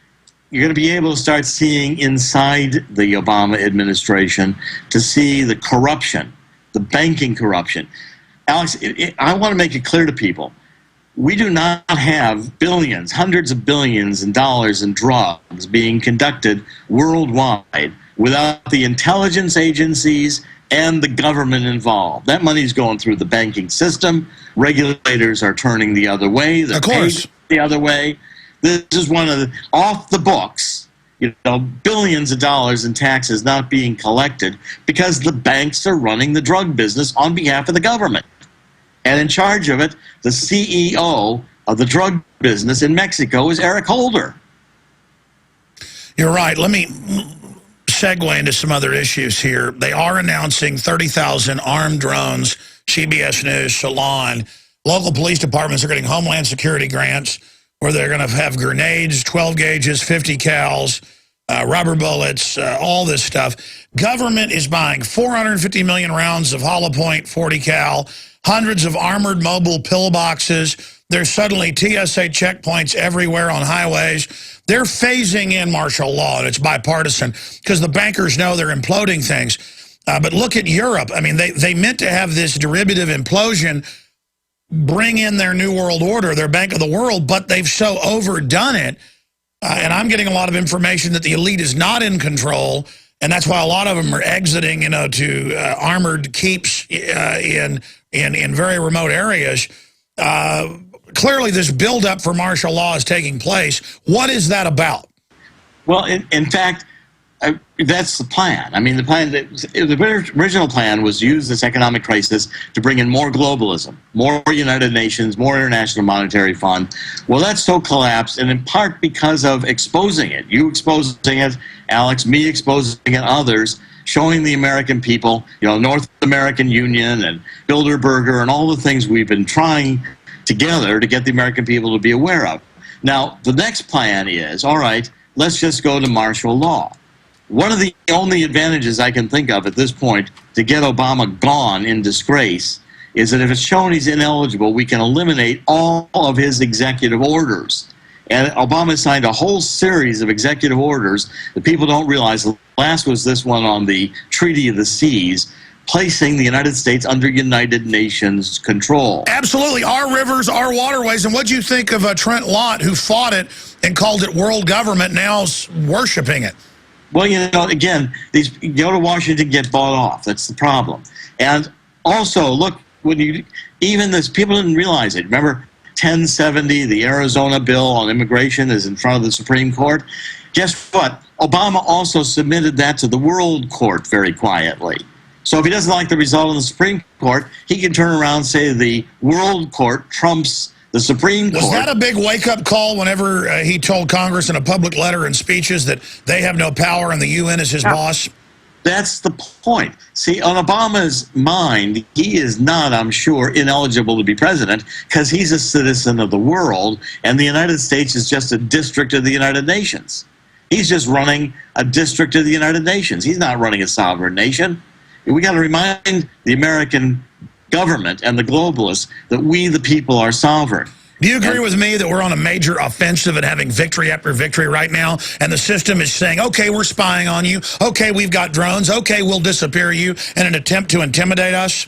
you're going to be able to start seeing inside the Obama administration to see the corruption, the banking corruption. Alex, I want to make it clear to people. We do not have billions, hundreds of billions in dollars in drugs being conducted worldwide without the intelligence agencies and the government involved. That money's going through the banking system. Regulators are turning the other way. They're paid the other way. This is one of the off the books, billions of dollars in taxes not being collected because the banks are running the drug business on behalf of the government. And in charge of it, the CEO of the drug business in Mexico is Eric Holder. You're right. Let me segue into some other issues here. They are announcing 30,000 armed drones, CBS News, Salon. Local police departments are getting Homeland Security grants where they're going to have grenades, 12 gauges, 50 cals, rubber bullets, all this stuff. Government is buying 450 million rounds of hollow point 40 cal, hundreds of armored mobile pillboxes. There's suddenly TSA checkpoints everywhere on highways. They're phasing in martial law, and it's bipartisan because the bankers know they're imploding things. But look at Europe. I mean, they meant to have this derivative implosion bring in their New World Order, their Bank of the World, but they've so overdone it. And I'm getting a lot of information that the elite is not in control, and that's why a lot of them are exiting, to armored keeps in very remote areas. Clearly, this buildup for martial law is taking place. What is that about? Well, in fact, that's the plan. I mean, the original plan was to use this economic crisis to bring in more globalism, more United Nations, more International Monetary Fund. Well, that's so collapsed, and in part because of exposing it. You exposing it, Alex, me exposing it, others, showing the American people, North American Union and Bilderberger and all the things we've been trying together to get the American people to be aware of. Now, the next plan is, all right, let's just go to martial law. One of the only advantages I can think of at this point to get Obama gone in disgrace is that if it's shown he's ineligible, we can eliminate all of his executive orders. And Obama signed a whole series of executive orders that people don't realize. The last was this one on the Treaty of the Seas, placing the United States under United Nations control. Absolutely. Our rivers, our waterways. And what do you think of Trent Lott, who fought it and called it world government, now is worshiping it? Well, again, these go to Washington, get bought off. That's the problem. And also, look, even this, people didn't realize it. Remember 1070, the Arizona bill on immigration is in front of the Supreme Court. Guess what? Obama also submitted that to the World Court very quietly. So if he doesn't like the result of the Supreme Court, he can turn around and say the World Court trumps the Supreme Court. Was that a big wake-up call whenever he told Congress in a public letter and speeches that they have no power and the UN is his boss? That's the point. See, on Obama's mind, he is not, I'm sure, ineligible to be president because he's a citizen of the world, and the United States is just a district of the United Nations. He's just running a district of the United Nations. He's not running a sovereign nation. We got to remind the American government and the globalists that we, the people, are sovereign. Do you agree with me that we're on a major offensive and having victory after victory right now, and the system is saying, okay, we're spying on you, okay, we've got drones, okay, we'll disappear you in an attempt to intimidate us?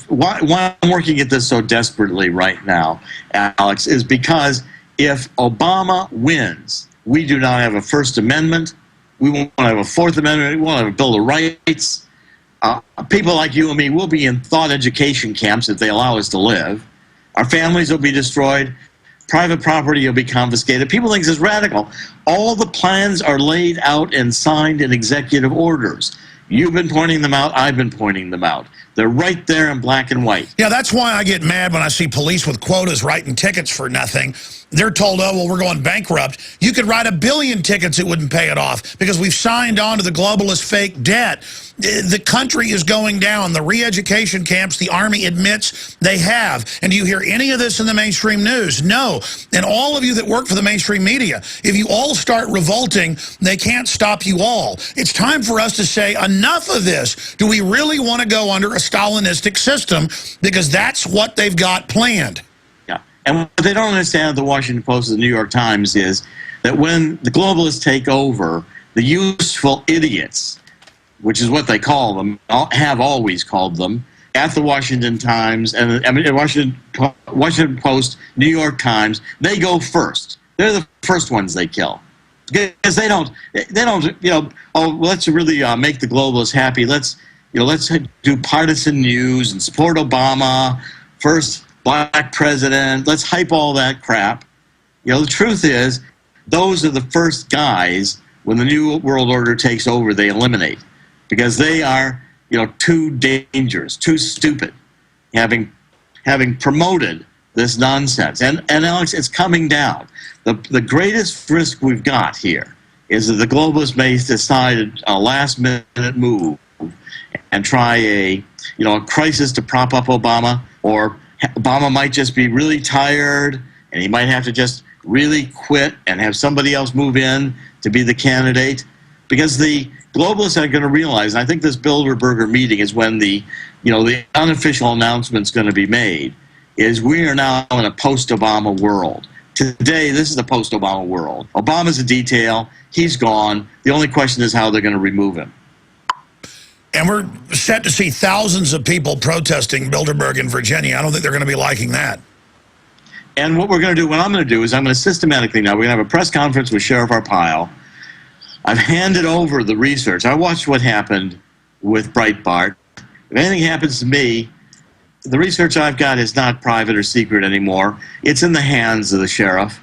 Why I'm working at this so desperately right now, Alex, is because if Obama wins, we do not have a First Amendment, we won't have a Fourth Amendment, we won't have a Bill of Rights. People like you and me will be in thought education camps if they allow us to live. Our families will be destroyed. Private property will be confiscated. People think this is radical. All the plans are laid out and signed in executive orders. You've been pointing them out. I've been pointing them out. They're right there in black and white. Yeah, that's why I get mad when I see police with quotas writing tickets for nothing. They're told, oh, well, we're going bankrupt. You could write 1 billion tickets, it wouldn't pay it off because we've signed on to the globalist fake debt. The country is going down. The re-education camps, the Army admits they have. And do you hear any of this in the mainstream news? No. And all of you that work for the mainstream media, if you all start revolting, they can't stop you all. It's time for us to say, enough of this. Do we really want to go under a Stalinistic system? Because that's what they've got planned. Yeah. And what they don't understand at the Washington Post and the New York Times is that when the globalists take over, the useful idiots, which is what they call them, have always called them, at the Washington Times and Washington Post, New York Times, they go first. They're the first ones they kill because they don't, oh, let's really make the globalists happy. Let's do partisan news and support Obama, first black president. Let's hype all that crap. The truth is, those are the first guys when the New World Order takes over, they eliminate. Because they are, too dangerous, too stupid, having promoted this nonsense. And Alex, it's coming down. The greatest risk we've got here is that the globalists may decide a last-minute move and try a crisis to prop up Obama, or Obama might just be really tired and he might have to just really quit and have somebody else move in to be the candidate, because the globalists are going to realize, and I think this Bilderberger meeting is when the unofficial announcement's going to be made, is we are now in a post-Obama world. Today, this is a post-Obama world. Obama's a detail. He's gone. The only question is how they're going to remove him. And we're set to see thousands of people protesting Bilderberg in Virginia. I don't think they're going to be liking that. And what I'm going to do is I'm going to systematically now, we're going to have a press conference with Sheriff Arpaio. I've handed over the research. I watched what happened with Breitbart. If anything happens to me, the research I've got is not private or secret anymore. It's in the hands of the sheriff.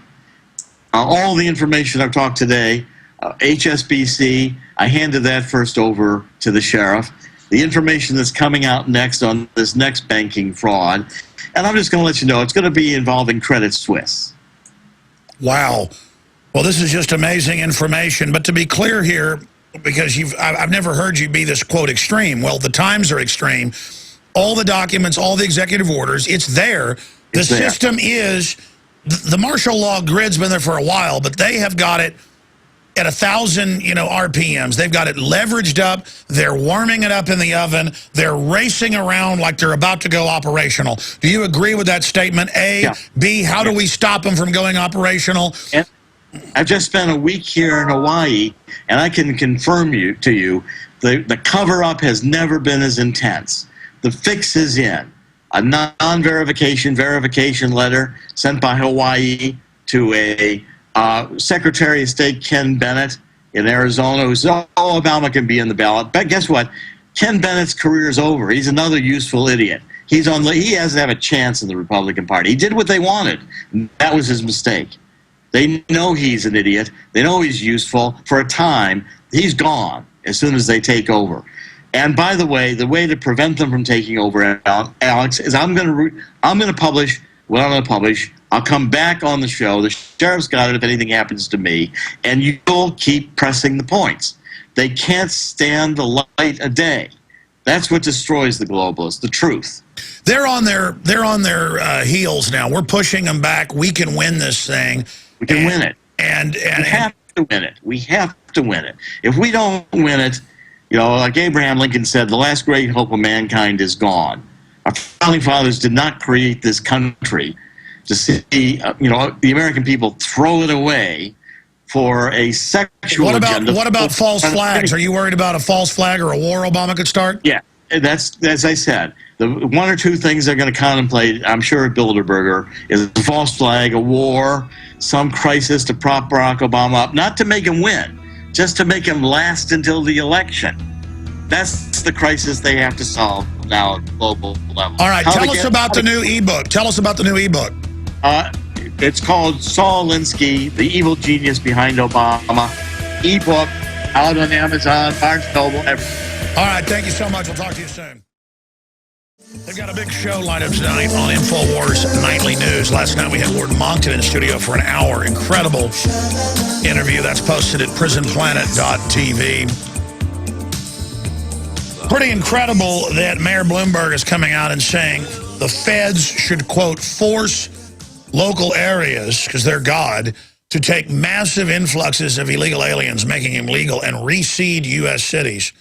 All the information I've talked today, HSBC, I handed that first over to the sheriff. The information that's coming out next on this next banking fraud, and I'm just going to let you know, it's going to be involving Credit Suisse. Wow. Well, this is just amazing information. But to be clear here, because I've never heard you be this, quote, extreme. Well, the times are extreme. All the documents, all the executive orders, it's there. The system is, the martial law grid's been there for a while, but they have got it at 1,000, RPMs. They've got it leveraged up. They're warming it up in the oven. They're racing around like they're about to go operational. Do you agree with that statement? A, yeah. B, how do we stop them from going operational? And I've just spent a week here in Hawaii, and I can confirm to you, the cover-up has never been as intense. The fix is in. A verification letter sent by Hawaii to a Secretary of State Ken Bennett in Arizona, who said, Obama can be in the ballot. But guess what? Ken Bennett's career is over. He's another useful idiot. He hasn't have a chance in the Republican Party. He did what they wanted. That was his mistake. They know he's an idiot. They know he's useful. For a time, he's gone as soon as they take over. And by the way to prevent them from taking over, Alex, is I'm going to publish what I'm going to publish. I'll come back on the show. The sheriff's got it if anything happens to me, and you'll keep pressing the points. They can't stand the light a day. That's what destroys the globalists, the truth. They're on their heels now. We're pushing them back. We can win this thing. We can win it. And we have to win it. We have to win it. If we don't win it, like Abraham Lincoln said, the last great hope of mankind is gone. Our founding fathers did not create this country to see, the American people throw it away for a sexual agenda. What about false flags? Are you worried about a false flag or a war Obama could start? Yeah, that's, as I said, the one or two things they're going to contemplate, I'm sure, at Bilderberger, is a false flag, a war, some crisis to prop Barack Obama up, not to make him win, just to make him last until the election. That's the crisis they have to solve now at the global level. All right, tell us about the new ebook. Tell us about the new ebook. It's called Saul Alinsky, The Evil Genius Behind Obama. Ebook out on Amazon, Barnes & Noble, everything. All right, thank you so much. We'll talk to you soon. They've got a big show lined up tonight on InfoWars Nightly News. Last night we had Ward Monkton in the studio for an hour. Incredible interview. That's posted at prisonplanet.tv. Pretty incredible that Mayor Bloomberg is coming out and saying the feds should, quote, force local areas, because they're God, to take massive influxes of illegal aliens, making them legal, and reseed U.S. cities.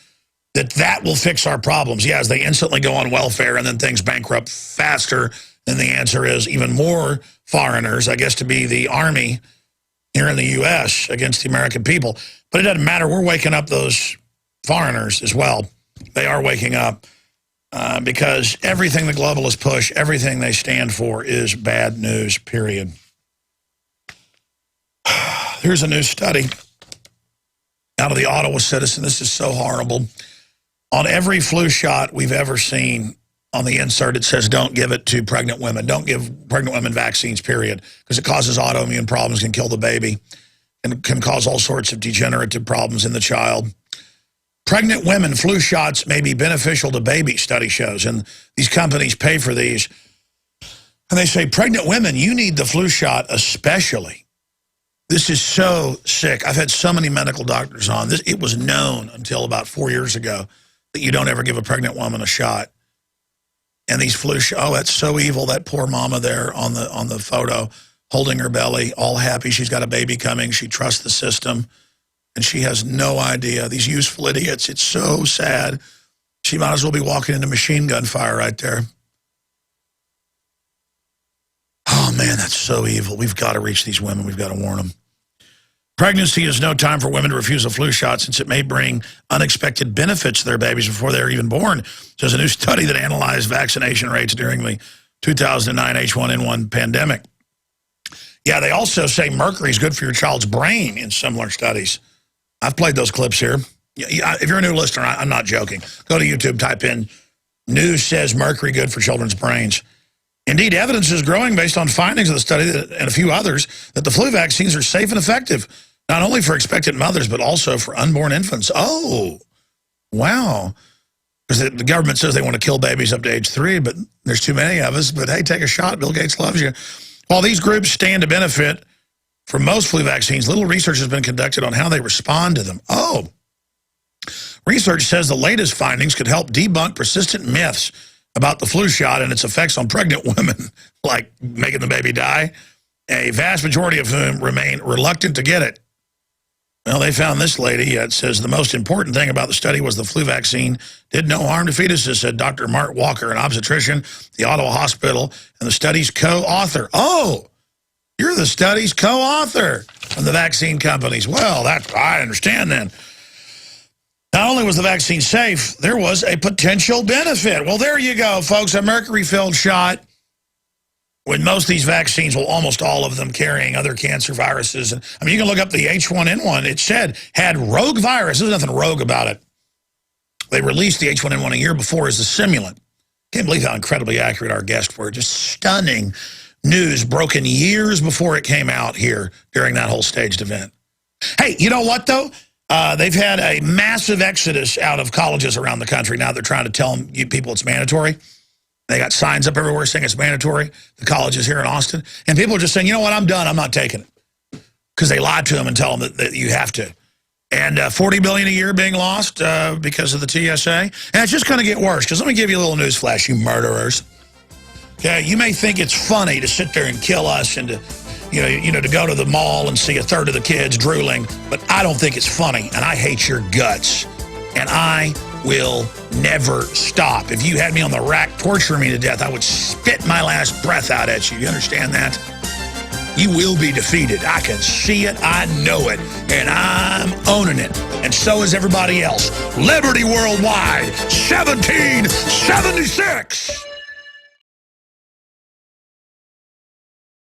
That will fix our problems. Yes, they instantly go on welfare and then things bankrupt faster. Then the answer is even more foreigners, I guess, to be the army here in the U.S. against the American people. But it doesn't matter. We're waking up those foreigners as well. They are waking up because everything the globalists push, everything they stand for is bad news, period. Here's a new study out of the Ottawa Citizen. This is so horrible. On every flu shot we've ever seen, on the insert it says don't give it to pregnant women. Don't give pregnant women vaccines, period, because it causes autoimmune problems, can kill the baby, and can cause all sorts of degenerative problems in the child. Pregnant women, flu shots may be beneficial to babies, study shows, and these companies pay for these. And they say, pregnant women, you need the flu shot especially. This is so sick. I've had so many medical doctors on this. It was known until about 4 years ago that you don't ever give a pregnant woman a shot. And these flu shots, oh, that's so evil, that poor mama there on the photo holding her belly, all happy. She's got a baby coming. She trusts the system, and she has no idea. These useful idiots, it's so sad. She might as well be walking into machine gun fire right there. Oh, man, that's so evil. We've got to reach these women. We've got to warn them. Pregnancy is no time for women to refuse a flu shot since it may bring unexpected benefits to their babies before they're even born. There's a new study that analyzed vaccination rates during the 2009 H1N1 pandemic. Yeah, they also say mercury is good for your child's brain in similar studies. I've played those clips here. If you're a new listener, I'm not joking. Go to YouTube, type in, news says mercury good for children's brains. Indeed, evidence is growing based on findings of the study and a few others that the flu vaccines are safe and effective, not only for expectant mothers, but also for unborn infants. Oh, wow. Because the government says they want to kill babies up to age 3, but there's too many of us. But hey, take a shot. Bill Gates loves you. While these groups stand to benefit from most flu vaccines, little research has been conducted on how they respond to them. Oh, research says the latest findings could help debunk persistent myths about the flu shot and its effects on pregnant women, like making the baby die, a vast majority of whom remain reluctant to get it. Well, they found this lady. It says the most important thing about the study was the flu vaccine did no harm to fetuses, said Dr. Mark Walker, an obstetrician at the Ottawa Hospital and the study's co-author. Oh, you're the study's co-author from the vaccine companies. Well, I understand then. Not only was the vaccine safe, there was a potential benefit. Well, there you go, folks. A mercury-filled shot, when most of these vaccines, well, almost all of them carrying other cancer viruses. And I mean, you can look up the H1N1. It said had rogue virus. There's nothing rogue about it. They released the H1N1 a year before as a simulant. Can't believe how incredibly accurate our guests were. Just stunning news broken years before it came out here during that whole staged event. Hey, you know what, though? They've had a massive exodus out of colleges around the country. Now they're trying to tell people it's mandatory. They got signs up everywhere saying it's mandatory, the colleges here in Austin. And people are just saying, you know what, I'm done. I'm not taking it. Because they lied to them and tell them that you have to. And $40 billion a year being lost because of the TSA. And it's just going to get worse. Because let me give you a little news flash, you murderers. Okay, you may think it's funny to sit there and kill us and to to go to the mall and see a third of the kids drooling, but I don't think it's funny, and I hate your guts, and I will never stop. If you had me on the rack torturing me to death, I would spit my last breath out at you. You understand that? You will be defeated. I can see it, I know it, and I'm owning it, and so is everybody else. Liberty Worldwide, 1776!